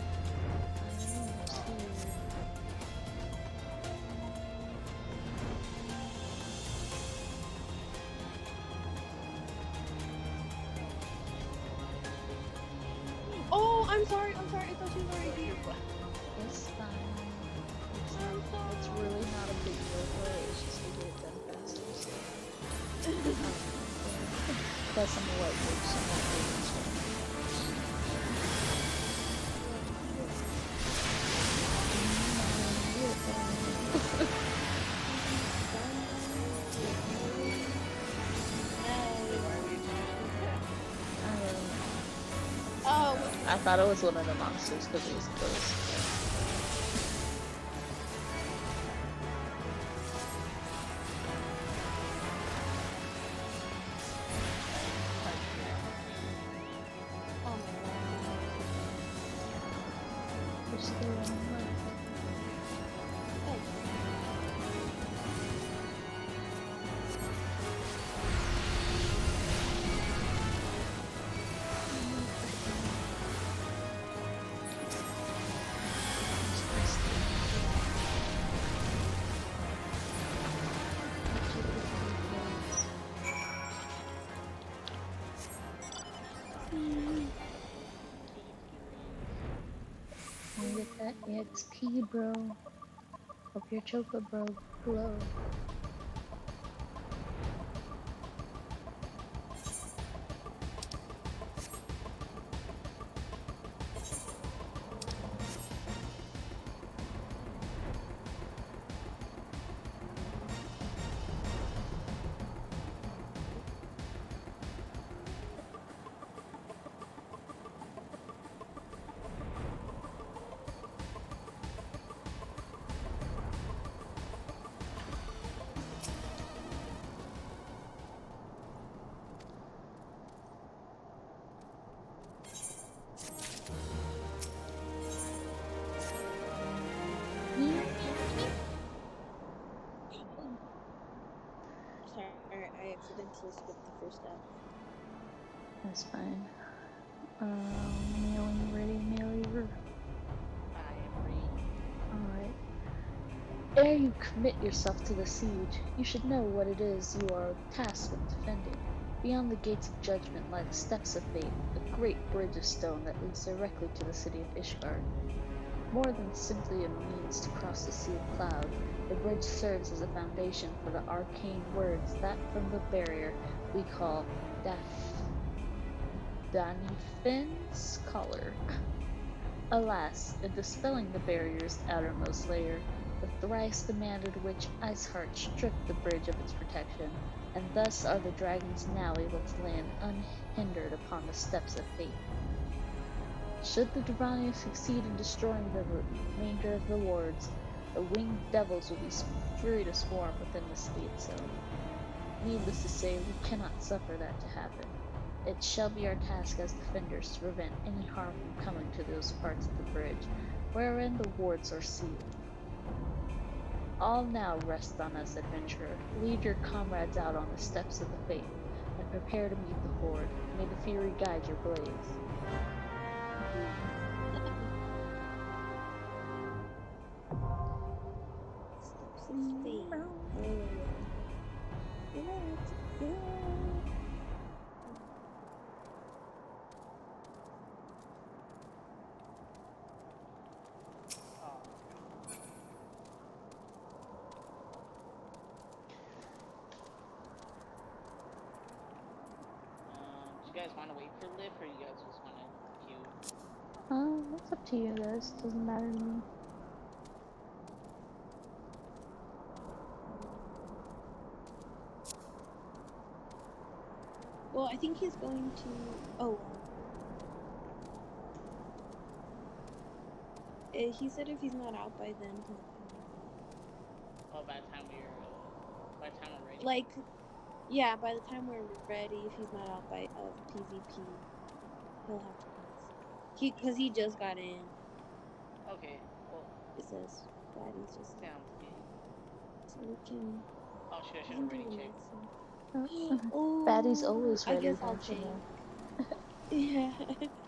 Oh, I'm sorry. I thought you were already here. It's fine. It's really not a big deal for it. It's just to get it done faster. So. Plus, I'm a white bitch, so I'm not doing this one. I thought it was one of the monsters because it was close. Get that XP, bro. Hope your choker, bro. Glow. Sorry, I accidentally skipped the first step. That's fine. Neil, when you're ready, Neil, you're... I am ready. Alright. Ere you commit yourself to the siege, you should know what it is you are tasked with defending. Beyond the gates of judgment lie the steps of fate, a great bridge of stone that leads directly to the city of Ishgard. More than simply a means to cross the sea of cloud, the bridge serves as a foundation for the arcane words that from the barrier we call Danifin's collar. Alas, in dispelling the barrier's outermost layer, the thrice demanded witch Iceheart stripped the bridge of its protection, and thus are the dragons now able to land unhindered upon the steps of fate. Should the Durrani succeed in destroying the remainder of the wards, the winged devils will be free to swarm within the city itself. Needless to say, we cannot suffer that to happen. It shall be our task as defenders to prevent any harm from coming to those parts of the bridge wherein the wards are sealed. All now rests on us, adventurer. Lead your comrades out on the steps of the faith, and prepare to meet the horde. May the fury guide your blaze. Steps of fate. Let's go. Do you guys want to wait for Liv, or you guys just want to queue? It's up to you guys. Doesn't matter to me. Well, I think he's going to. Oh. He said if he's not out by then, he'll come. Oh, by the time we're ready. Like, yeah, by the time we're ready, if he's not out by PvP, he'll have to pass. Because he just got in. Okay, well. It says Daddy's just sounds good. So we can. Oh shit, I should have already checked. Oh, Baddie's always ready, I guess I'll don't you take. know? Yeah.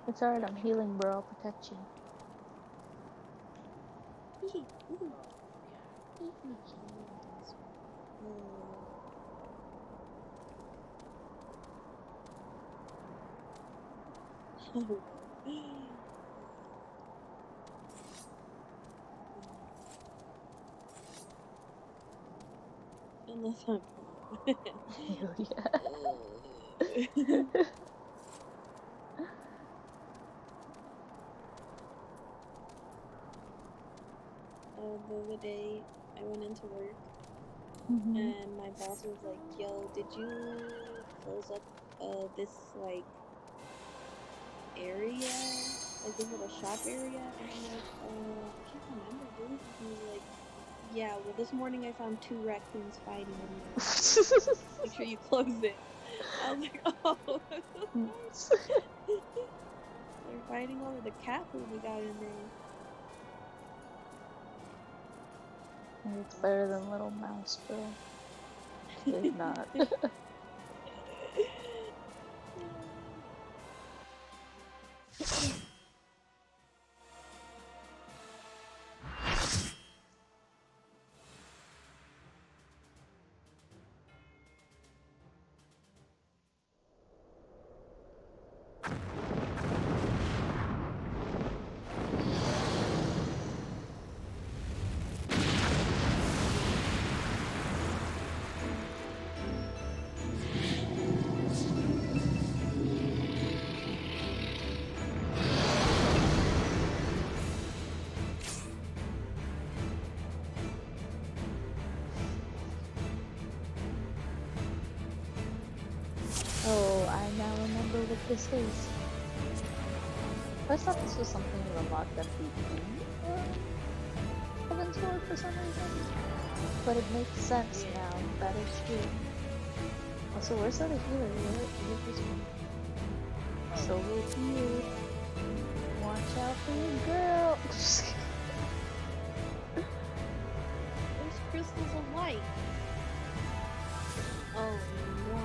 It's alright, I'm healing, bro. I'll protect you. Unless I'm. Hell yeah. The other day, I went into work, Mhm. and my boss was like, "Yo, did you close up this like area, like this little shop area?" And I'm like, I can't remember, dude. And he was like, "Yeah, well, this morning I found 2 raccoons fighting in there. Make sure you close it." I was like, "Oh." They're fighting over the cat food we got in there. It's better than Little Mouse, bro. It's not. Oh, I now remember what this is. I thought this was something you unlocked at the end of Heaven's Door for some reason. But it makes sense now. That is true. Also, where's that healer? Where this one? So with you. Watch out for your girl. There's crystals of light. Oh no.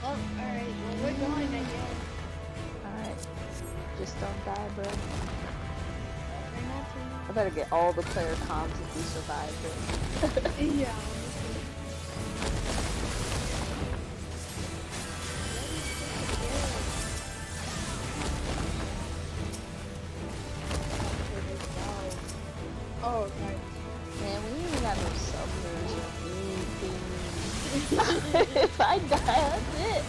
Oh, alright, well we're going, I guess. Alright. Just don't die, bro. Try not to. I better get all the player comms if we survive this. Yeah. Oh, okay. Man, we ain't got no summoners or anything. If I die, that's it.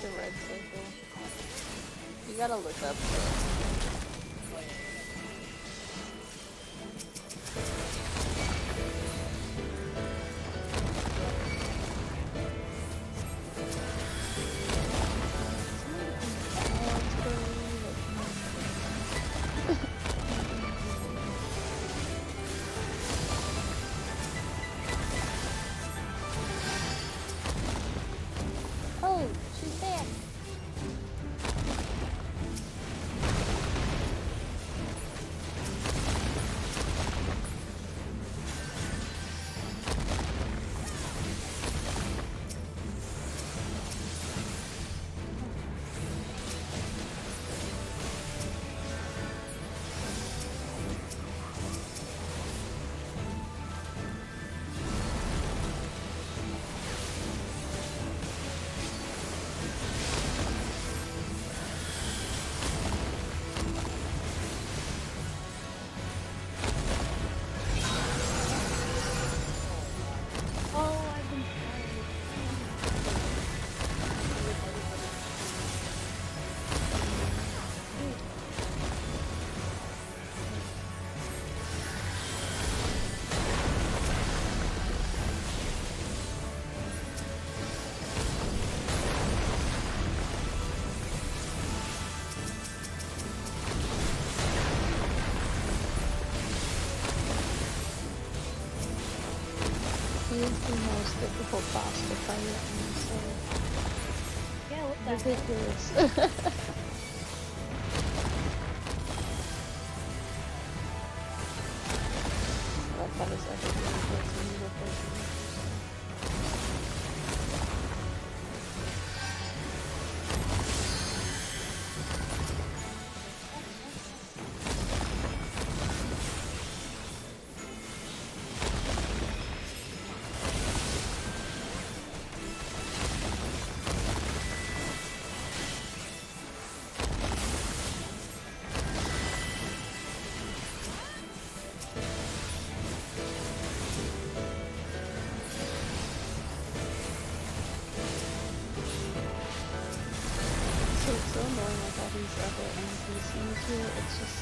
the red circle. You gotta look up Oh, she's back. He is the most difficult boss to fight, honestly. Yeah, what the Ridiculous. I thought it's like a really good to me with this. So it's so annoying with all these other NPCs here, it's just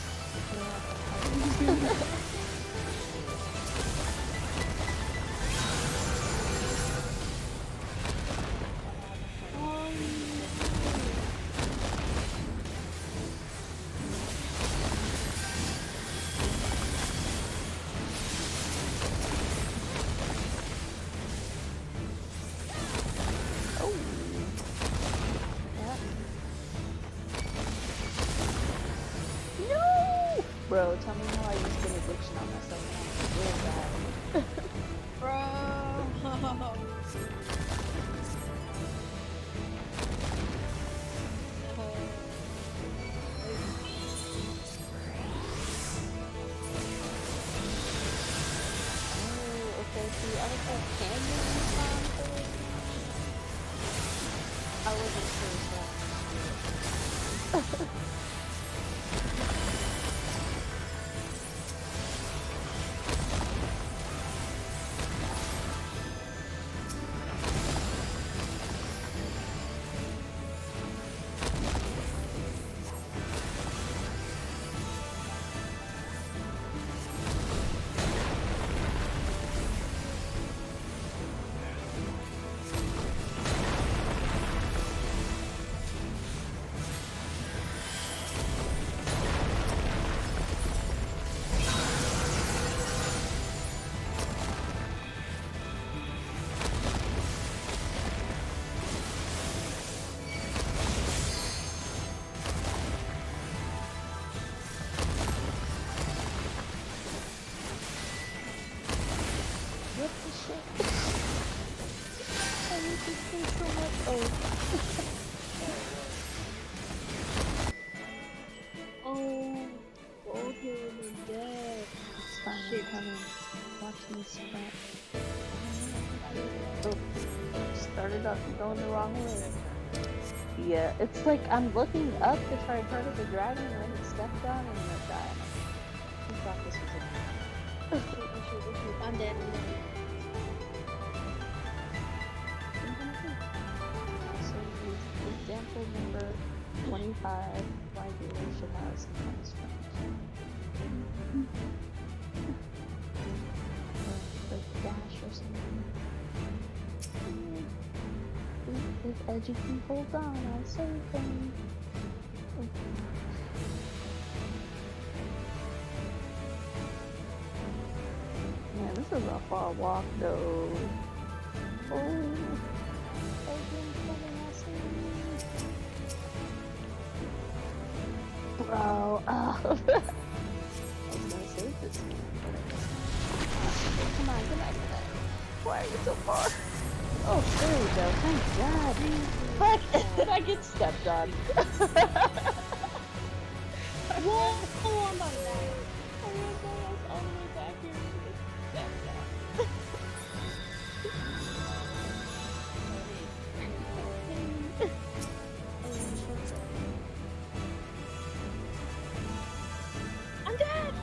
No! Bro, tell me how I used benediction on myself now. Real bad. Bro. Oh, okay, see, I was like, can you respond to it? I wasn't sure, so. What the shit? I need this thing so much. Oh. Oh, both of them are dead. It's fine, I'm coming. Watch me spread. Oh, started off going the wrong way. Yeah, it's like I'm looking up to try to target the dragon and then it stepped on and it died. I thought this was a... I'm dead. So Example number 25, why viewers should have some punishment. Like dash or something. If Edgy can hold on, I'll save him. Man, this is a far walk though. Oh, Edgy's coming us in. Bro, I was gonna save this one, but I guess not. Come on, come on, come on. Why are you so far? Oh, there we go. Thank God. Fuck! Did I get stepped on? Whoa! I'm about to die. I ran my ass all the way back here to get stepped on. I'm dead!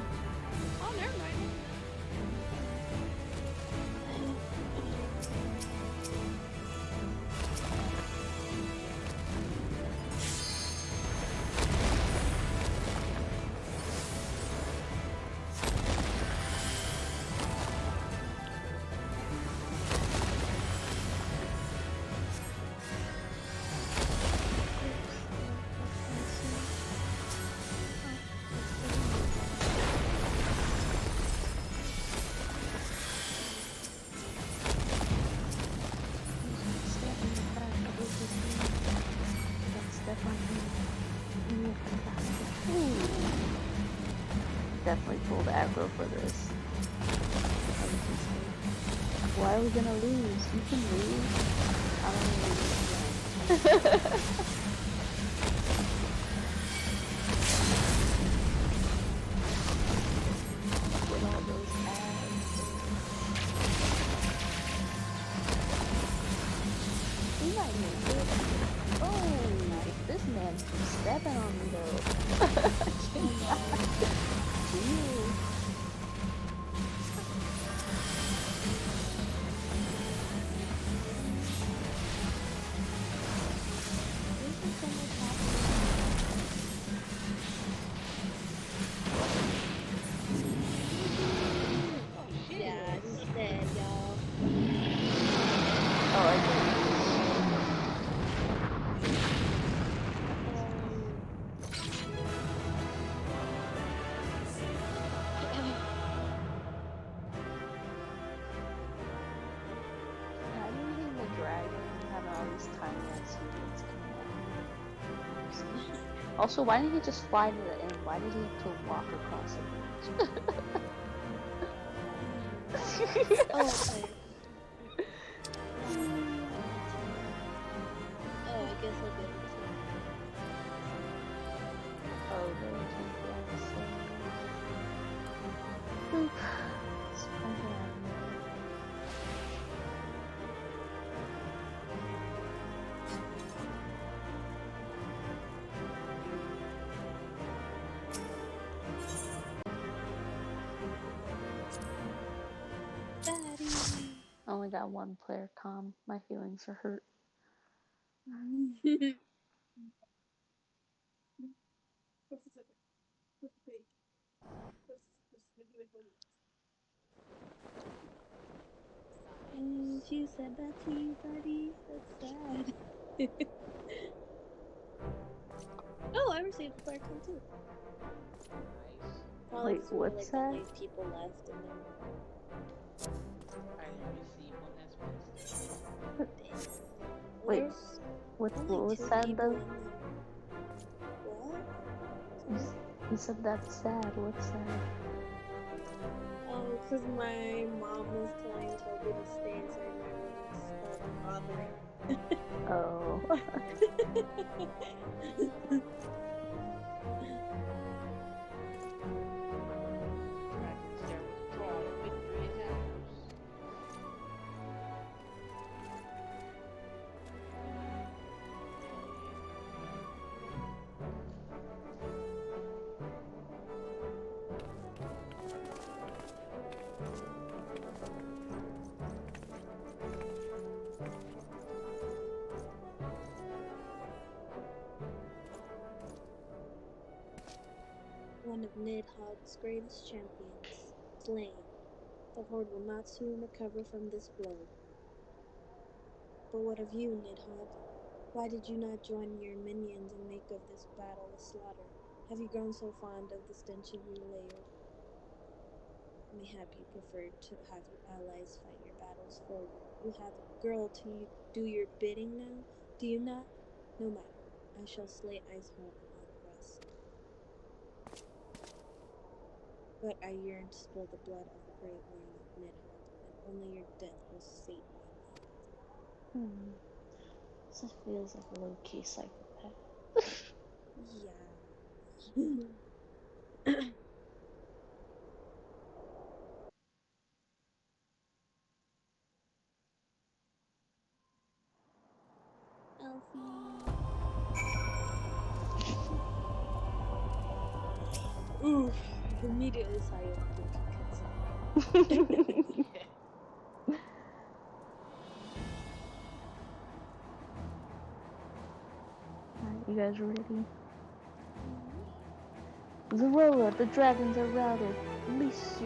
Oh, never mind. Definitely pulled aggro for this. Why are we gonna lose? You can lose. I don't know. Get all those ads. He might make it. Oh, nice. This man's stepping on me though. Yeah, he's dead, y'all. Oh, I did. How do you think the dragon having all these tiny ass humans coming out? Also, why didn't he just fly to the end? Why did he have to walk across it? Oh, okay. Oh, I guess I'll get it. Oh, there's one. Oop. Spider. Daddy. I only got one player calm. My feelings are hurt. She said that to you, buddy. That's sad. Oh, I received a player come too. Probably Wait, because more what's like that? only people left and then. I didn't receive one that's missed. Wait, There's what only was 2 sad people though? in there. What? You said that's sad. What's sad? Oh, because my mom was telling Toby to stay inside my room and stop bothering. Oh. Dragon's there with the claw. Victory is ours. one of Nidhogg's greatest champions, slain. The Horde will not soon recover from this blow. But what of you, Nidhogg? Why did you not join your minions and make of this battle a slaughter? Have you grown so fond of the stench of your lair? Mayhap you preferred to have your allies fight your battles for you. You have a girl to do your bidding now, do you not? No matter. I shall slay Iceheart and all the rest. But I yearn to spill the blood of the great one of Nidhogg, and only your death will sate my mind. This feels like a low-key psychopath. Yeah. Elfie. Ooh, immediately saw you cutscene. Alright, you guys ready? Zerola, the dragons are routed. At least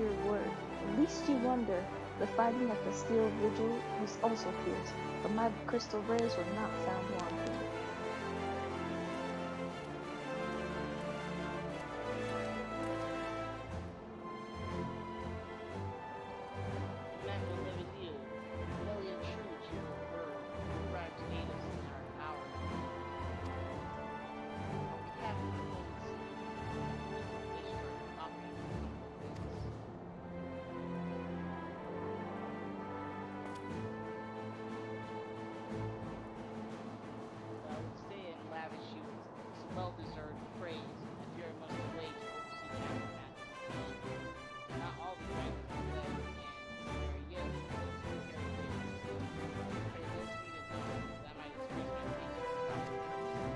you wonder. The fighting at the Steel Vigil was also fierce, but my crystal rays were not found wanting. well-deserved praise if you're among the ways to oversee the aftermath of the flood. Not all the dragons are dead, and there are yet those who carry waves. Pray those me to know that I might express my thanks for the proper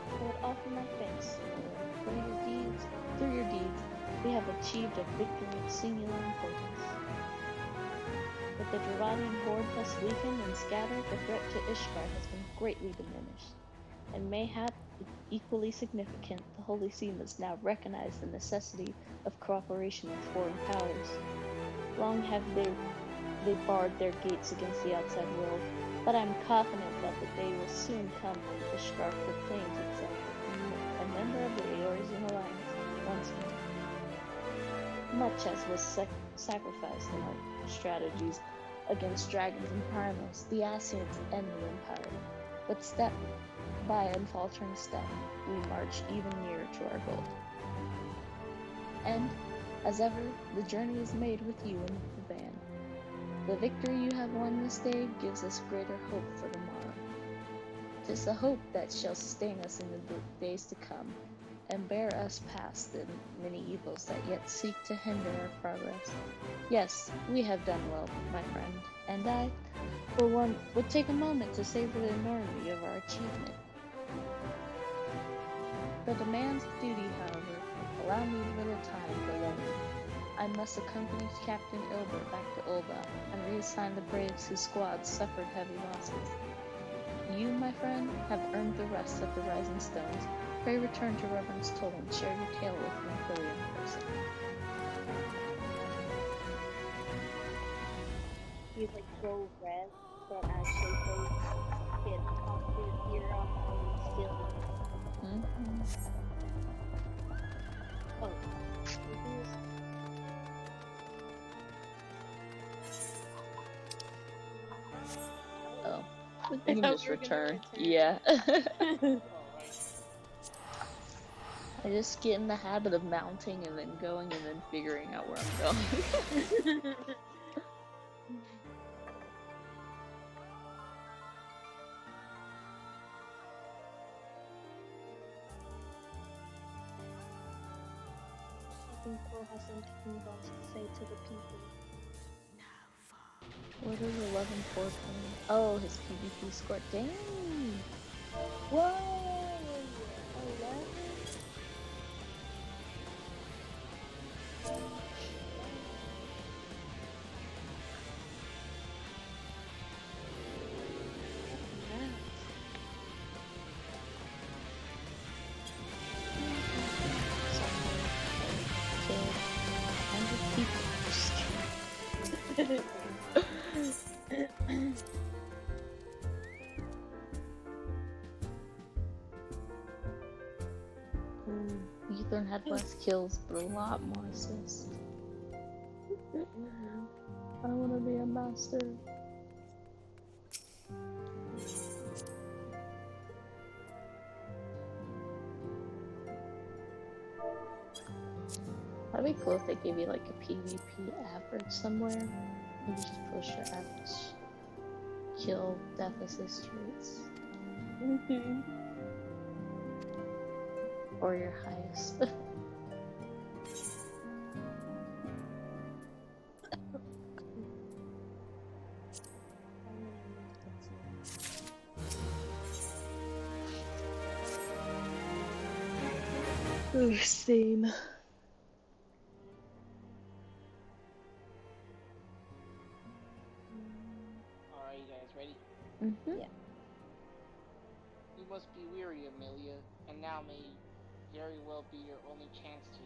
I would offer my thanks, through your deeds, we have achieved a victory of singular importance. With the Dravanian horde thus weakened and scattered, the threat to Ishgard has been greatly diminished. And mayhap equally significant, the Holy See must now recognize the necessity of cooperation with foreign powers. Long have they barred their gates against the outside world, but I am confident that the day will soon come when Ishgard proclaims itself a member of the Eorzean Alliance once more. Much as was sacrificed in our strategies against dragons and primals, the Ascians and the Empire, but step by unfaltering step, we march even nearer to our goal. And, as ever, the journey is made with you in the band. The victory you have won this day gives us greater hope for tomorrow. 'Tis the hope that shall sustain us in the days to come, and bear us past the many evils that yet seek to hinder our progress. Yes, we have done well, my friend, and I, for one, would take a moment to savor the enormity of our achievement. The demands of duty, however, allow me little time for learning. I must accompany Captain Ilbert back to Ulva and reassign the braves whose squads suffered heavy losses. You, my friend, have earned the rest of the Rising Stones. Pray return to Reverend's Toll and share your tale with Manquillia in person. You like go red, but actually go get off your ear off and still. Oh. Oh. We can just return. Yeah. I just get in the habit of mounting and then going and then figuring out where I'm going. I think Cole has something he wants to say to the people. What is 11-4? Oh, his PvP score. Dang! Whoa! 11? Ethan had less kills, but a lot more assists. I want to be a master. That'd be cool if they gave you like a PvP average somewhere. You just push your average kill death assist rates. Or your highest. Oh, same. Alright, you guys ready? Yeah. You must be weary, Amelia, and now may very well be your only chance to.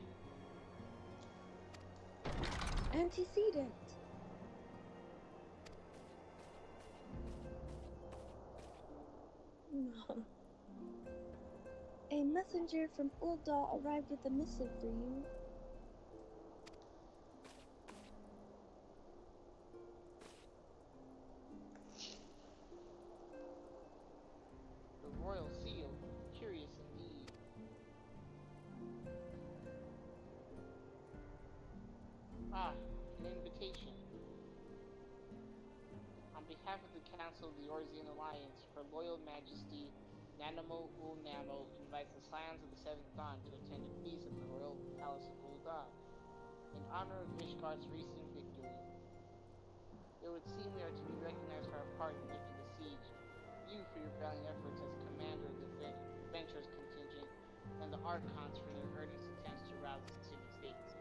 Antecedent. No. A messenger from Ul'dah arrived with a missive for you. The royal seal. Curious indeed. Ah, an invitation. On behalf of the Council of the Orzian Alliance, Her Loyal Majesty Nanamo Namo invites the Scions of the Seventh Dawn to attend a feast at the Royal Palace of Ul'dah, in honor of Ishgard's recent victory. It would seem we are to be recognized for our part in lifting the siege, you for your valiant efforts as commander of the adventurers contingent, and the Archons for their earnest attempts to rouse the city-states.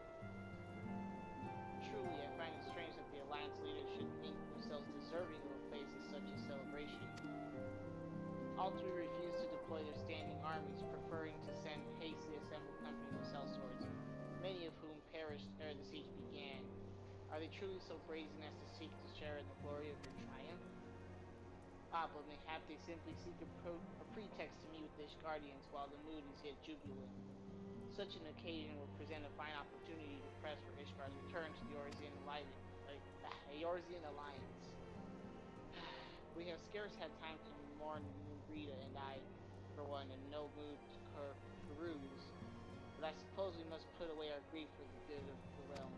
Truly, I find it strange that the Alliance leaders should think themselves deserving of a place as such a celebration. All three refuse to deploy their standing armies, preferring to send hastily assembled companies of sellswords, many of whom perished ere the siege began. Are they truly so brazen as to seek to share in the glory of your triumph? Ah, but mayhap they simply seek a pretext to meet with the Ishgardians while the mood is yet jubilant. Such an occasion will present a fine opportunity to press for Ishgard's return to the Orzian Alliance. We have scarce had time to mourn Moonbrita, and I, for one, in no mood to carouse, but I suppose we must put away our grief for the good of the realm.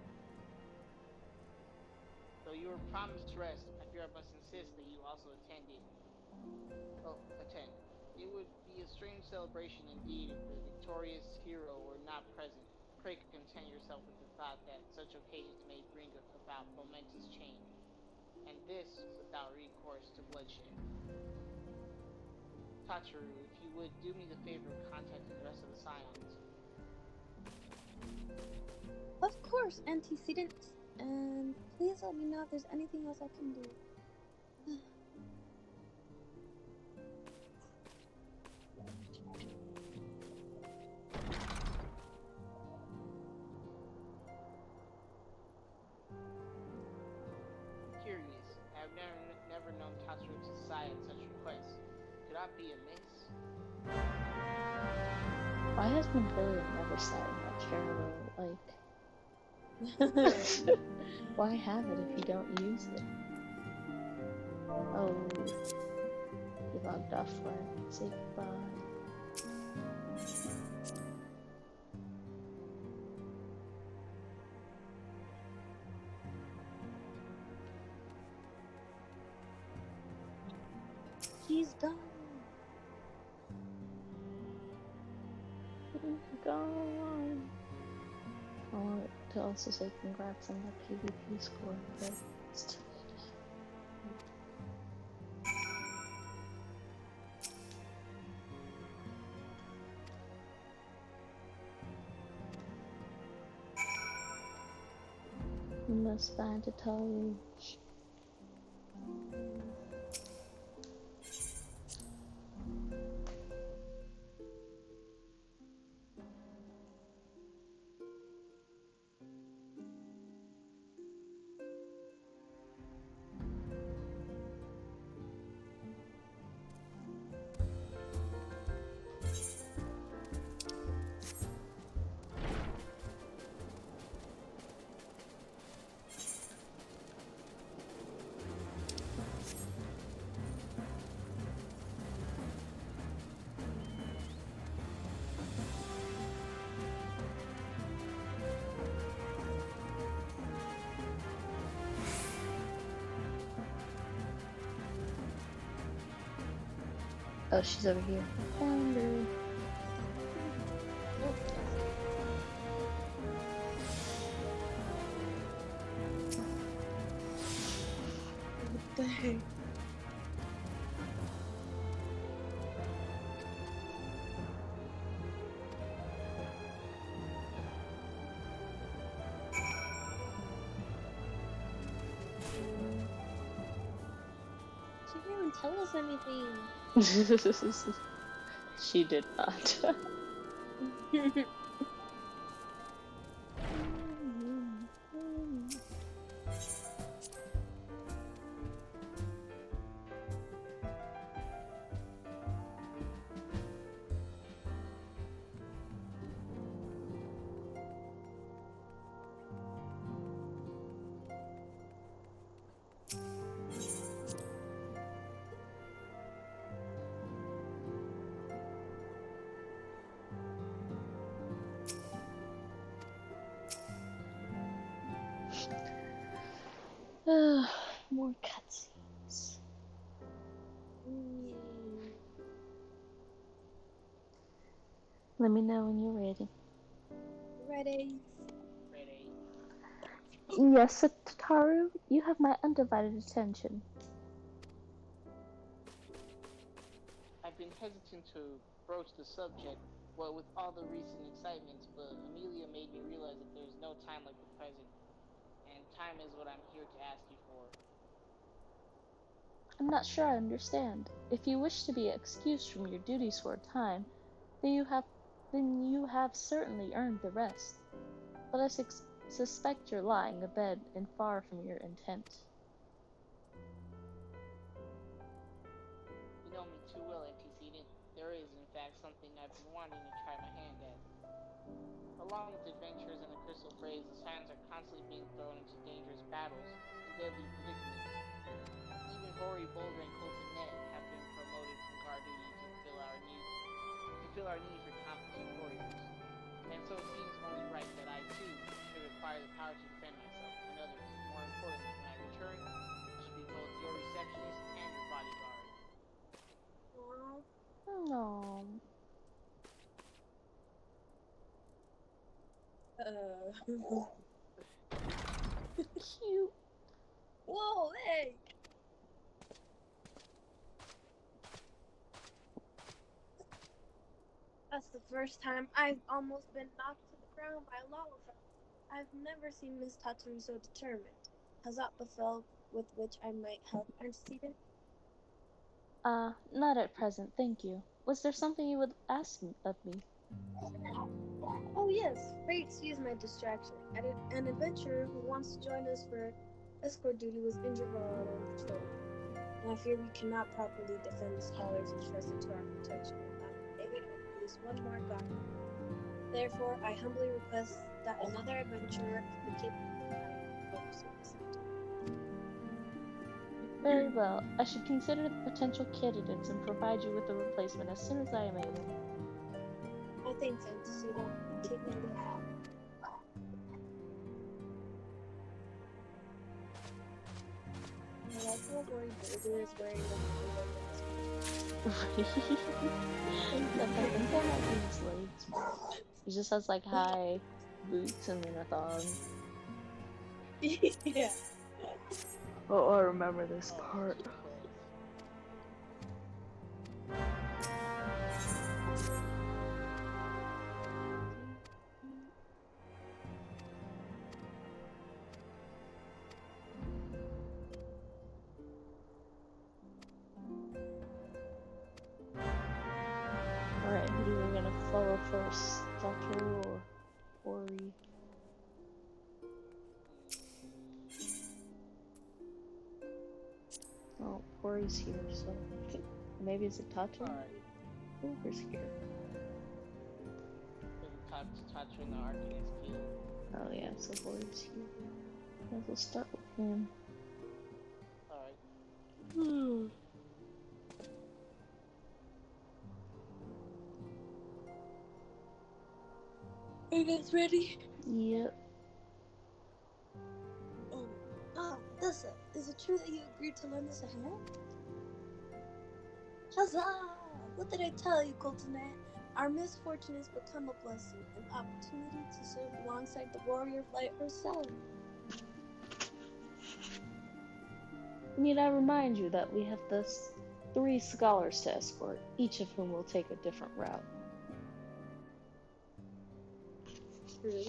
Though you were promised rest, I fear I must insist that you also attend. It would be a strange celebration indeed if the victorious hero were not present. Pray content yourself with the thought that such occasions may bring about momentous change, and this without recourse to bloodshed. Tachiru, if you would do me the favor of contacting the rest of the Scions. Of course, Antecedent. And please let me know if there's anything else I can do. Curious, I have never known Tachiru to sigh at such requests. Could I be amiss? Why has Montpellier never sat in that chair though? Like, why have it if you don't use it? Oh, he logged off for it. Say goodbye. He's gone. He's gone. I want to also say congrats on that PvP score, but it's too late. That's bad to tell you. Oh, she's over here. Found her. What the heck? She didn't even tell us anything. She did not. More cutscenes. Let me know when you're ready. Ready. Yes, Tataru, you have my undivided attention. I've been hesitant to broach the subject, what with all the recent excitements, but Amelia made me realize that there's no time like the present, and time is what I'm here to ask you for. I'm not sure I understand. If you wish to be excused from your duties for a time, then you have certainly earned the rest. But I suspect you're lying abed and far from your intent. You know me too well, antecedent. There is, in fact, something I've been wanting to try my hand at. Along with adventures and the crystal phrase, the Scions are constantly being thrown into dangerous battles and deadly predicaments. Even Hori, Boulder, and Colton Net have been promoted from guard duty to fill our need for competent warriors. And so it seems only right that I too should acquire the power to defend myself and others. More importantly, when I return, I should be both your receptionist and your bodyguard. No. Cute. Whoa, hey! That's the first time I've almost been knocked to the ground by a lava. I've never seen Miss Tataru so determined. Has that befell with which I might help, antecedent? Not at present, thank you. Was there something you would ask of me? Oh yes, pray excuse my distraction. An adventurer who wants to join us for escort duty was injured while out on patrol, and I fear we cannot properly defend the scholars entrusted to our protection without aid of at least one more guard. Therefore, I humbly request that another adventurer of the capable oversee this matter. Very well. I should consider the potential candidates and provide you with a replacement as soon as I am able. I think antecedent. Take my leave. I like how Hori Boulder is wearing I think that might be his legs. He just has like high boots and then a thong. Yeah. Oh, I remember this part. Alright, who are we gonna follow first? Satoru or Hori? Oh, Hori's here, so maybe it's a Tatu? Who's here? Tataru and the Arcanist Guild. Oh yeah, so Hori's here. Might as well start with him. Alright. Are you guys ready? Yep. Tessa, is it true that you agreed to lend us a hand? Huzzah! What did I tell you, Coltonet? Our misfortune has become a blessing, an opportunity to serve alongside the warrior of light herself. Need I remind you that we have thus 3 scholars to escort, each of whom will take a different route. True,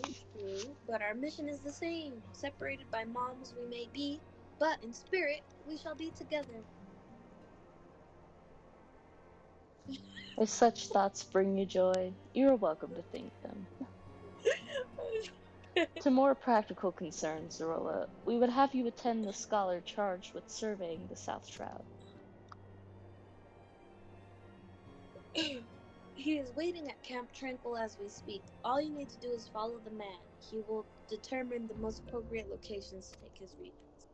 but our mission is the same. Separated by moms we may be, but in spirit we shall be together. If such thoughts bring you joy, you are welcome to think them. To more practical concerns, Zorola, we would have you attend the scholar charged with surveying the South Shroud. He is waiting at Camp Tranquil as we speak. All you need to do is follow the man. He will determine the most appropriate locations to take his reapings.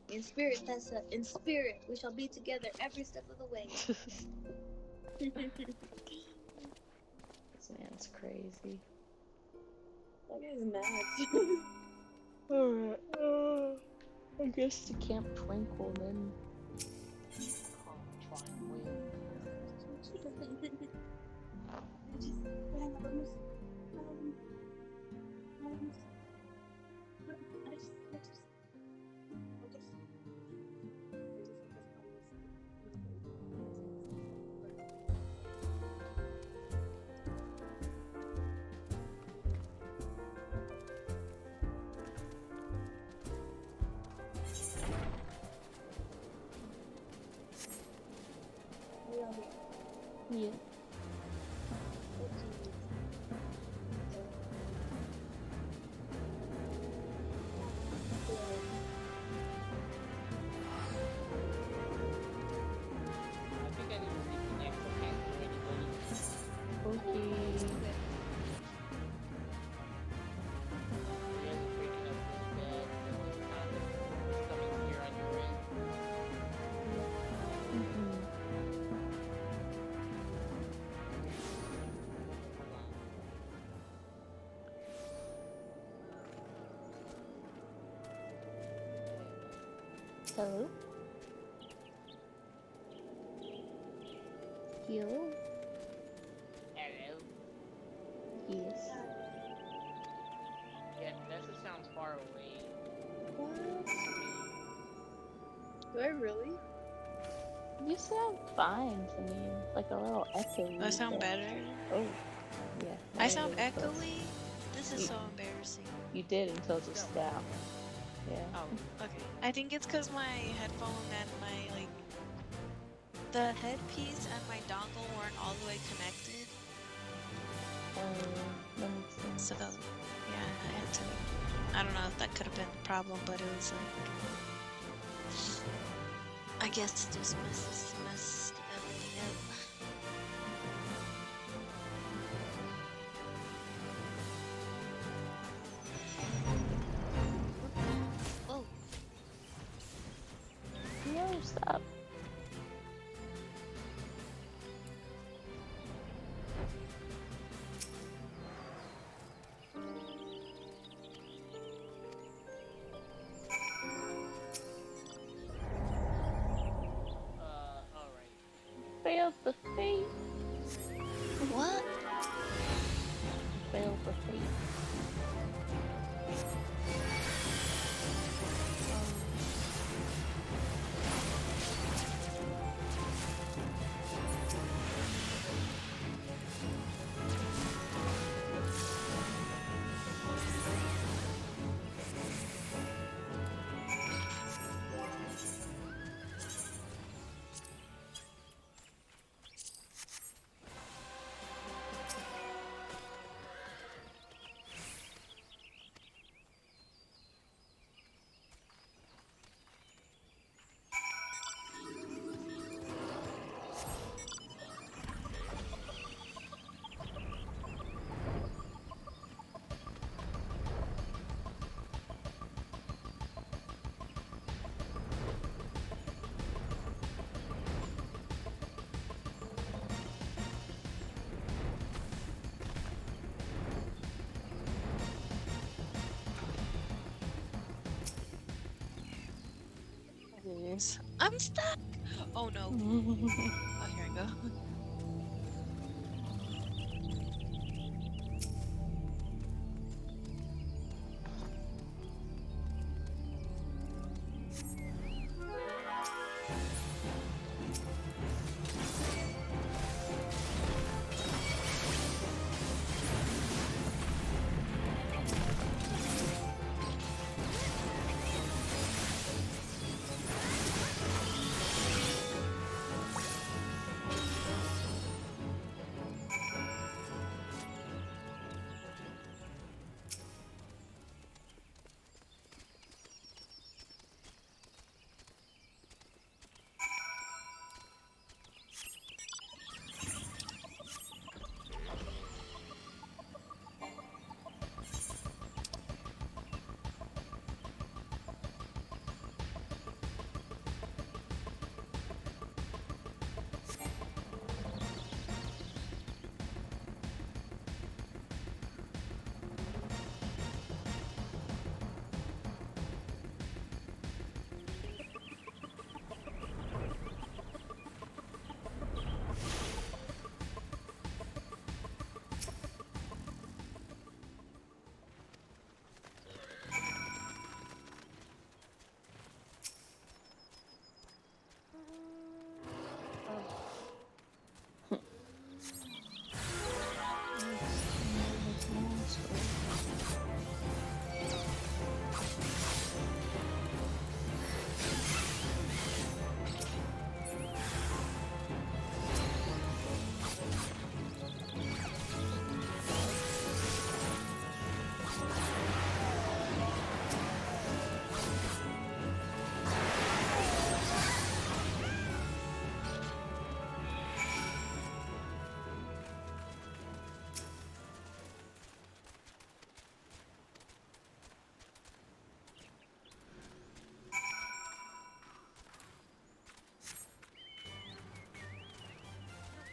In spirit, Tessa, in spirit, we shall be together every step of the way. This man's crazy. That guy's nuts. Alright, I guess to Camp Tranquil then. Yeah. Hello? Hello? Hello? Yes. Yeah, Tessa sounds far away. What? Do I really? You sound fine to me. Like a little echoey. Do I sound but... better? Oh. Yeah. I sound really close. echoey? This is so embarrassing. You did until just now. Yeah. Oh, okay. I think it's because my headphone and my, like, the headpiece and my dongle weren't all the way connected. That makes sense. So, yeah, I had to, I don't know if that could have been the problem, but it was like, I guess it just messed everything up. Whoa. No, stop. Alright. Failed the fate. What? Failed the fate. I'm stuck! Oh no. Oh, here I go.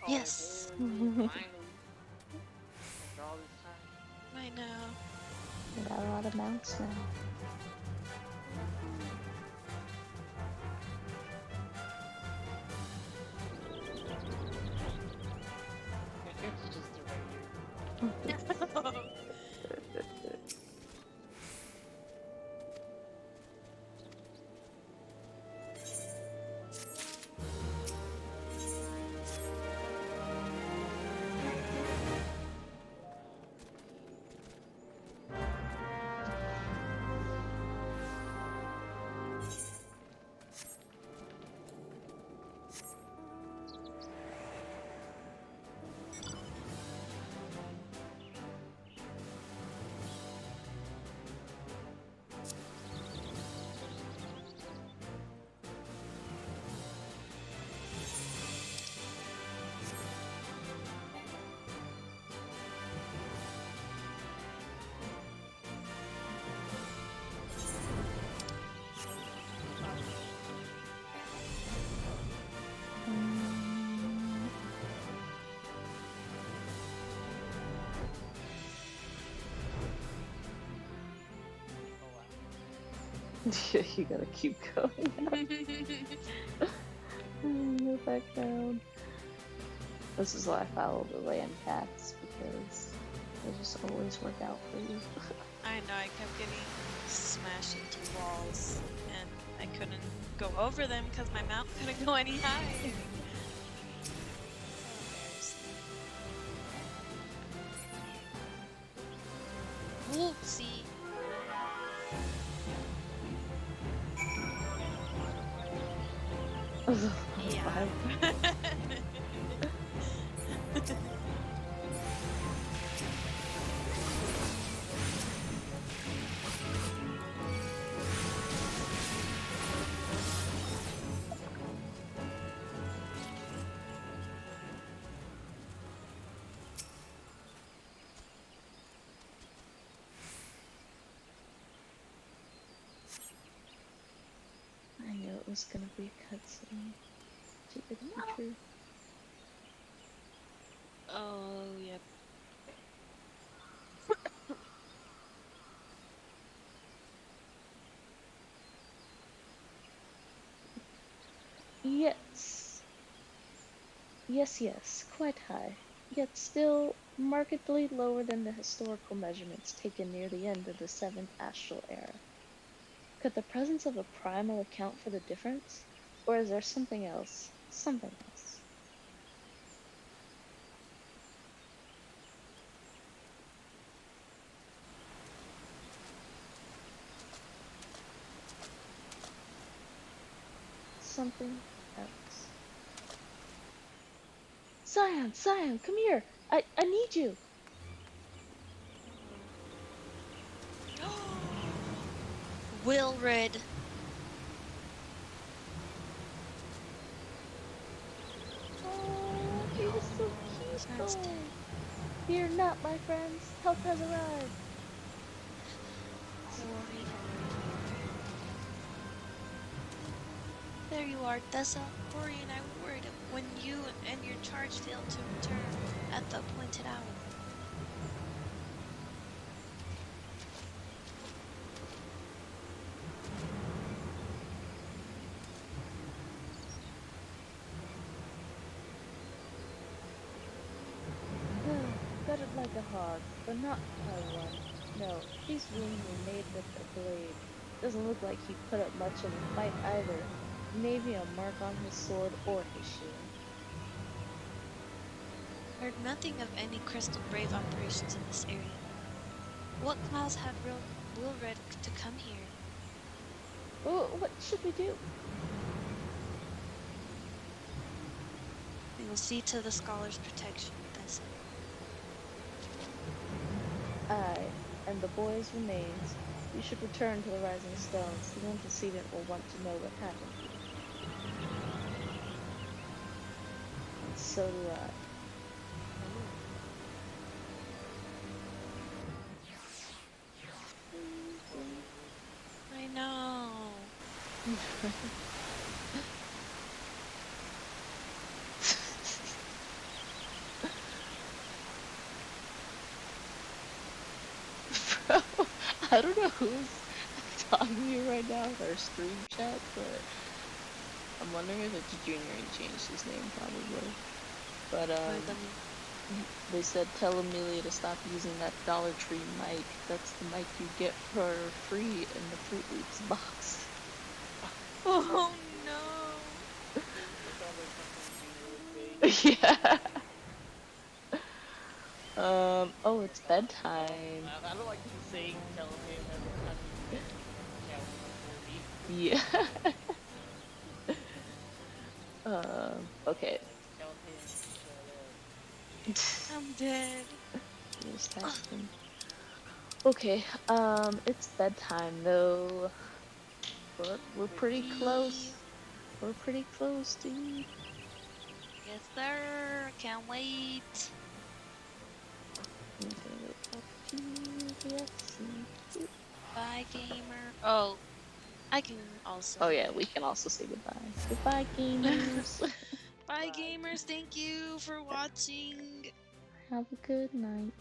Yes. Finally. After all this time. I know. We got a lot of mounts now. It's just a regular. You gotta keep going. Move back down. This is why I follow the land cats, because they just always work out for you. I know, I kept getting smashed into walls, and I couldn't go over them because my mount couldn't go any higher. Whoopsie. Yeah. I knew it was gonna be a cutscene. Too good to be true. Oh, yep. Yes. Yes, quite high. Yet still markedly lower than the historical measurements taken near the end of the 7th astral era. Could the presence of a primal account for the difference? Or is there something else? Something else. Something else. Scion, come here! I need you! Wilred. Oh, he was so cute! Fear not, my friends. Help has arrived. There you are, Tessa. Ori and I were worried when you and your charge failed to return at the appointed hour. Gutted like a hog, but not by one. No, these wounds were made with a blade. Doesn't look like he put up much of a fight either. Maybe a mark on his sword or his shield. Heard nothing of any Crystal Brave operations in this area. What cause had Wilred to come here? Oh, what should we do? We will see to the scholar's protection, Tessa. Aye, and the boy's remains. You should return to the Rising Stones. The antecedent will want to know what happened. And so do I. I know. I don't know who's talking to you right now, or stream chat, but I'm wondering if it's Junior and changed his name, probably. But, they said tell Amelia to stop using that Dollar Tree mic. That's the mic you get for free in the Fruit Loops box. Oh no! Yeah. Oh, it's bedtime. I don't like you saying tell him every time you chat with somebody. Yeah. Okay. Tell him to shut up. I'm dead. Just text him. Okay, it's bedtime though. But we're pretty close. We're pretty close, dude. Yes, sir. Can't wait. Bye, gamer. Oh, I can also. Oh yeah, we can also say goodbye. Goodbye, gamers. Bye, gamers. Thank you for watching. Have a good night.